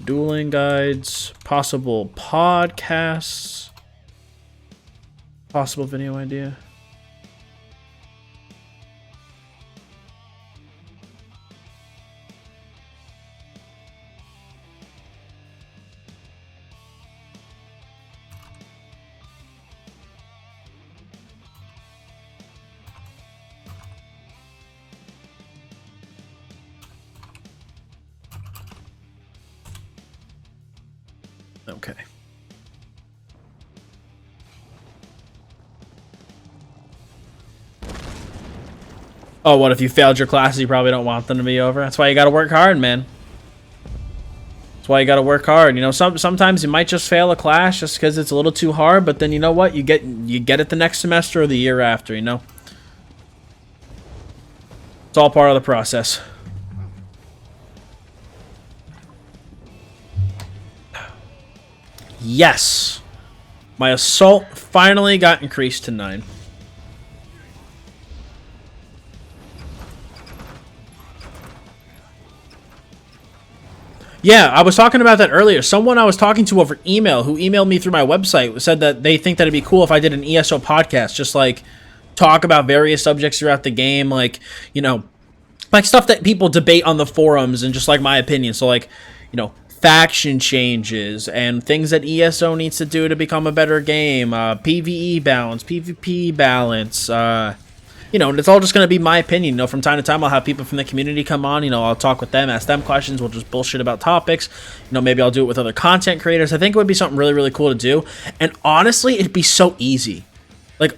Dueling guides, possible podcasts, possible video idea. Okay. Oh, what if you failed your classes? You probably don't want them to be over. That's why you gotta work hard, man. That's why you gotta work hard. You know, sometimes you might just fail a class just because it's a little too hard, but then you know what? You get it the next semester or the year after, you know? It's all part of the process. Yes! My assault finally got increased to 9. Yeah, I was talking about that earlier. Someone I was talking to over email who emailed me through my website said that they think that it'd be cool if I did an ESO podcast, just like talk about various subjects throughout the game, like, you know, like stuff that people debate on the forums and just like my opinion. So like, you know, faction changes and things that ESO needs to do to become a better game, PvE balance, PvP balance, you know, and it's all just going to be my opinion. You know, from time to time, I'll have people from the community come on. You know, I'll talk with them, ask them questions. We'll just bullshit about topics. You know, maybe I'll do it with other content creators. I think it would be something really, really cool to do. And honestly, it'd be so easy. Like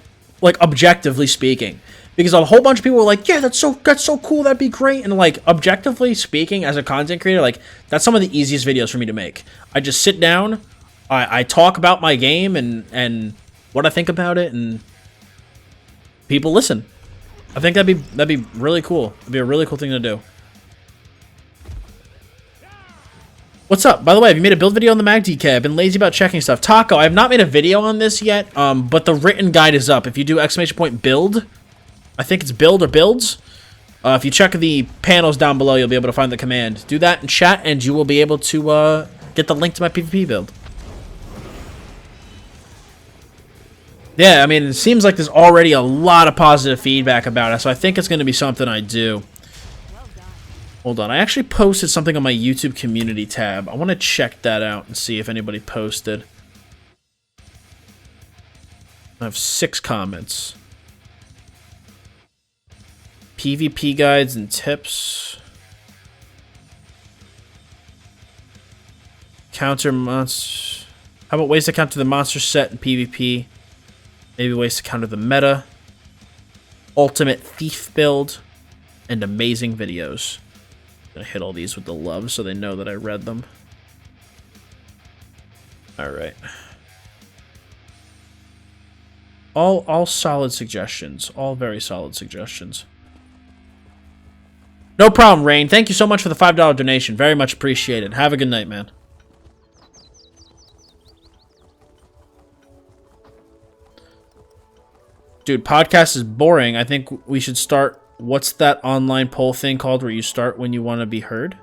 objectively speaking. Because a whole bunch of people were like, yeah, that's so cool. That'd be great. And like, objectively speaking, as a content creator, like, that's some of the easiest videos for me to make. I just sit down, I talk about my game and what I think about it, and people listen. I think that'd be really cool. It'd be a really cool thing to do. What's up? By the way, have you made a build video on the Mag DK? I've been lazy about checking stuff. Taco, I have not made a video on this yet, but the written guide is up. If you do !build, I think it's build or builds. If you check the panels down below, you'll be able to find the command. Do that in chat, and you will be able to get the link to my PvP build. Yeah, I mean, it seems like there's already a lot of positive feedback about it, so I think it's going to be something I do. Hold on, I actually posted something on my YouTube community tab. I want to check that out and see if anybody posted. I have 6 comments. PvP guides and tips. Counter monsters. How about ways to counter the monster set in PvP? Maybe ways to counter the meta. Ultimate thief build. And amazing videos. I'm gonna hit all these with the love so they know that I read them. Alright. All solid suggestions. All very solid suggestions. No problem, Rain. Thank you so much for the $5 donation. Very much appreciated. Have a good night, man. Dude, podcast is boring. I think we should start... What's that online poll thing called where you start when you want to be heard?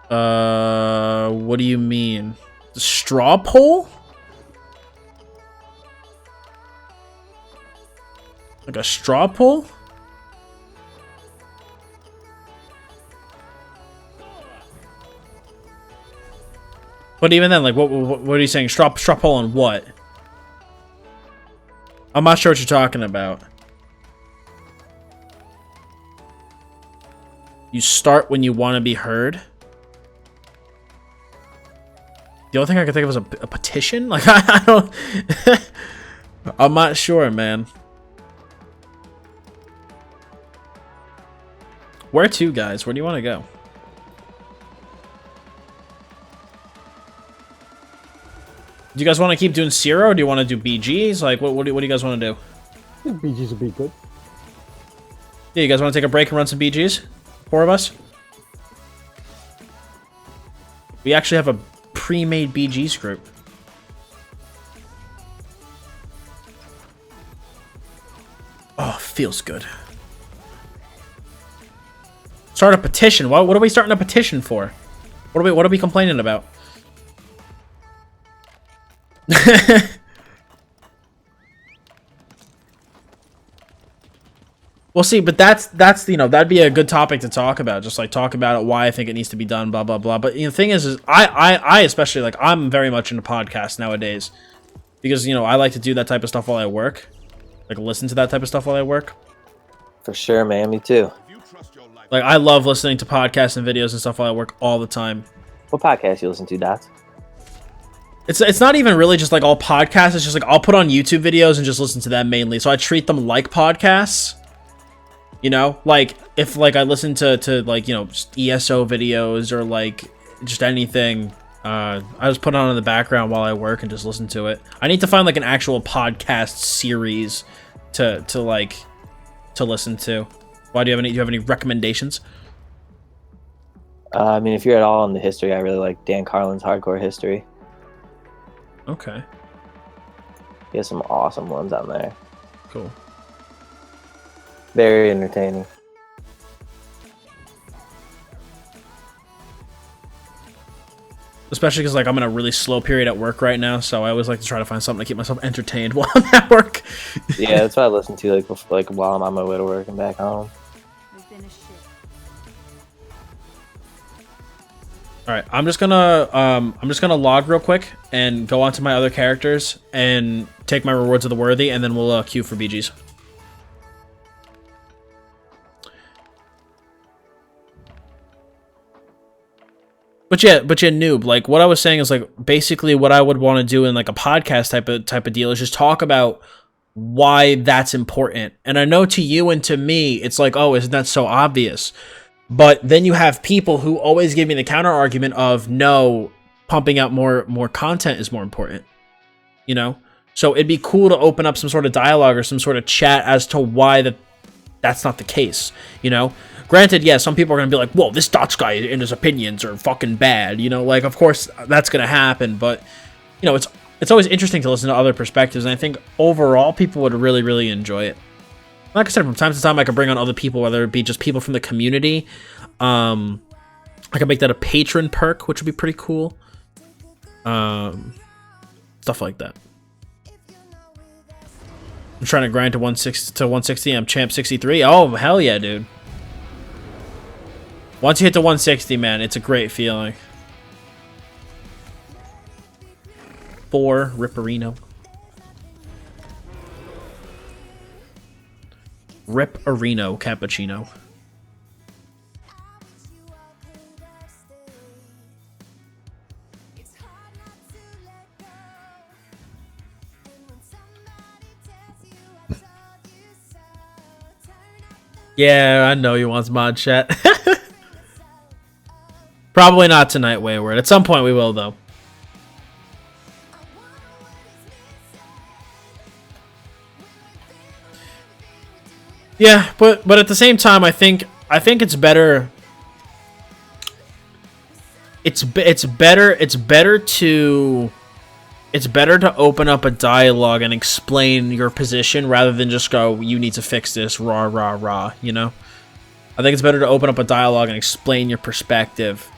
What do you mean? The straw poll? Like a straw poll? But even then, like, what are you saying? Straw poll on what? I'm not sure what you're talking about. You start when you want to be heard? The only thing I can think of is a petition? Like, I don't... I'm not sure, man. Where to, guys? Where do you want to go? Do you guys want to keep doing Cyro, or do you want to do BGs? Like, what do you guys want to do? I think BGs would be good. Yeah, you guys want to take a break and run some BGs? 4 of us? We actually have a pre-made BGs group. Oh, feels good. Start a petition. What are we starting a petition for? What are we complaining about? Well, see, but that's you know, that'd be a good topic to talk about. Just like talk about it, why I think it needs to be done, blah blah blah. But you know, the thing is I especially, like, I'm very much into podcasts nowadays because, you know, I like to do that type of stuff while I work, like listen to that type of stuff while I work. For sure, man. Me too. Like, I love listening to podcasts and videos and stuff while I work all the time. What podcast you listen to, Dots? It's not even really just like all podcasts. It's just like I'll put on YouTube videos and just listen to them mainly. So I treat them like podcasts. You know, like if like I listen to like, you know, just ESO videos or like just anything, I just put it on in the background while I work and just listen to it. I need to find like an actual podcast series to listen to. Why do you have any recommendations? I mean, if you're at all in the history, I really like Dan Carlin's Hardcore History. Okay. He has some awesome ones on there. Cool. Very entertaining. Especially because like I'm in a really slow period at work right now, so I always like to try to find something to keep myself entertained while I'm at work. Yeah, that's what I listen to like before, like while I'm on my way to work and back home. All right, I'm just gonna log real quick and go on to my other characters and take my rewards of the worthy, and then we'll queue for BGs. But yeah, noob. Like what I was saying is like basically what I would want to do in like a podcast type of deal is just talk about why that's important. And I know to you and to me, it's like, oh, isn't that so obvious? But then you have people who always give me the counter argument of no, pumping out more content is more important. You know, so it'd be cool to open up some sort of dialogue or some sort of chat as to why that's not the case. You know. Granted, yeah, some people are going to be like, whoa, this Dottz guy and his opinions are fucking bad. You know, like, of course, that's going to happen. But, you know, it's always interesting to listen to other perspectives. And I think overall, people would really, really enjoy it. Like I said, from time to time, I could bring on other people, whether it be just people from the community. I could make that a patron perk, which would be pretty cool. Stuff like that. I'm trying to grind to 160. I'm champ 63. Oh, hell yeah, dude. Once you hit the 160, man, it's a great feeling. 4 Ripperino. Ripperino cappuccino. Yeah, I know you want mod chat. Probably not tonight, Wayward. At some point we will, though. Yeah, but at the same time, I think it's better. It's better to open up a dialogue and explain your position rather than just go, you need to fix this, rah rah rah. You know, I think it's better to open up a dialogue and explain your perspective.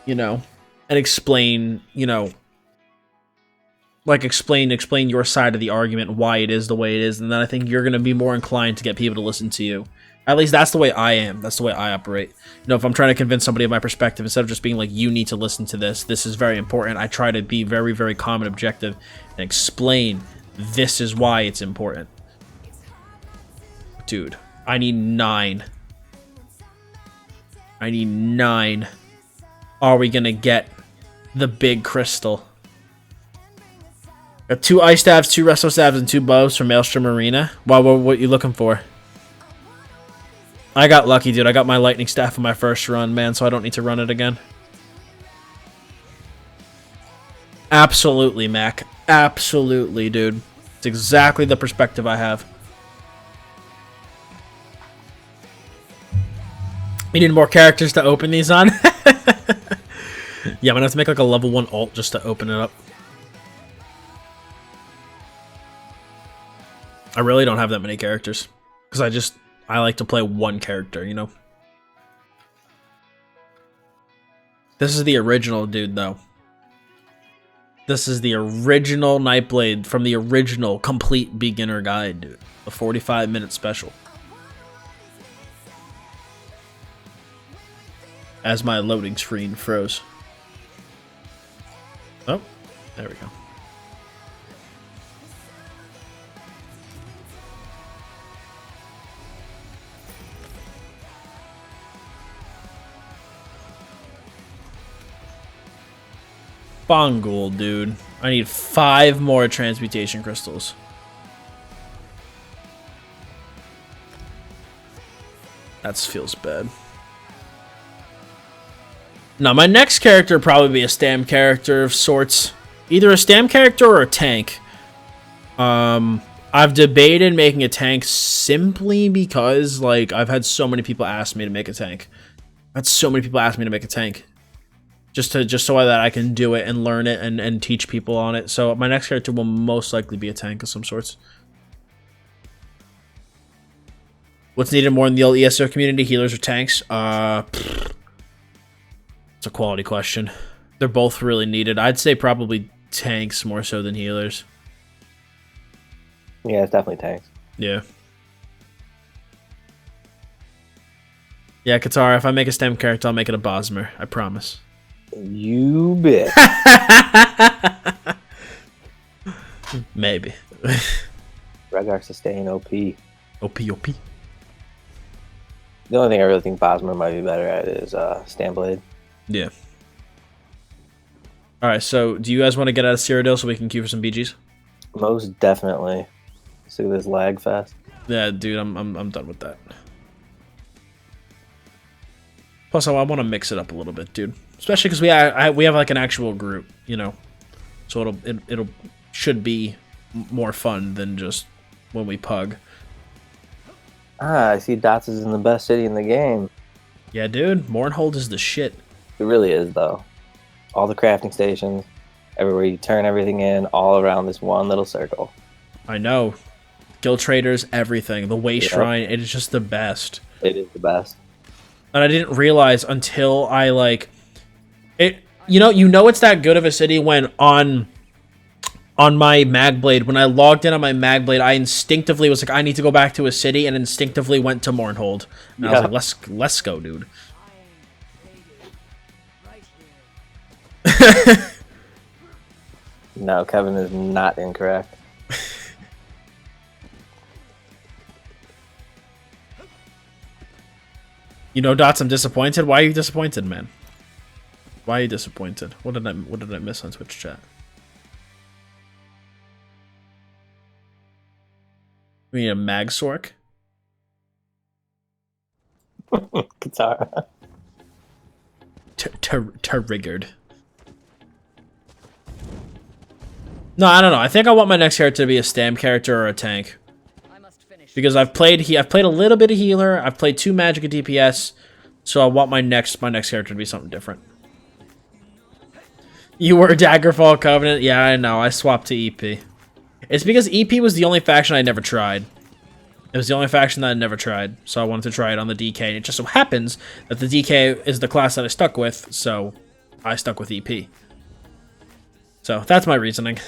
You know, and explain, you know, like explain your side of the argument, why it is the way it is, and then I think you're going to be more inclined to get people to listen to you. At least that's the way I am. That's the way I operate. You know, if I'm trying to convince somebody of my perspective, instead of just being like, you need to listen to this, this is very important, I try to be very, very calm and objective and explain this is why it's important. Dude, I need 9. I need 9. Are we gonna get the big crystal? Got 2 ice stabs, 2 resto stabs, and 2 bows from Maelstrom Arena. Wow, what you looking for? I got lucky, dude. I got my lightning staff in my first run, man, so I don't need to run it again. Absolutely, Mac. Absolutely, dude. It's exactly the perspective I have. You need more characters to open these on? Yeah, I'm gonna have to make like a level 1 alt just to open it up. I really don't have that many characters. Because I like to play one character, you know? This is the original dude, though. This is the original Nightblade from the original complete beginner guide, dude. A 45-minute special. As my loading screen froze. Oh, there we go. Bongul, dude. I need 5 more transmutation crystals. That feels bad. Now, my next character would probably be a stam character of sorts. Either a stam character or a tank. I've debated making a tank simply because, like, I've had so many people ask me to make a tank. I've had so many people ask me to make a tank. Just so that I can do it and learn it and teach people on it. So my next character will most likely be a tank of some sorts. What's needed more in the old ESO community? Healers or tanks? It's a quality question. They're both really needed. I'd say probably tanks more so than healers. Yeah, it's definitely tanks. Yeah. Yeah, Katara, if I make a STEM character, I'll make it a Bosmer. I promise. You bet. Maybe. Regar sustain OP. OP. The only thing I really think Bosmer might be better at is Stanblade. Yeah. Alright, so do you guys want to get out of Cyrodiil so we can queue for some BGs? Most definitely. See this lag fest. Yeah, dude, I'm done with that. Plus, I want to mix it up a little bit, dude. Especially because we have like an actual group, you know, so it'll should be more fun than just when we pug. I see Dottz is in the best city in the game. Yeah, dude, Mournhold is the shit. It really is, though. All the crafting stations, everywhere you turn everything in, all around this one little circle. I know. Guild traders, everything. The Way Shrine, it is just the best. It is the best. And I didn't realize until I like it. You know, it's that good of a city when on my Magblade, when I logged in on my Magblade, I instinctively was like, I need to go back to a city, and instinctively went to Mournhold. And I was like, let's go, dude. No, Kevin is not incorrect. You know, Dottz, I'm disappointed. Why are you disappointed, man? Why are you disappointed? What did I miss on Twitch chat? We need a Magsork. Katara. Triggered. No, I don't know. I think I want my next character to be a stam character or a tank. Because I've played a little bit of healer, I've played 2 Magicka DPS, so I want my next character to be something different. You were Daggerfall Covenant? Yeah, I know. I swapped to EP. It's because EP was the only faction I never tried. It was the only faction that I never tried, so I wanted to try it on the DK. And it just so happens that the DK is the class that I stuck with, so I stuck with EP. So that's my reasoning.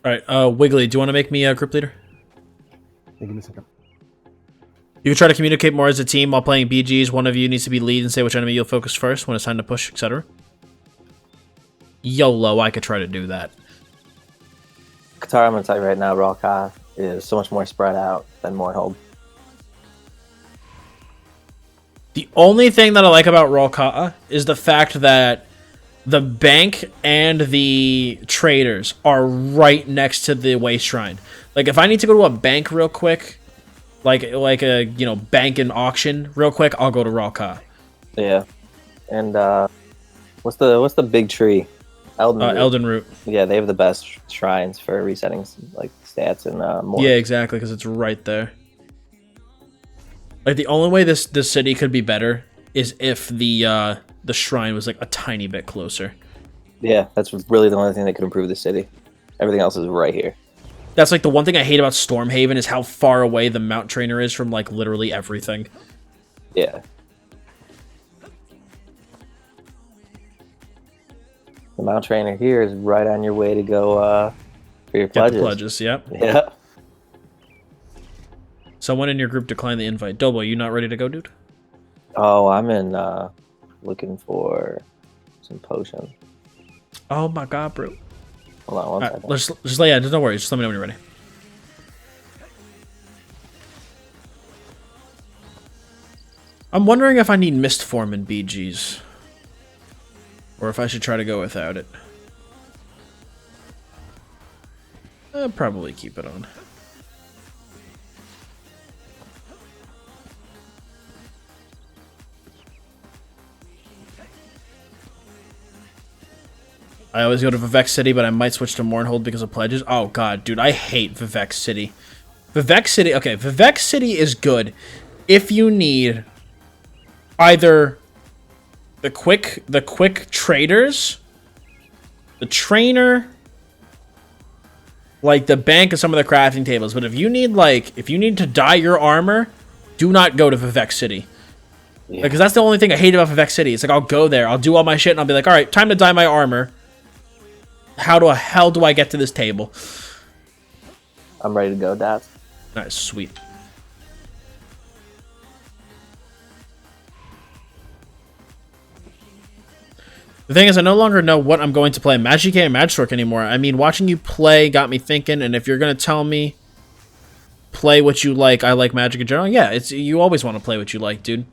Alright, Wiggly, do you want to make me a group leader? Give me a second. You can try to communicate more as a team while playing BGs. One of you needs to be lead and say which enemy you'll focus first when it's time to push, etc. YOLO, I could try to do that. Katara, I'm going to tell you right now, Rawka is so much more spread out than Mournhold. The only thing that I like about Rolka'a is the fact that the bank and the traders are right next to the Way Shrine. Like, if I need to go to a bank real quick, like a, you know, bank and auction real quick, I'll go to Rolka'a. Yeah. And, what's the big tree? Elden Root. Yeah, they have the best shrines for resetting, like, stats and, more. Yeah, exactly, because it's right there. Like, the only way this city could be better is if the shrine was, like, a tiny bit closer. Yeah, that's really the only thing that could improve the city. Everything else is right here. That's, like, the one thing I hate about Stormhaven is how far away the Mount Trainer is from, like, literally everything. Yeah. The Mount Trainer here is right on your way to go, for your pledges. Get the pledges, yep. Yeah. Someone in your group declined the invite. Dobo, you not ready to go, dude? Oh, I'm in, looking for some potions. Oh my god, bro. Hold on one second. Don't worry. Just let me know when you're ready. I'm wondering if I need Mist Form in BGs. Or if I should try to go without it. I'll probably keep it on. I always go to Vivek City, but I might switch to Mournhold because of pledges. Oh god, dude, I hate Vivek City. Vivek City, okay, Vivek City is good if you need either the quick traders, the trainer, like the bank of some of the crafting tables. But if you need to dye your armor, do not go to Vivek City. Yeah. Because that's the only thing I hate about Vivek City. It's like I'll go there, I'll do all my shit, and I'll be like, all right, time to dye my armor. How the hell do I get to this table? I'm ready to go, Dad. Nice, sweet. The thing is, I no longer know what I'm going to play Magicka and Magic anymore. I mean, watching you play got me thinking, and if you're going to tell me play what you like, I like Magic in general, yeah, you always want to play what you like, dude.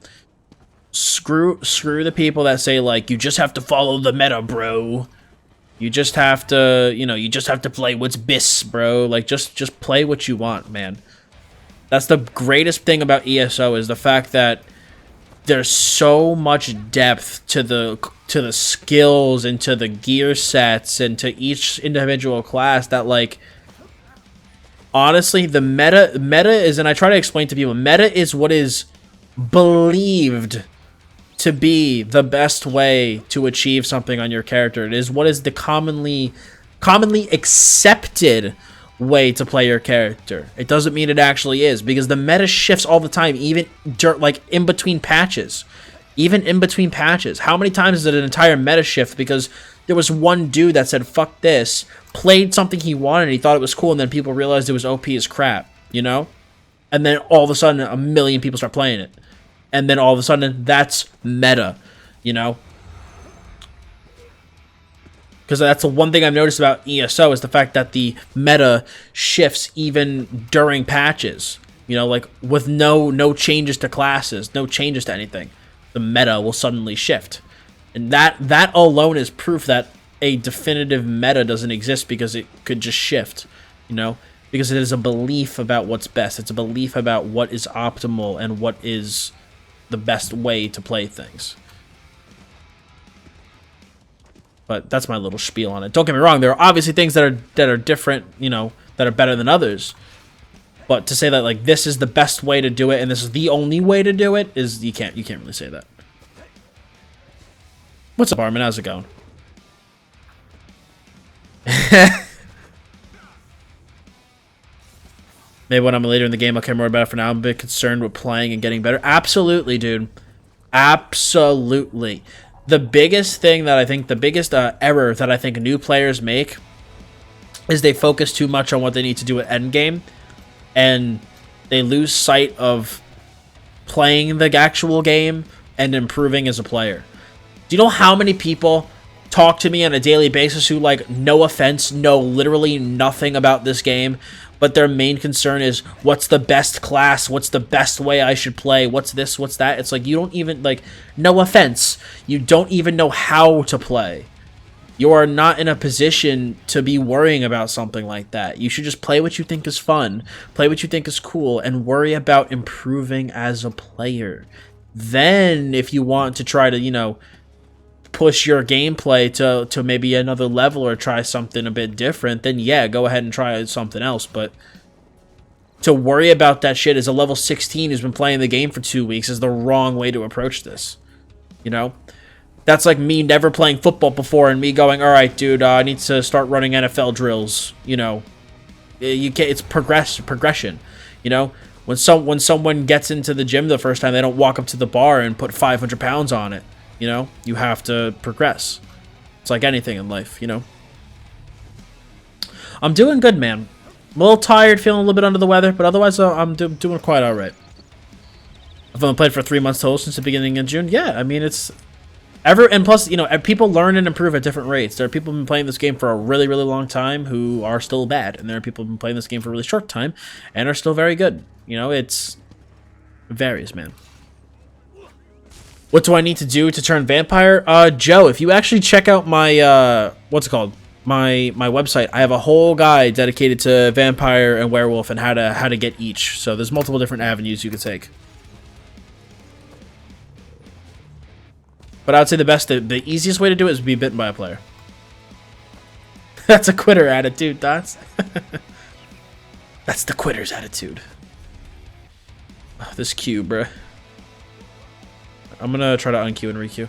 Screw the people that say, like, you just have to follow the meta, bro. You just have to, you just have to play what's bis, bro. Like, just play what you want, man. That's the greatest thing about ESO is the fact that there's so much depth to the skills and to the gear sets and to each individual class that, like, honestly, the meta is, and I try to explain to people, meta is what is believed to be the best way to achieve something on your character. It is what is the commonly accepted way to play your character. It doesn't mean it actually is, because the meta shifts all the time, even like in between patches. Even in between patches. How many times is it an entire meta shift because there was one dude that said, fuck this, played something he wanted, he thought it was cool, and then people realized it was OP as crap, you know? And then all of a sudden, a million people start playing it. And then all of a sudden, that's meta, you know? Because that's the one thing I've noticed about ESO is the fact that the meta shifts even during patches. You know, like with no changes to classes, no changes to anything. The meta will suddenly shift. And that alone is proof that a definitive meta doesn't exist because it could just shift, you know? Because it is a belief about what's best. It's a belief about what is optimal and what is the best way to play things. But that's my little spiel on it. Don't get me wrong, there are obviously things that are different, you know, that are better than others. But to say that, like, this is the best way to do it and this is the only way to do it is you can't really say that. What's up, Armin? How's it going? Maybe when I'm later in the game, I'll care more about it. For now, I'm a bit concerned with playing and getting better. Absolutely, dude. Absolutely. The biggest thing that I think, the biggest error that I think new players make is they focus too much on what they need to do at endgame, and they lose sight of playing the actual game and improving as a player. Do you know how many people talk to me on a daily basis who, like, no offense, know literally nothing about this game, but their main concern is, what's the best class? What's the best way I should play? What's this? What's that? It's like, you don't even, like, no offense, you don't even know how to play. You are not in a position to be worrying about something like that. You should just play what you think is fun, play what you think is cool, and worry about improving as a player. Then, if you want to try to, you know, push your gameplay to maybe another level or try something a bit different, then yeah, go ahead and try something else. But to worry about that shit as a level 16 who's been playing the game for 2 weeks is the wrong way to approach this. You know? That's like me never playing football before and me going, all right, dude, I need to start running NFL drills. You know, you can't, it's progression. You know, when someone gets into the gym the first time, they don't walk up to the bar and put 500 pounds on it. You know, you have to progress. It's like anything in life, you know. I'm doing good, man. I'm a little tired, feeling a little bit under the weather, but otherwise I'm doing quite all right. I've only played for 3 months total since the beginning of June. Yeah, I mean, it's and plus, you know, people learn and improve at different rates. There are people who've been playing this game for a really, really long time who are still bad, and there are people who've been playing this game for a really short time and are still very good. You know, it varies, man. What do I need to do to turn vampire? Joe, if you actually check out my, what's it called? My website, I have a whole guide dedicated to vampire and werewolf and how to get each. So there's multiple different avenues you could take. But I would say the easiest way to do it is be bitten by a player. That's a quitter attitude, Dots. That's the quitter's attitude. Oh, this queue, bruh. I'm gonna try to unqueue and requeue.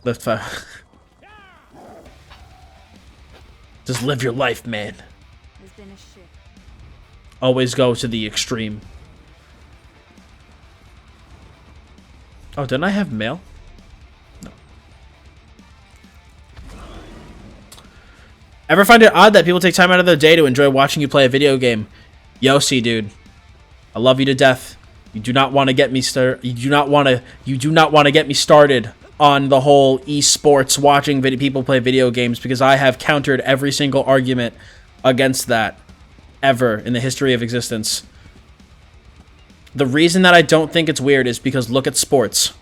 Lift 5. Just live your life, man. Always go to the extreme. Oh, didn't I have mail? No. Ever find it odd that people take time out of their day to enjoy watching you play a video game? Yossi, dude. I love you to death. You do not want to get me started. You do not want to get me started on the whole esports watching people play video games, because I have countered every single argument against that ever in the history of existence. The reason that I don't think it's weird is because look at sports.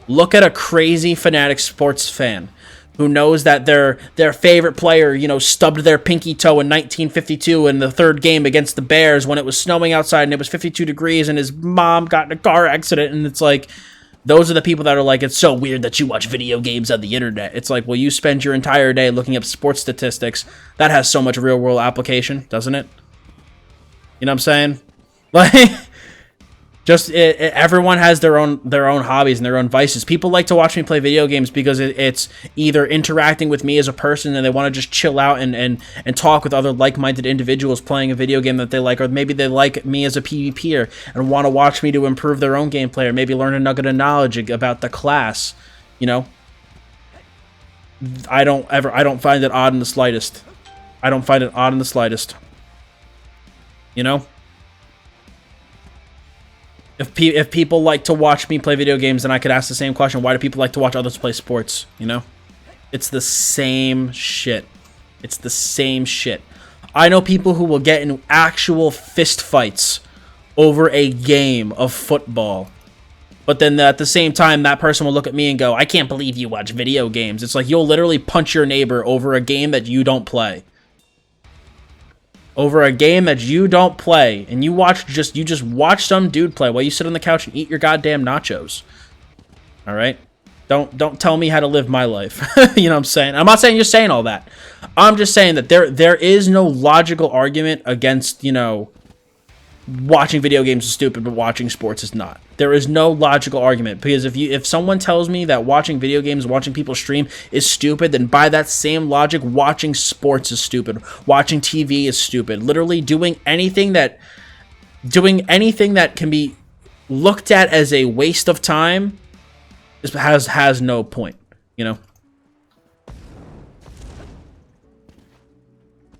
Look at a crazy fanatic sports fan who knows that their favorite player, you know, stubbed their pinky toe in 1952 in the third game against the Bears when it was snowing outside and it was 52 degrees and his mom got in a car accident. And it's like, those are the people that are like, it's so weird that you watch video games on the internet. It's like, well, you spend your entire day looking up sports statistics. That has so much real world application, doesn't it? You know what I'm saying? Like, just everyone has their own hobbies and their own vices. People like to watch me play video games because it's either interacting with me as a person and they want to just chill out and talk with other like-minded individuals playing a video game that they like, or maybe they like me as a PvPer and want to watch me to improve their own gameplay, or maybe learn a nugget of knowledge about the class. You know, I don't find it odd in the slightest. I don't find it odd in the slightest. You know? If people like to watch me play video games, then I could ask the same question. Why do people like to watch others play sports? You know? It's the same shit. It's the same shit. I know people who will get in actual fist fights over a game of football. But then at the same time, that person will look at me and go, I can't believe you watch video games. It's like, you'll literally punch your neighbor over a game that you don't play. Over a game that you don't play, and you just watch some dude play while you sit on the couch and eat your goddamn nachos. All right? Don't tell me how to live my life. You know what I'm saying? I'm not saying you're saying all that. I'm just saying that there is no logical argument against, you know, watching video games is stupid, but watching sports is not. There is no logical argument, because if someone tells me that watching video games, watching people stream is stupid, then by that same logic, watching sports is stupid. Watching TV is stupid. Literally doing anything that can be looked at as a waste of time has no point, you know?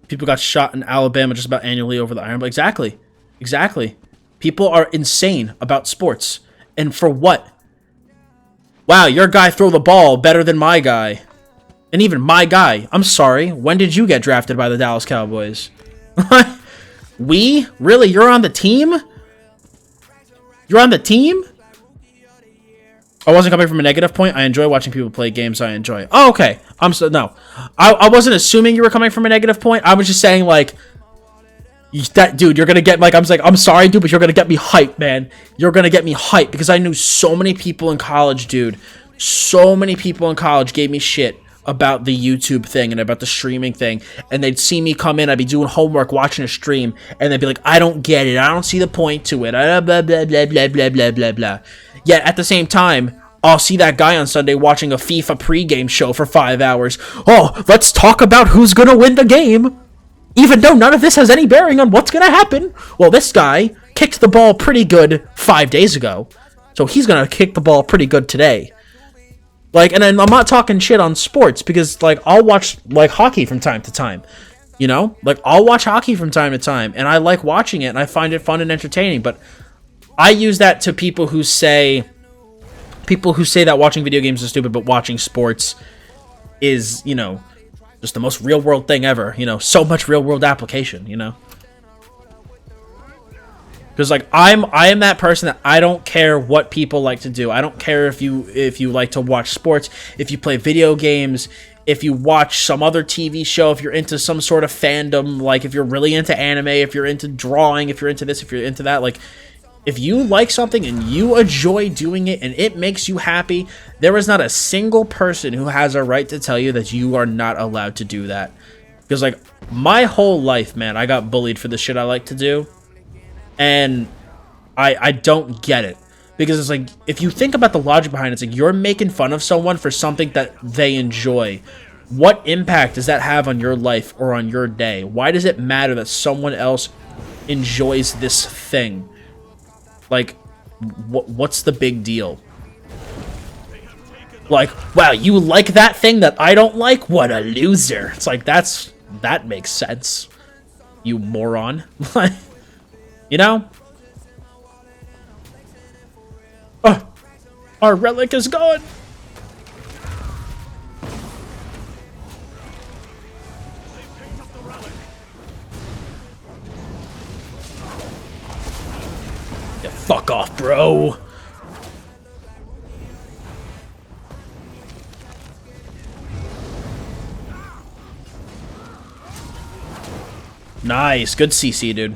People got shot in Alabama just about annually over the iron, but exactly. People are insane about sports. And for what? Wow, your guy throw the ball better than my guy. And even my guy. I'm sorry. When did you get drafted by the Dallas Cowboys? We? Really? You're on the team? You're on the team? I wasn't coming from a negative point. I enjoy watching people play games I enjoy. Oh, okay. No. I wasn't assuming you were coming from a negative point. I was just saying, like, that dude, you're gonna get, like, I'm sorry, dude, but you're gonna get me hyped, man. You're gonna get me hyped, because I knew so many people in college, dude. So many people in college gave me shit about the YouTube thing and about the streaming thing, and they'd see me come in, I'd be doing homework, watching a stream, and they'd be like, I don't get it, I don't see the point to it, blah, blah, blah, blah, blah, blah, blah, blah, blah. Yet, at the same time, I'll see that guy on Sunday watching a FIFA pregame show for 5 hours. Oh, let's talk about who's gonna win the game. Even though none of this has any bearing on what's going to happen. Well, this guy kicked the ball pretty good 5 days ago. So he's going to kick the ball pretty good today. Like, and I'm not talking shit on sports, because, like, I'll watch, like, hockey from time to time. You know? Like, I'll watch hockey from time to time. And I like watching it, and I find it fun and entertaining. But I use that to people who say that watching video games is stupid, but watching sports is, you know, just the most real world thing ever, you know, so much real world application, you know? Because, like, I am that person that I don't care what people like to do. I don't care if you like to watch sports, if you play video games, if you watch some other TV show, if you're into some sort of fandom, like if you're really into anime, if you're into drawing, if you're into this, if you're into that, like, if you like something and you enjoy doing it and it makes you happy, there is not a single person who has a right to tell you that you are not allowed to do that. Because, like, my whole life, man, I got bullied for the shit I like to do. And I don't get it. Because it's like, if you think about the logic behind it, it's like you're making fun of someone for something that they enjoy. What impact does that have on your life or on your day? Why does it matter that someone else enjoys this thing? Like, what's the big deal? Like, wow, you like that thing that I don't like? What a loser. It's like, that makes sense. You moron. You know? Oh, our relic is gone. Yeah, fuck off, bro. Nice. Good CC, dude.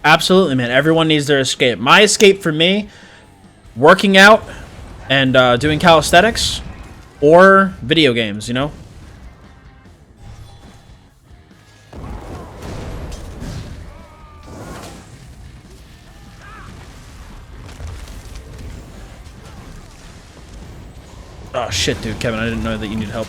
Absolutely, man. Everyone needs their escape. My escape for me, working out and doing calisthenics or video games, you know? Oh, shit, dude. Kevin, I didn't know that you need help.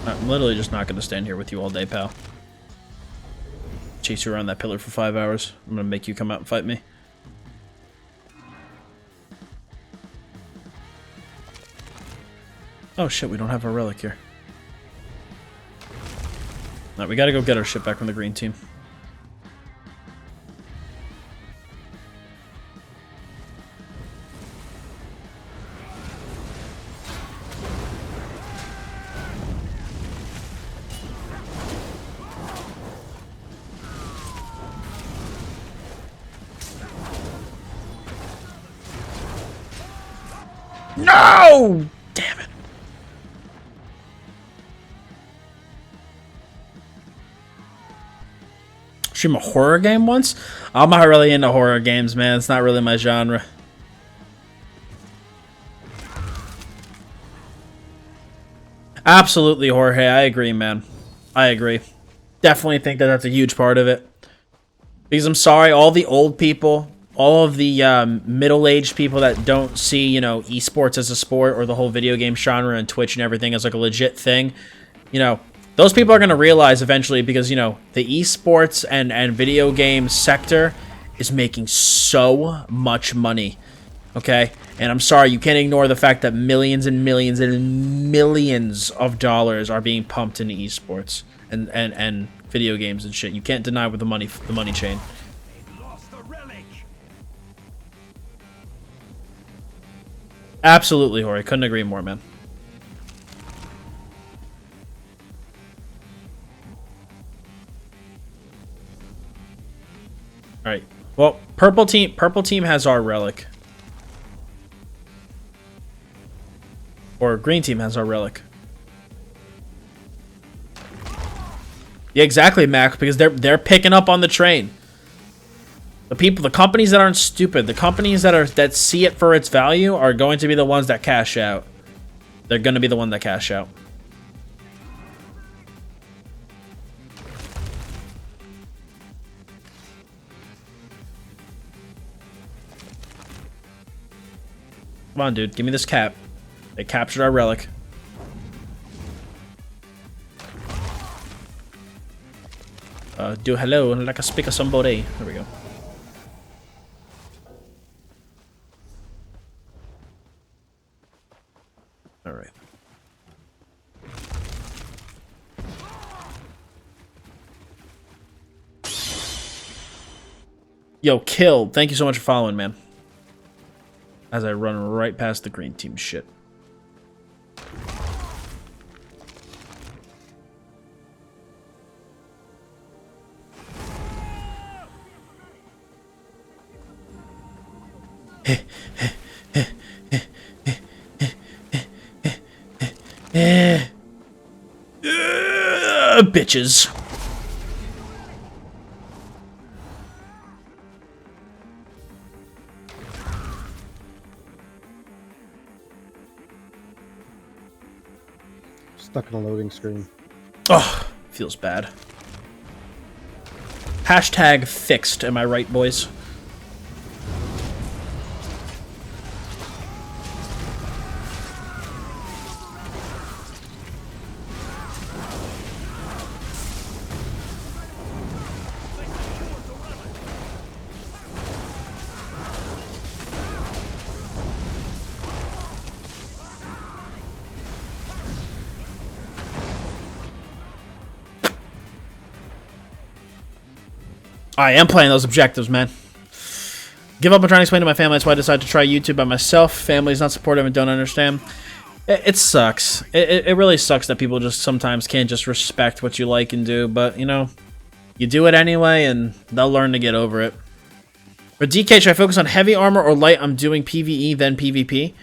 I'm literally just not going to stand here with you all day, pal. Chase you around that pillar for 5 hours. I'm going to make you come out and fight me. Oh, shit, we don't have a relic here. No, we gotta go get our shit back from the green team. No! Damn it. Stream a horror game once? I'm not really into horror games, man. It's not really my genre. Absolutely, Jorge. I agree, man. I agree. Definitely think that that's a huge part of it. Because I'm sorry, all the old people, all of the middle-aged people that don't see, you know, esports as a sport or the whole video game genre and Twitch and everything as like a legit thing, you know, those people are going to realize eventually because, you know, the esports and video game sector is making so much money, okay? And I'm sorry, you can't ignore the fact that millions and millions and millions of dollars are being pumped into esports and video games and shit. You can't deny with the money chain. Absolutely, Hori. Couldn't agree more, man. All right. Well, purple team has our relic. Or green team has our relic. Yeah, exactly, Mac, because they're picking up on the train. The companies that aren't stupid, the companies that see it for its value are going to be the ones that cash out. They're going to be the one that cash out. Come on, dude. Give me this cap. They captured our relic. Do hello like a speak of somebody. There we go. All right. Yo, Kill. Thank you so much for following, man. As I run right past the green team shit. Bitches. Stuck in a loading screen. Oh, feels bad. Hashtag fixed, am I right, boys? I am playing those objectives, man. Give up on trying to explain to my family. That's why I decided to try YouTube by myself. Family's not supportive and don't understand. It sucks. It really sucks that people just sometimes can't just respect what you like and do. But, you know, you do it anyway, and they'll learn to get over it. For DK, should I focus on heavy armor or light? I'm doing PvE, then PvP.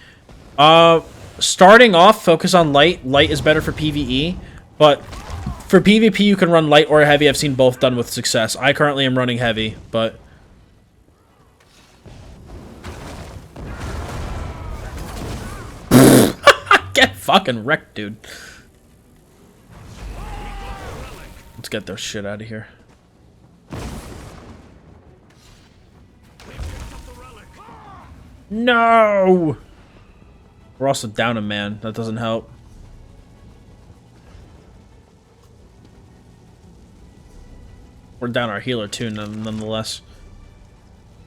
Starting off, focus on light. Light is better for PvE, but for PvP, you can run light or heavy. I've seen both done with success. I currently am running heavy, but... Get fucking wrecked, dude. Let's get their shit out of here. No! We're also down a man. That doesn't help. We're down our healer too, nonetheless.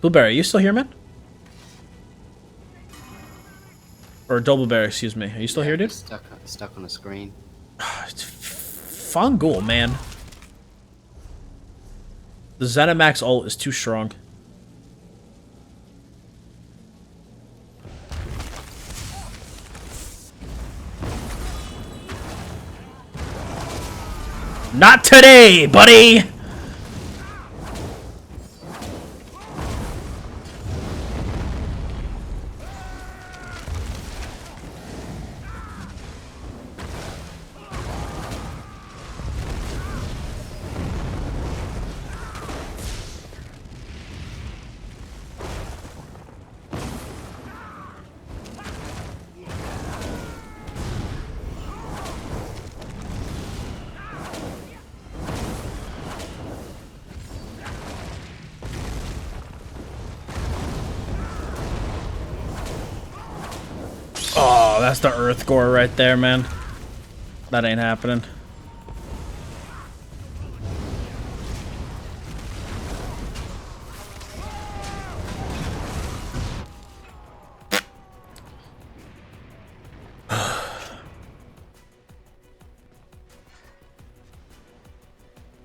Blueberry, are you still here, man? Or Doubleberry, excuse me. Are you still here, dude? Stuck on the screen. It's Fungal, man. The Zenimax ult is too strong. Not today, buddy! Oh, that's the Earth Gore right there, man. That ain't happening.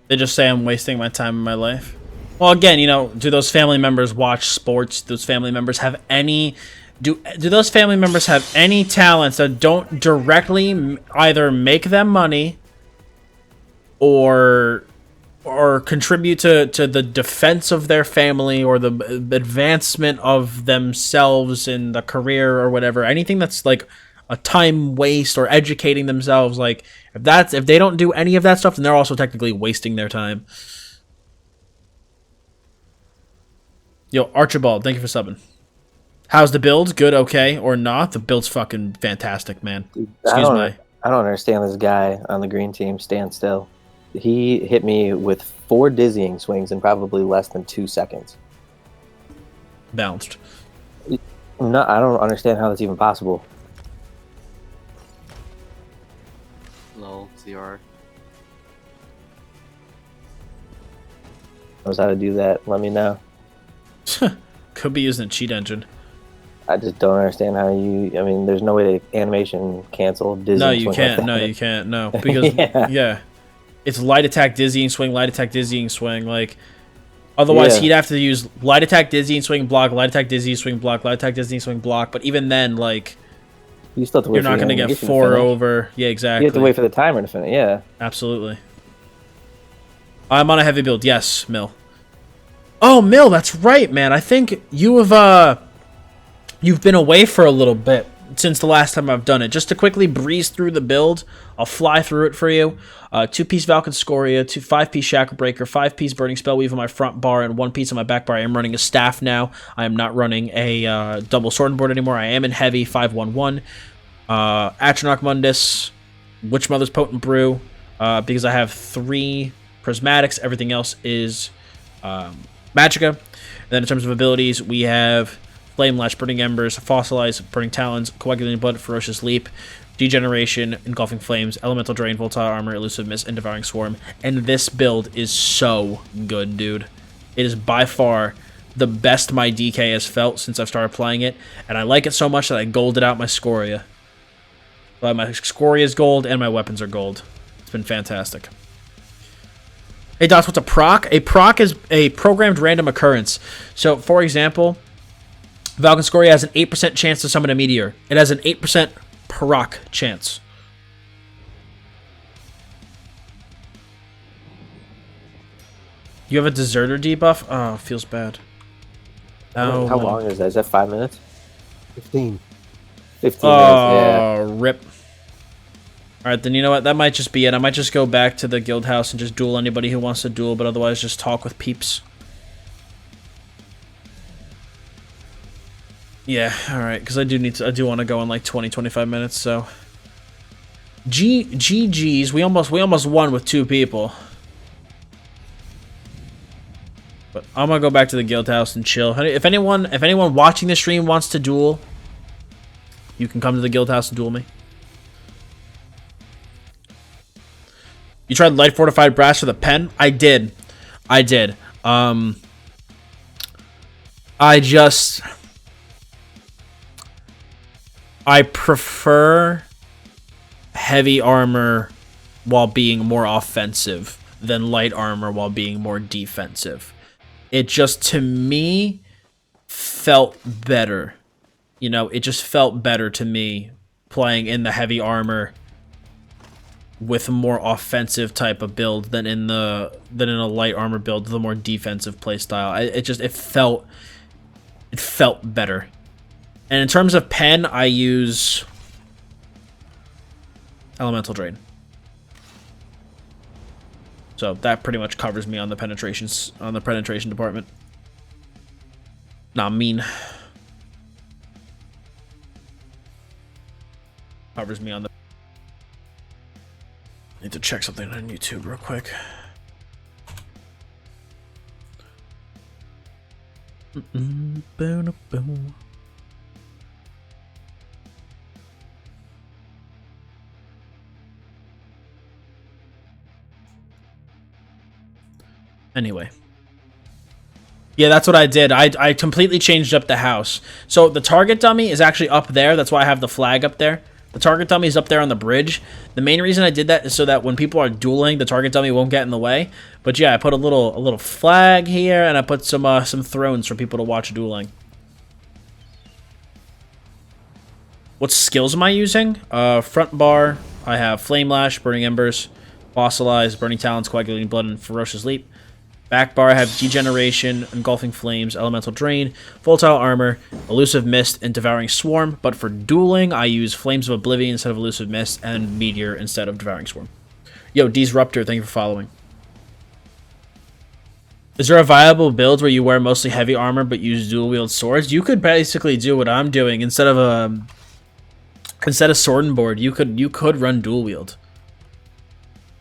They just say I'm wasting my time in my life. Well, again, you know, do those family members watch sports? Do those family members have any... Do those family members have any talents that don't directly either make them money or contribute to the defense of their family or the advancement of themselves in the career or whatever? Anything that's like a time waste or educating themselves, like if they don't do any of that stuff, then they're also technically wasting their time. Yo, Archibald, thank you for subbing. How's the build? Good, okay, or not? The build's fucking fantastic, man. Excuse me. I don't understand this guy on the green team. Stand still. He hit me with 4 dizzying swings in probably less than 2 seconds. Bounced. No, I don't understand how that's even possible. Lol, CR. Knows how to do that? Let me know. Could be using a cheat engine. I just don't understand how you... I mean, there's no way to animation cancel dizzying No, you swing can't. like that. No, you can't. No, because yeah, it's light attack, dizzying swing, light attack, dizzying swing. Like, otherwise he'd have to use light attack, dizzying swing, block, light attack, dizzying swing, block, light attack, dizzying swing, block. But even then, like, you still have to wait you're not going to get 4 over. Yeah, exactly. You have to wait for the timer to finish. Yeah, absolutely. I'm on a heavy build. Yes, Mill. Oh, Mill, that's right, man. I think you have you've been away for a little bit. since the last time I've done it. Just to quickly breeze through the build, I'll fly through it for you. 2-piece Valken Scoria, 5-piece Shacklebreaker, 5-piece Burning Spellweave on my front bar, and 1 piece on my back bar. I am running a staff now. I am not running a double sword board anymore. I am in heavy 5-1-1. Atronach Mundus, Witchmother's Potent Brew, because I have 3 prismatics. Everything else is Magicka. And then in terms of abilities, we have Flame Lash, Burning Embers, Fossilize, Burning Talons, Coagulating Blood, Ferocious Leap, Degeneration, Engulfing Flames, Elemental Drain, Volatile Armor, Elusive Mist, and Devouring Swarm. And this build is so good, dude. It is by far the best my DK has felt since I've started playing it, and I like it so much that I golded out my Scoria. My Scoria is gold, and my weapons are gold. It's been fantastic. Hey, Dots, what's a proc? A proc is a programmed random occurrence. So, for example, Valken Scoria has an 8% chance to summon a meteor. It has an 8% proc chance. You have a deserter debuff? Oh, feels bad. Oh, How long is that? Is that 5 minutes? 15. 15 minutes, yeah. Oh, rip. Alright, then you know what? That might just be it. I might just go back to the guild house and just duel anybody who wants to duel, but otherwise just talk with peeps. Yeah, alright, because I do want to go in like 20-25 minutes, so. GG's, we almost won with 2 people. But I'm gonna go back to the guild house and chill. If anyone watching the stream wants to duel, you can come to the guild house and duel me. You tried light fortified brass for the pen? I did. I prefer heavy armor while being more offensive than light armor while being more defensive. It just, to me, felt better. You know, it just felt better to me playing in the heavy armor with a more offensive type of build than in a light armor build with a more defensive playstyle. It felt better. And in terms of pen, I use Elemental Drain. So that pretty much covers me on the penetration department. Nah, mean. Covers me on the. Need to check something on YouTube real quick. Anyway. Yeah, that's what I did. I completely changed up the house. So the target dummy is actually up there. That's why I have the flag up there. The target dummy is up there on the bridge. The main reason I did that is so that when people are dueling, the target dummy won't get in the way. But yeah, I put a little flag here, and I put some thrones for people to watch dueling. What skills am I using? Front bar, I have Flame Lash, Burning Embers, Fossilize, Burning Talons, Coagulating Blood, and Ferocious Leap. Back bar, I have Degeneration, Engulfing Flames, Elemental Drain, Volatile Armor, Elusive Mist, and Devouring Swarm. But for dueling, I use Flames of Oblivion instead of Elusive Mist, and Meteor instead of Devouring Swarm. Yo, Disruptor, thank you for following. Is there a viable build where you wear mostly heavy armor but use dual-wield swords? You could basically do what I'm doing. Instead of sword and board, you could run dual-wield.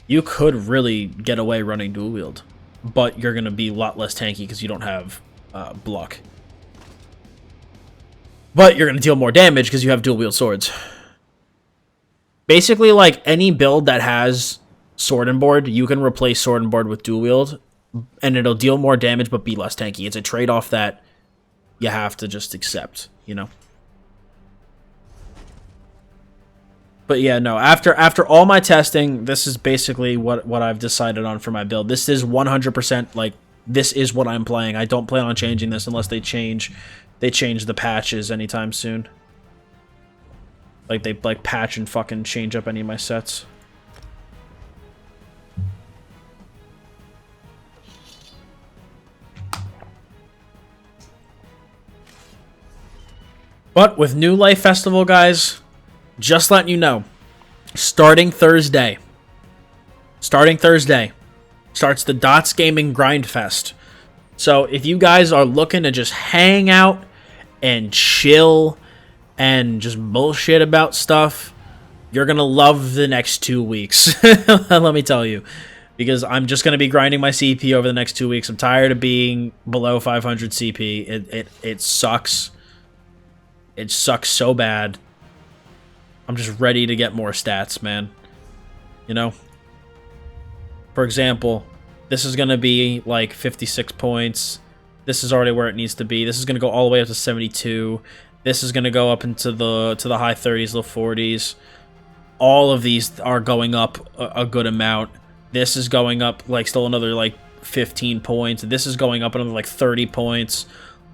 You could really get away running dual-wield. But you're going to be a lot less tanky because you don't have block. But you're going to deal more damage because you have dual-wield swords. Basically, like any build that has sword and board, you can replace sword and board with dual-wield, and it'll deal more damage but be less tanky. It's a trade-off that you have to just accept, you know? But yeah, no, after all my testing, this is basically what I've decided on for my build. This is 100%, like, this is what I'm playing. I don't plan on changing this unless they change the patches anytime soon. Like, they, like, patch and fucking change up any of my sets. But with New Life Festival, guys, just letting you know, starting Thursday, starts the Dottz Gaming Grind Fest. So if you guys are looking to just hang out and chill and just bullshit about stuff, you're going to love the next 2 weeks. Let me tell you. Because I'm just going to be grinding my CP over the next 2 weeks. I'm tired of being below 500 CP. It sucks. It sucks so bad. I'm just ready to get more stats, man. You know? For example, this is going to be like 56 points. This is already where it needs to be. This is going to go all the way up to 72. This is going to go up into the high 30s, low 40s. All of these are going up a good amount. This is going up like still another like 15 points. This is going up another like 30 points.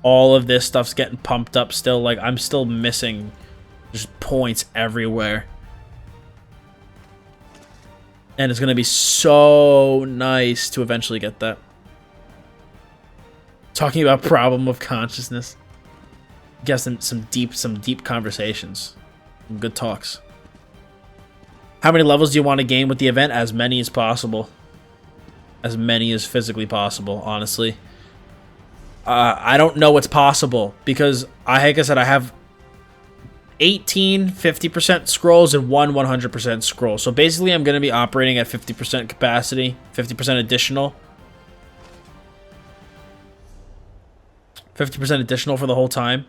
All of this stuff's getting pumped up still. Like, I'm still missing just points everywhere. And it's going to be so nice to eventually get that. Talking about problem of consciousness. Guessing some deep conversations. Some good talks. How many levels do you want to gain with the event? As many as possible. As many as physically possible, honestly. I don't know what's possible because, like I said, I have 18 50% scrolls and one 100% scroll. So basically, I'm going to be operating at 50% capacity, 50% additional. 50% additional for the whole time.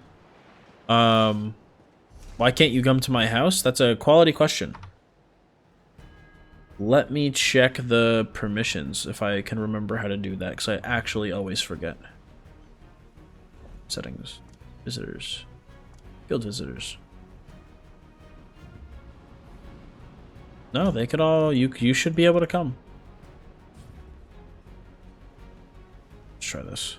Why can't you come to my house? That's a quality question. Let me check the permissions if I can remember how to do that, because I actually always forget. Settings. Visitors. Guild visitors. No, they could all... You should be able to come. Let's try this.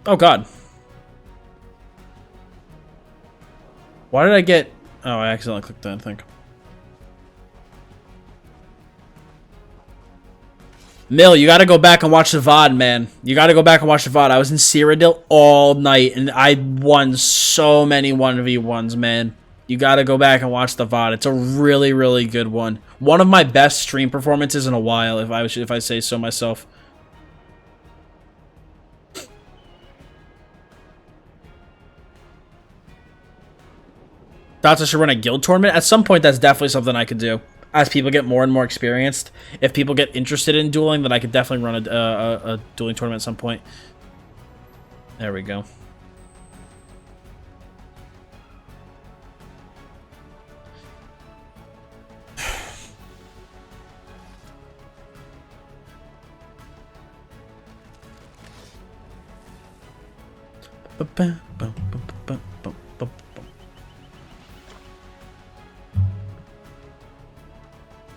Oh, God. Why did I get... Oh, I accidentally clicked that, I think. Mill, you gotta go back and watch the VOD, man. You gotta go back and watch the VOD. I was in Cyrodiil all night, and I won so many 1v1s, man. You gotta go back and watch the VOD. It's a really, really good one. One of my best stream performances in a while, if I say so myself. Thoughts I should run a guild tournament? At some point, that's definitely something I could do. As people get more and more experienced, if people get interested in dueling, then I could definitely run a dueling tournament at some point. There we go.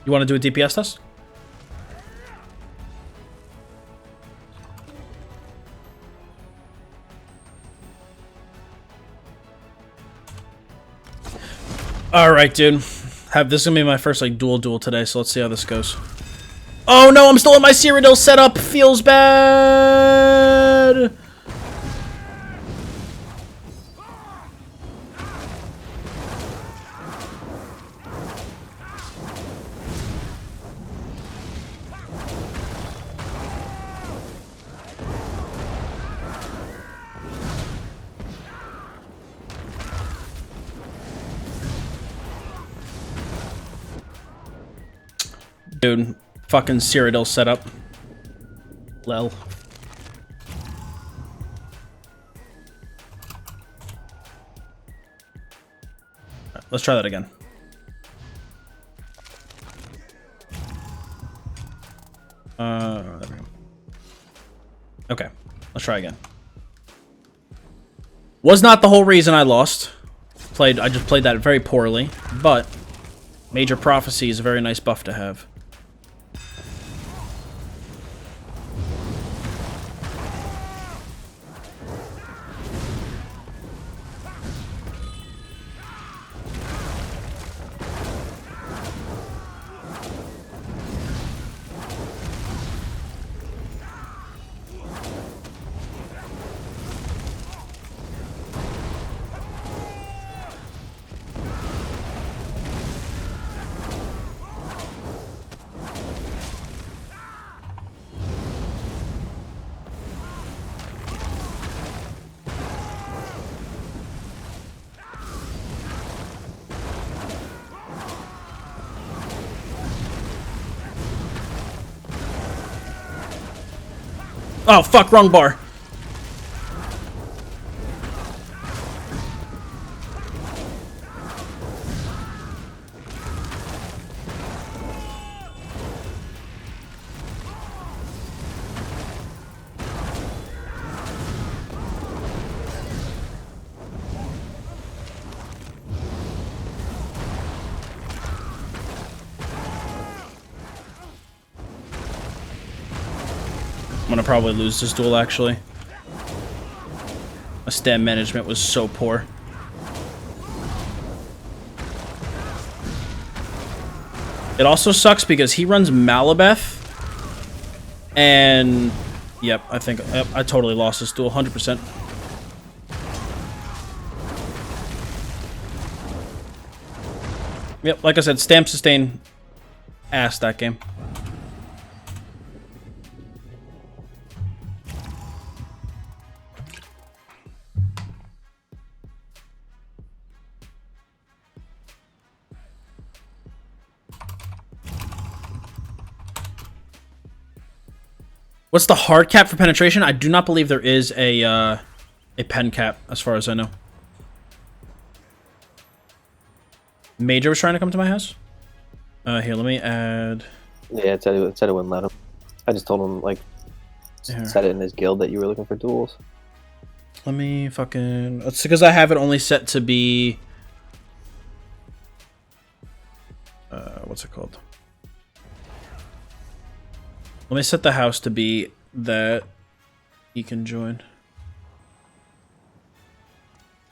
You want to do a DPS test? Alright, dude. This is gonna be my first like duel today, so let's see how this goes. Oh no, I'm still in my Cyrodiil setup! Feels bad! Dude, fucking Cyrodiil setup. Lel. Let's try that again. There we go. Okay, let's try again. Was not the whole reason I lost. I just played that very poorly, but Major Prophecy is a very nice buff to have. Oh, fuck, wrong bar. I'm gonna probably lose this duel, actually. My stam management was so poor. It also sucks because he runs Malabeth. And... Yep, I think... Yep, I totally lost this duel, 100%. Yep, like I said, stam sustain ass that game. What's the hard cap for penetration? I do not believe there is a pen cap, as far as I know. Major was trying to come to my house. Here, let me add... Yeah, it said it wouldn't let him. I just told him, like, set it in his guild that you were looking for duels. Let me fucking... It's because I have it only set to be... what's it called? Let me set the house to be that he can join.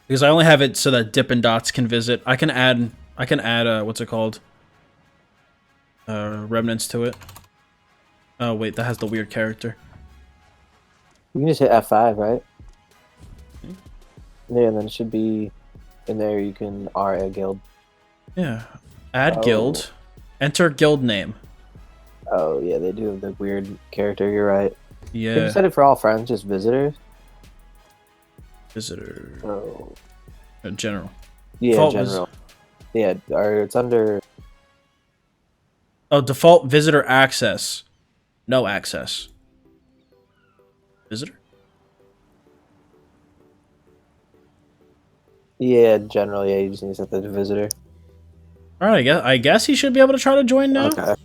Because I only have it so that Dippin Dottz can visit. I can add what's it called? Remnants to it. Oh wait, that has the weird character. You can just hit F5, right? Yeah, and then it should be in there. You can R a guild. Yeah. Add guild. Enter guild name. Oh yeah, they do have the weird character. You're right. Yeah. Can you set it for all friends, just visitors? Visitor. Oh. General. Yeah, Default general. Yeah, or it's under. Oh, default visitor access. No access. Visitor? Yeah, general. Yeah, you just need to set that to visitor. All right, I guess he should be able to try to join now. Okay.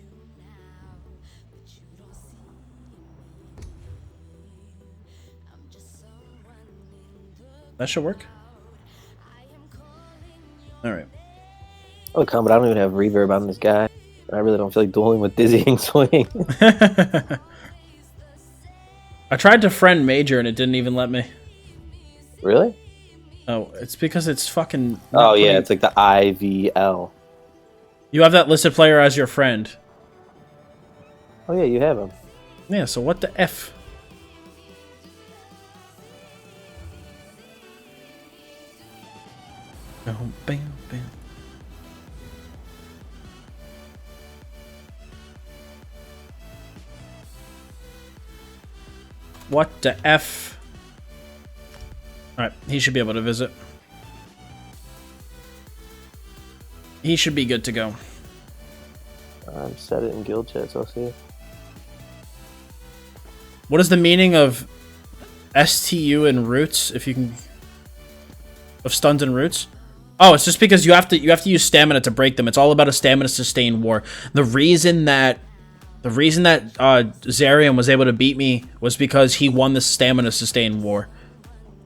That should work. All right. Oh, come, but I don't even have reverb on this guy. I really don't feel like dueling with dizzying swing. I tried to friend Major and it didn't even let me. Really? Oh, it's because it's fucking... Oh yeah, it's like the IVL. You have that listed player as your friend. Oh yeah, you have him. Yeah, so what the F? Bam, bam, bam. What the F? Alright, he should be able to visit. He should be good to go. Set it in guild chat, so I'll see. What is the meaning of STU and roots, if you can... Of stuns and roots? Oh, it's just because you have to use stamina to break them. It's all about a stamina sustained war. The reason that Zarian was able to beat me was because he won the stamina sustained war.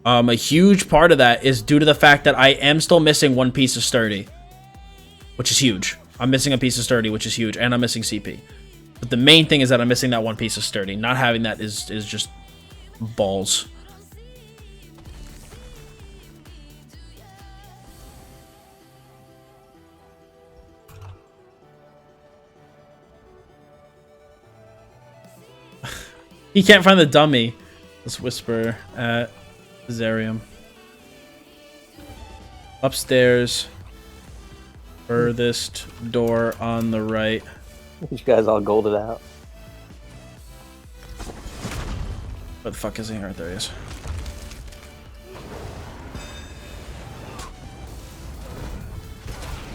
A huge part of that is due to the fact that I am still missing one piece of sturdy, which is huge. I'm missing a piece of sturdy, which is huge, and I'm missing CP. But the main thing is that I'm missing that one piece of sturdy. Not having that is just balls. He can't find the dummy. Let's whisper at Zarium. Upstairs. Furthest door on the right. You guys all golded out. Where the fuck is he? Right there he is.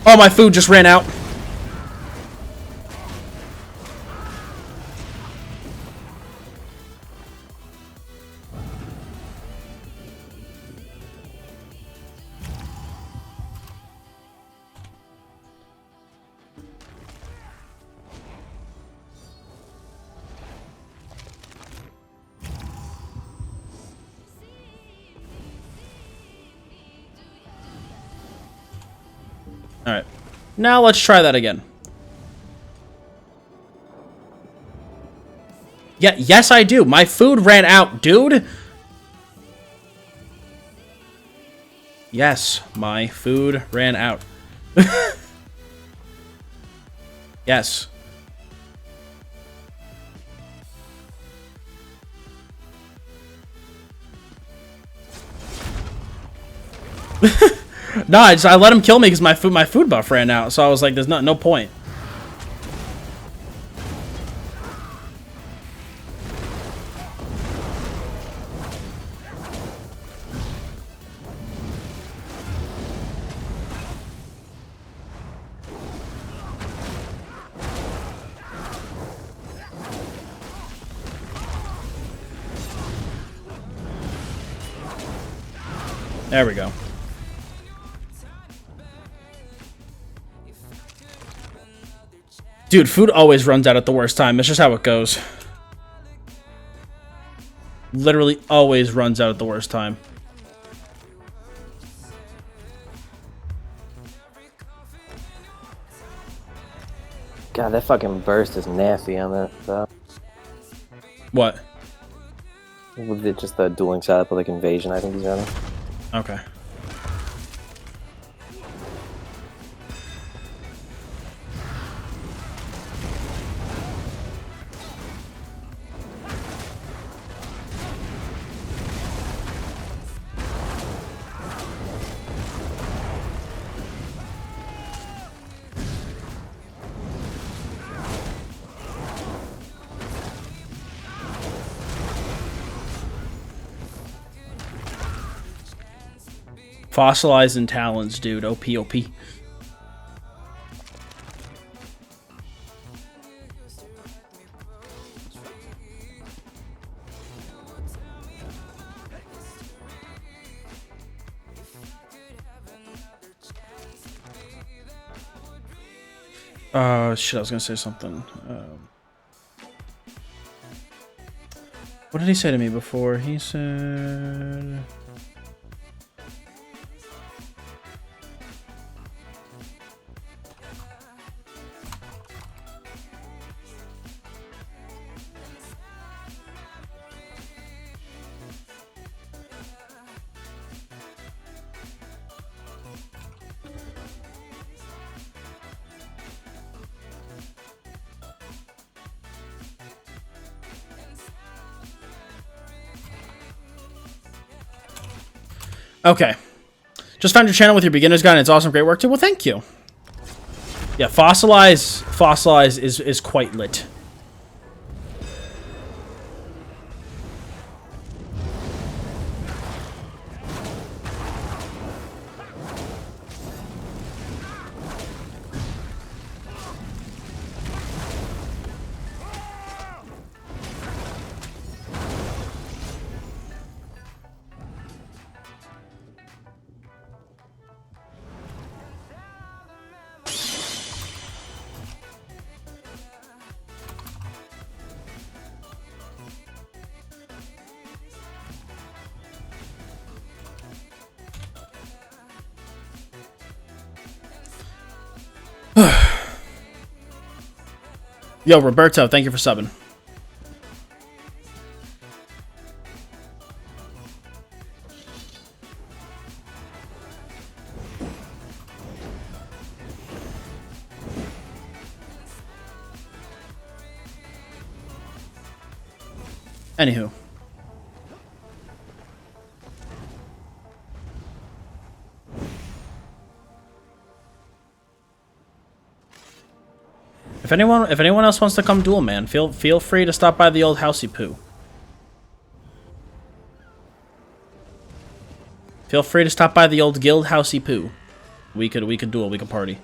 Oh, my food just ran out. Now let's try that again. Yeah, yes I do. My food ran out, dude. Yes, my food ran out. Yes. No, I let him kill me because my food buff ran out. So I was like, there's no point. There we go. Dude, food always runs out at the worst time. It's just how it goes. Literally always runs out at the worst time. God, that fucking burst is nasty on that stuff. What? With just the dueling setup with like invasion, I think he's running. Okay. Fossilizing talons, dude. OP, OP. Shit, I was gonna say something. What did he say to me before? He said... Okay. Just found your channel with your beginner's guide and it's awesome. Great work too. Well, thank you. Yeah, Fossilize is quite lit. Yo, Roberto, thank you for subbing. Anywho. If anyone else wants to come duel, man, feel free to stop by the old housey poo. Feel free to stop by the old guild housey poo. We could duel, we could party.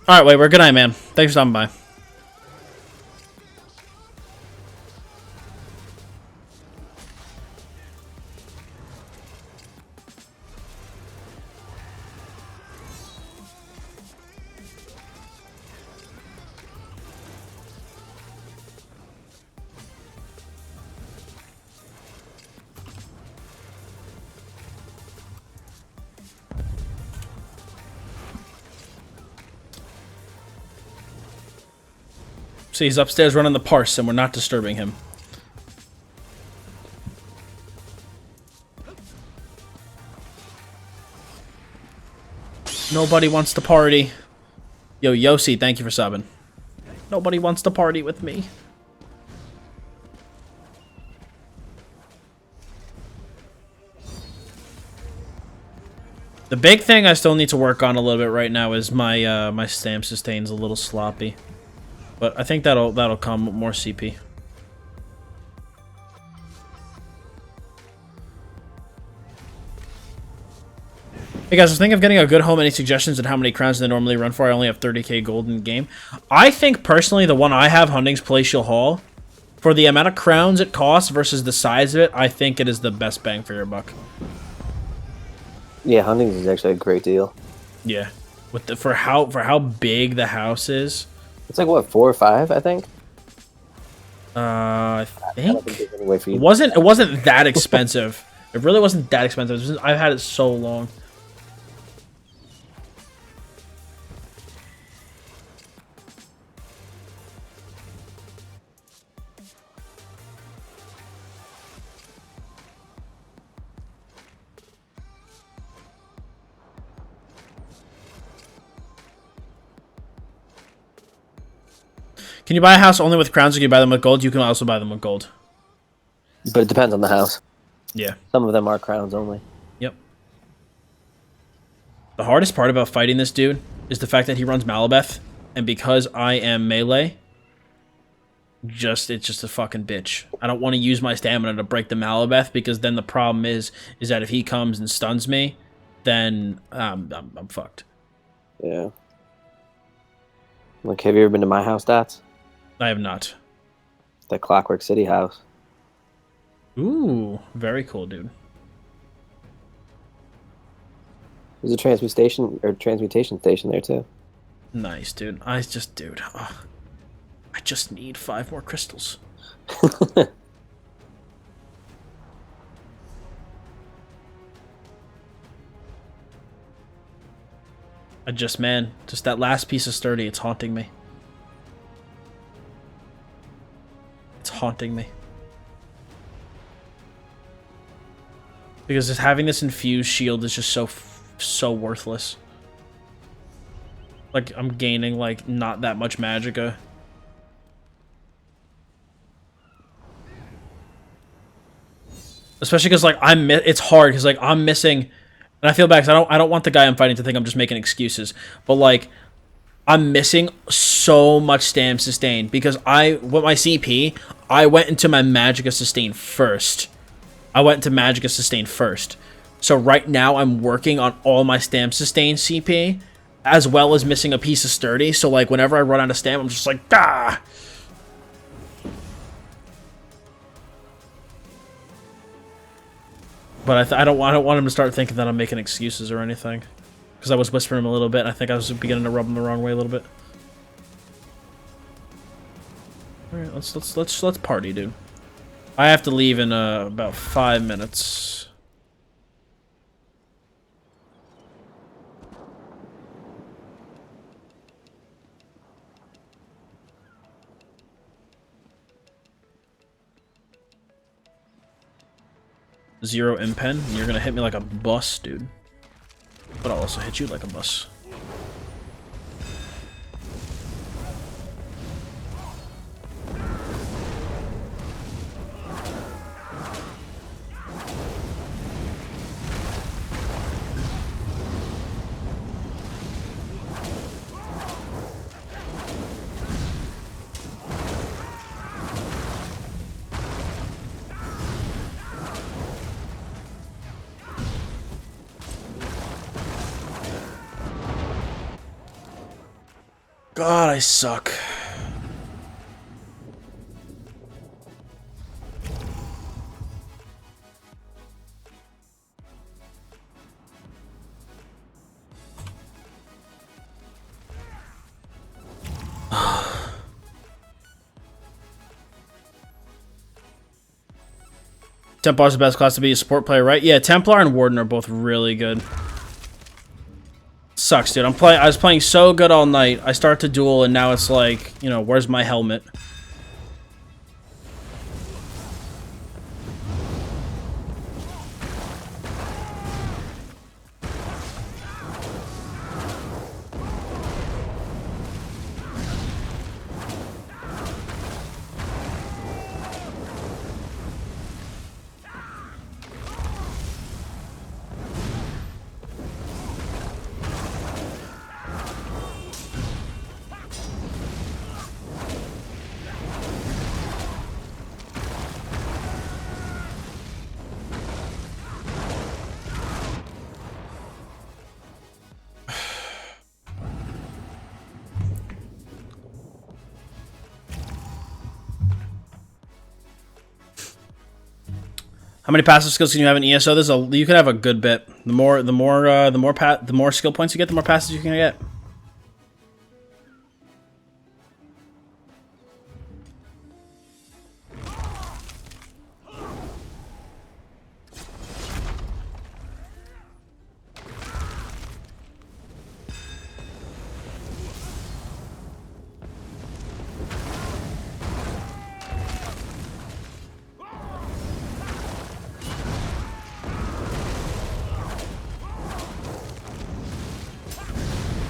Alright, wait, we're good night, man. Thanks for stopping by. So he's upstairs running the parse, and we're not disturbing him. Nobody wants to party. Yo, Yossi, thank you for subbing. Nobody wants to party with me. The big thing I still need to work on a little bit right now is my my stamp sustain's a little sloppy. But I think that'll come with more CP. Hey guys, I was thinking of getting a good home. Any suggestions on how many crowns they normally run for? I only have 30k gold in the game. I think personally the one I have, Hunting's Palatial Hall, for the amount of crowns it costs versus the size of it, I think it is the best bang for your buck. Yeah, Hunting's is actually a great deal. Yeah, with the for how big the house is. It's like what, 4 or 5, I think. I think there's any way for you. it wasn't that expensive. It really wasn't that expensive. I've had it so long. Can you buy a house only with crowns, or can you buy them with gold? You can also buy them with gold. But it depends on the house. Yeah. Some of them are crowns only. Yep. The hardest part about fighting this dude is the fact that he runs Malabeth, and because I am melee, it's just a fucking bitch. I don't want to use my stamina to break the Malabeth, because then the problem is that if he comes and stuns me, then I'm fucked. Yeah. Like, have you ever been to my house, Dottz? I have not. The Clockwork City house. Ooh, very cool, dude. There's a transmutation station there too. Nice, dude. Dude, I just need 5 more crystals. Man, just that last piece of sturdy, it's haunting me. It's haunting me. Because just having this infused shield is just so worthless. Like, I'm gaining, like, not that much magicka. Especially because, like, it's hard, because, like, I'm missing... And I feel bad because I don't want the guy I'm fighting to think I'm just making excuses. But, like, I'm missing so much stam sustain. Because with my CP, I went into my Magicka sustain first. So right now, I'm working on all my stam sustain CP, as well as missing a piece of sturdy. So, like, whenever I run out of stam, I'm just like, ah! But I don't want him to start thinking that I'm making excuses or anything, because I was whispering him a little bit. And I think I was beginning to rub him the wrong way a little bit. All right, let's party, dude. I have to leave in about 5 minutes. Zero impen, and you're gonna hit me like a bus, dude. But I'll also hit you like a bus. God, I suck. Templar's the best class to be a support player, right? Yeah, Templar and Warden are both really good. Sucks, dude. I was playing so good all night. I start to duel, and now it's like, you know, where's my helmet? How many passive skills can you have in ESO? You can have a good bit. The more skill points you get, the more passes you can get.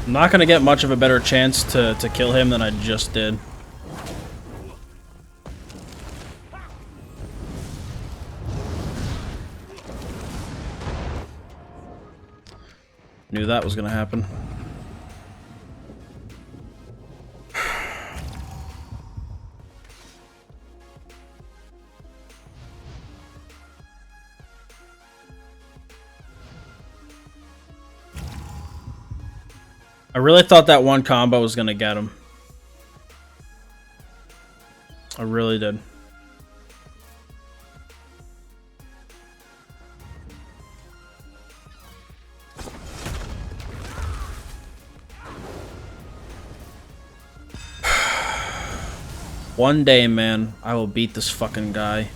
I'm not gonna get much of a better chance to kill him than I just did. Knew that was gonna happen. I really thought that one combo was gonna get him. I really did. One day, man, I will beat this fucking guy.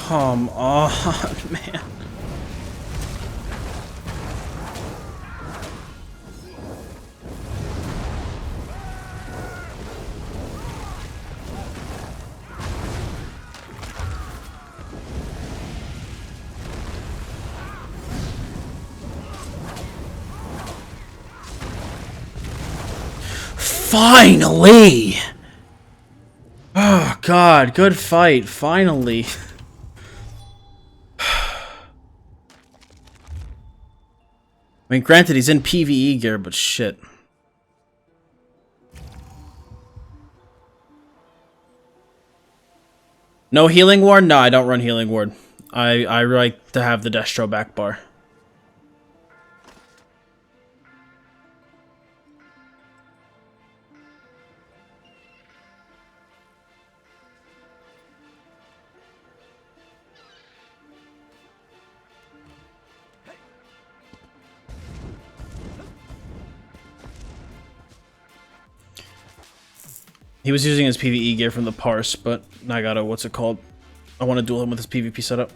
Come on, man. Finally! Oh god, good fight, finally. I mean, granted, he's in PvE gear, but shit. No healing ward? No, I don't run healing ward. I like to have the Destro back bar. He was using his PvE gear from the parse, but I gotta, what's it called? I want to duel him with his PvP setup.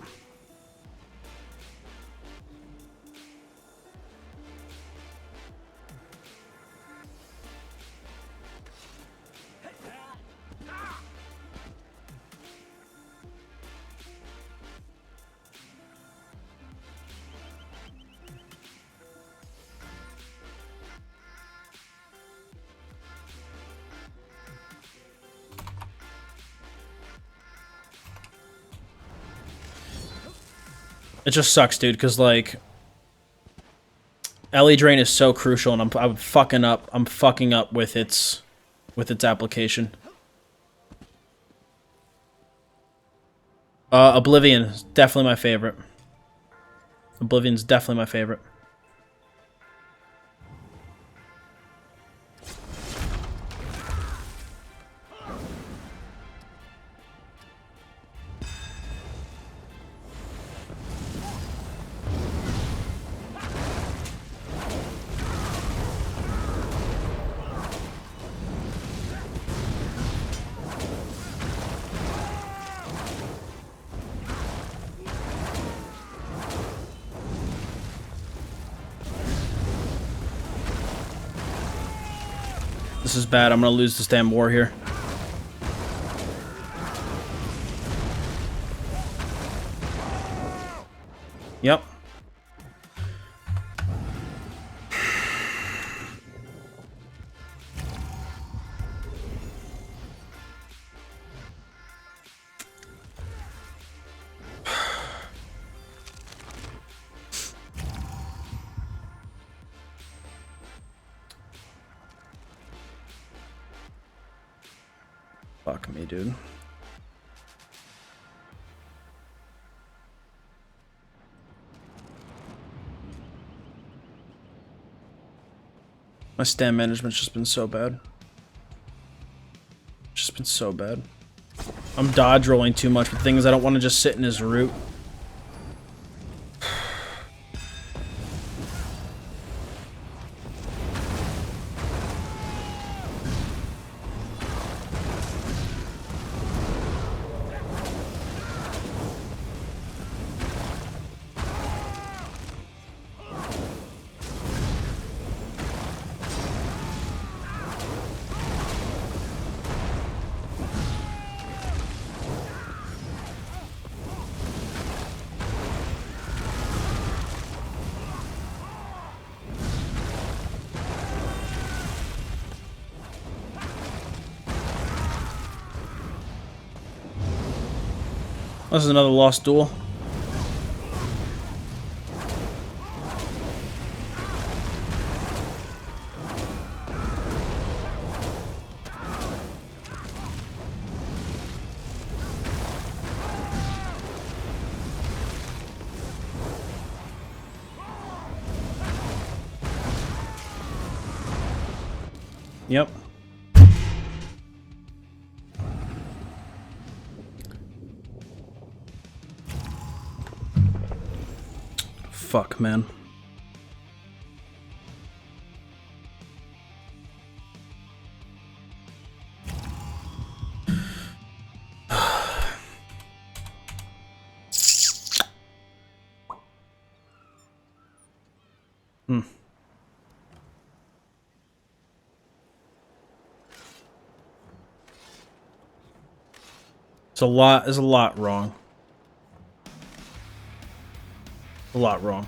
It just sucks, dude, because, like, LE Drain is so crucial, and I'm fucking up. I'm fucking up with its application. Oblivion is definitely my favorite. Oblivion's definitely my favorite. This is bad. I'm gonna lose this damn war here. Yep. Fuck me, dude. My stand management's just been so bad. Just been so bad. I'm dodge rolling too much, but the thing is I don't want to just sit in his route. This is another lost duel. Yep. Fuck, man. There's a lot wrong. A lot wrong.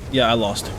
Yeah, I lost.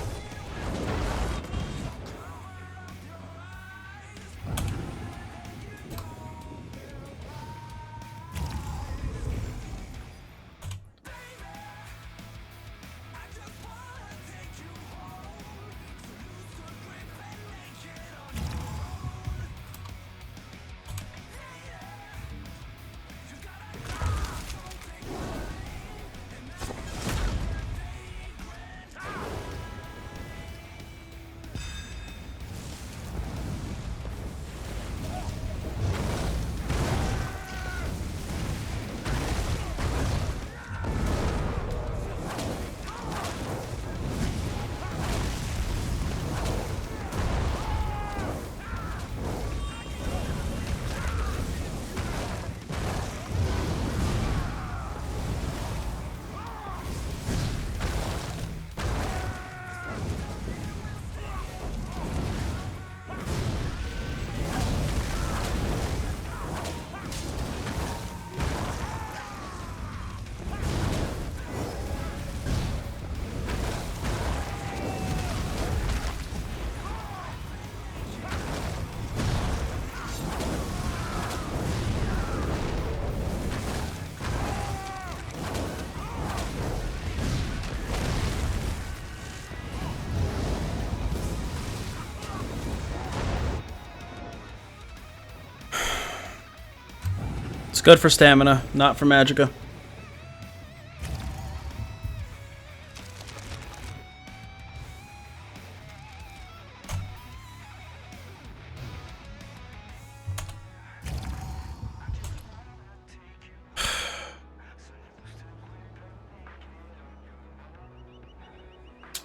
Good for stamina, not for magicka.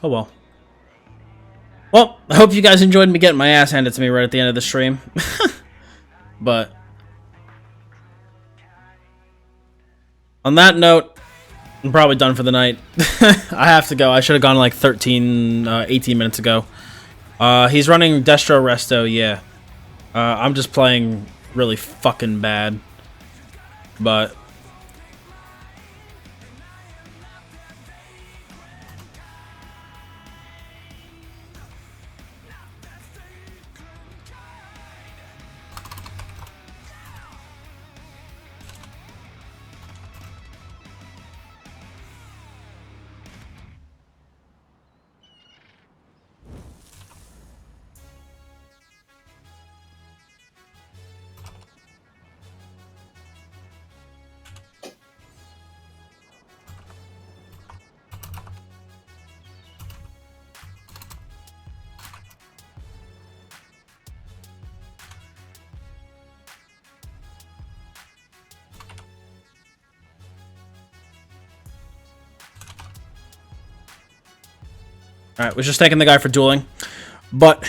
Oh well. Well, I hope you guys enjoyed me getting my ass handed to me right at the end of the stream. But on that note, I'm probably done for the night. I have to go. I should have gone like 18 minutes ago. He's running Destro Resto, yeah. I'm just playing really fucking bad. But alright, was just thanking the guy for dueling. But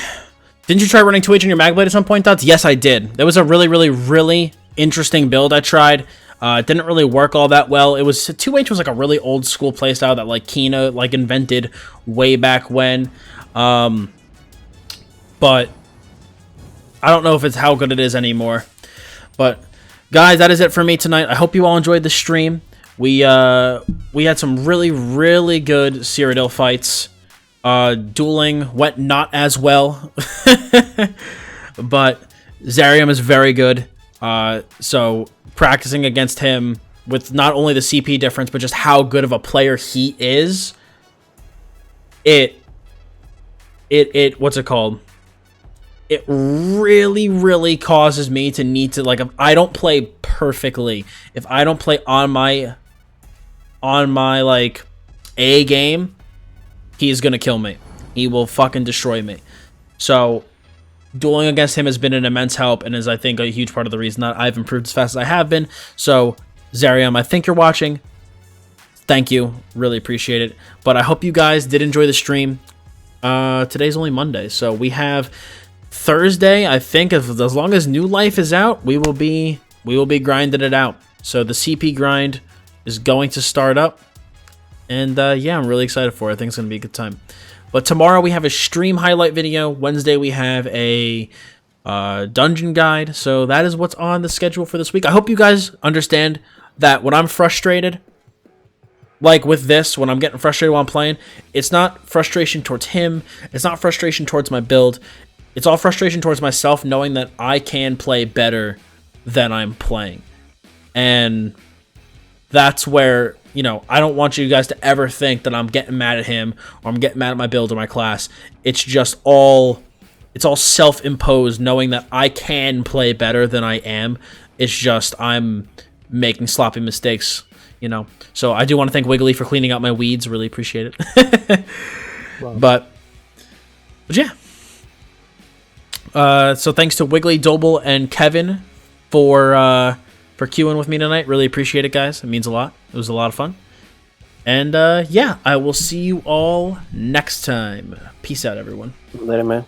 didn't you try running 2H in your Magblade at some point, Dottz? Yes, I did. That was a really interesting build I tried. It didn't really work all that well. It was 2H was like a really old school playstyle that like Kina like invented way back when. But I don't know if it's how good it is anymore. But guys, that is it for me tonight. I hope you all enjoyed the stream. We had some really good Cyrodiil fights. Dueling went not as well, but Zariam is very good. So practicing against him with not only the CP difference, but just how good of a player he is, what's it called? It really causes me to need to, like, if I don't play perfectly, if I don't play on my like A game, he's gonna kill me. He will fucking destroy me. So dueling against him has been an immense help and is, I think, a huge part of the reason that I've improved as fast as I have been. So Zariam, I think you're watching. Thank you. Really appreciate it. But I hope you guys did enjoy the stream. Today's only Monday, so we have Thursday. I think as long as New Life is out, we will be grinding it out. So the CP grind is going to start up. And yeah, I'm really excited for it. I think it's going to be a good time. But tomorrow we have a stream highlight video. Wednesday we have a dungeon guide. So that is what's on the schedule for this week. I hope you guys understand that when I'm frustrated, like with this, when I'm getting frustrated while I'm playing, it's not frustration towards him. It's not frustration towards my build. It's all frustration towards myself, knowing that I can play better than I'm playing. And that's where, you know, I don't want you guys to ever think that I'm getting mad at him or I'm getting mad at my build or my class. It's just all self-imposed, knowing that I can play better than I am. It's just I'm making sloppy mistakes, you know. So I do want to thank Wiggly for cleaning out my weeds. Really appreciate it. Wow. But yeah. So thanks to Wiggly, Doble, and Kevin for queuing with me tonight. Really appreciate it, guys. It means a lot. It was a lot of fun. And yeah, I will see you all next time. Peace out, everyone. Later, man.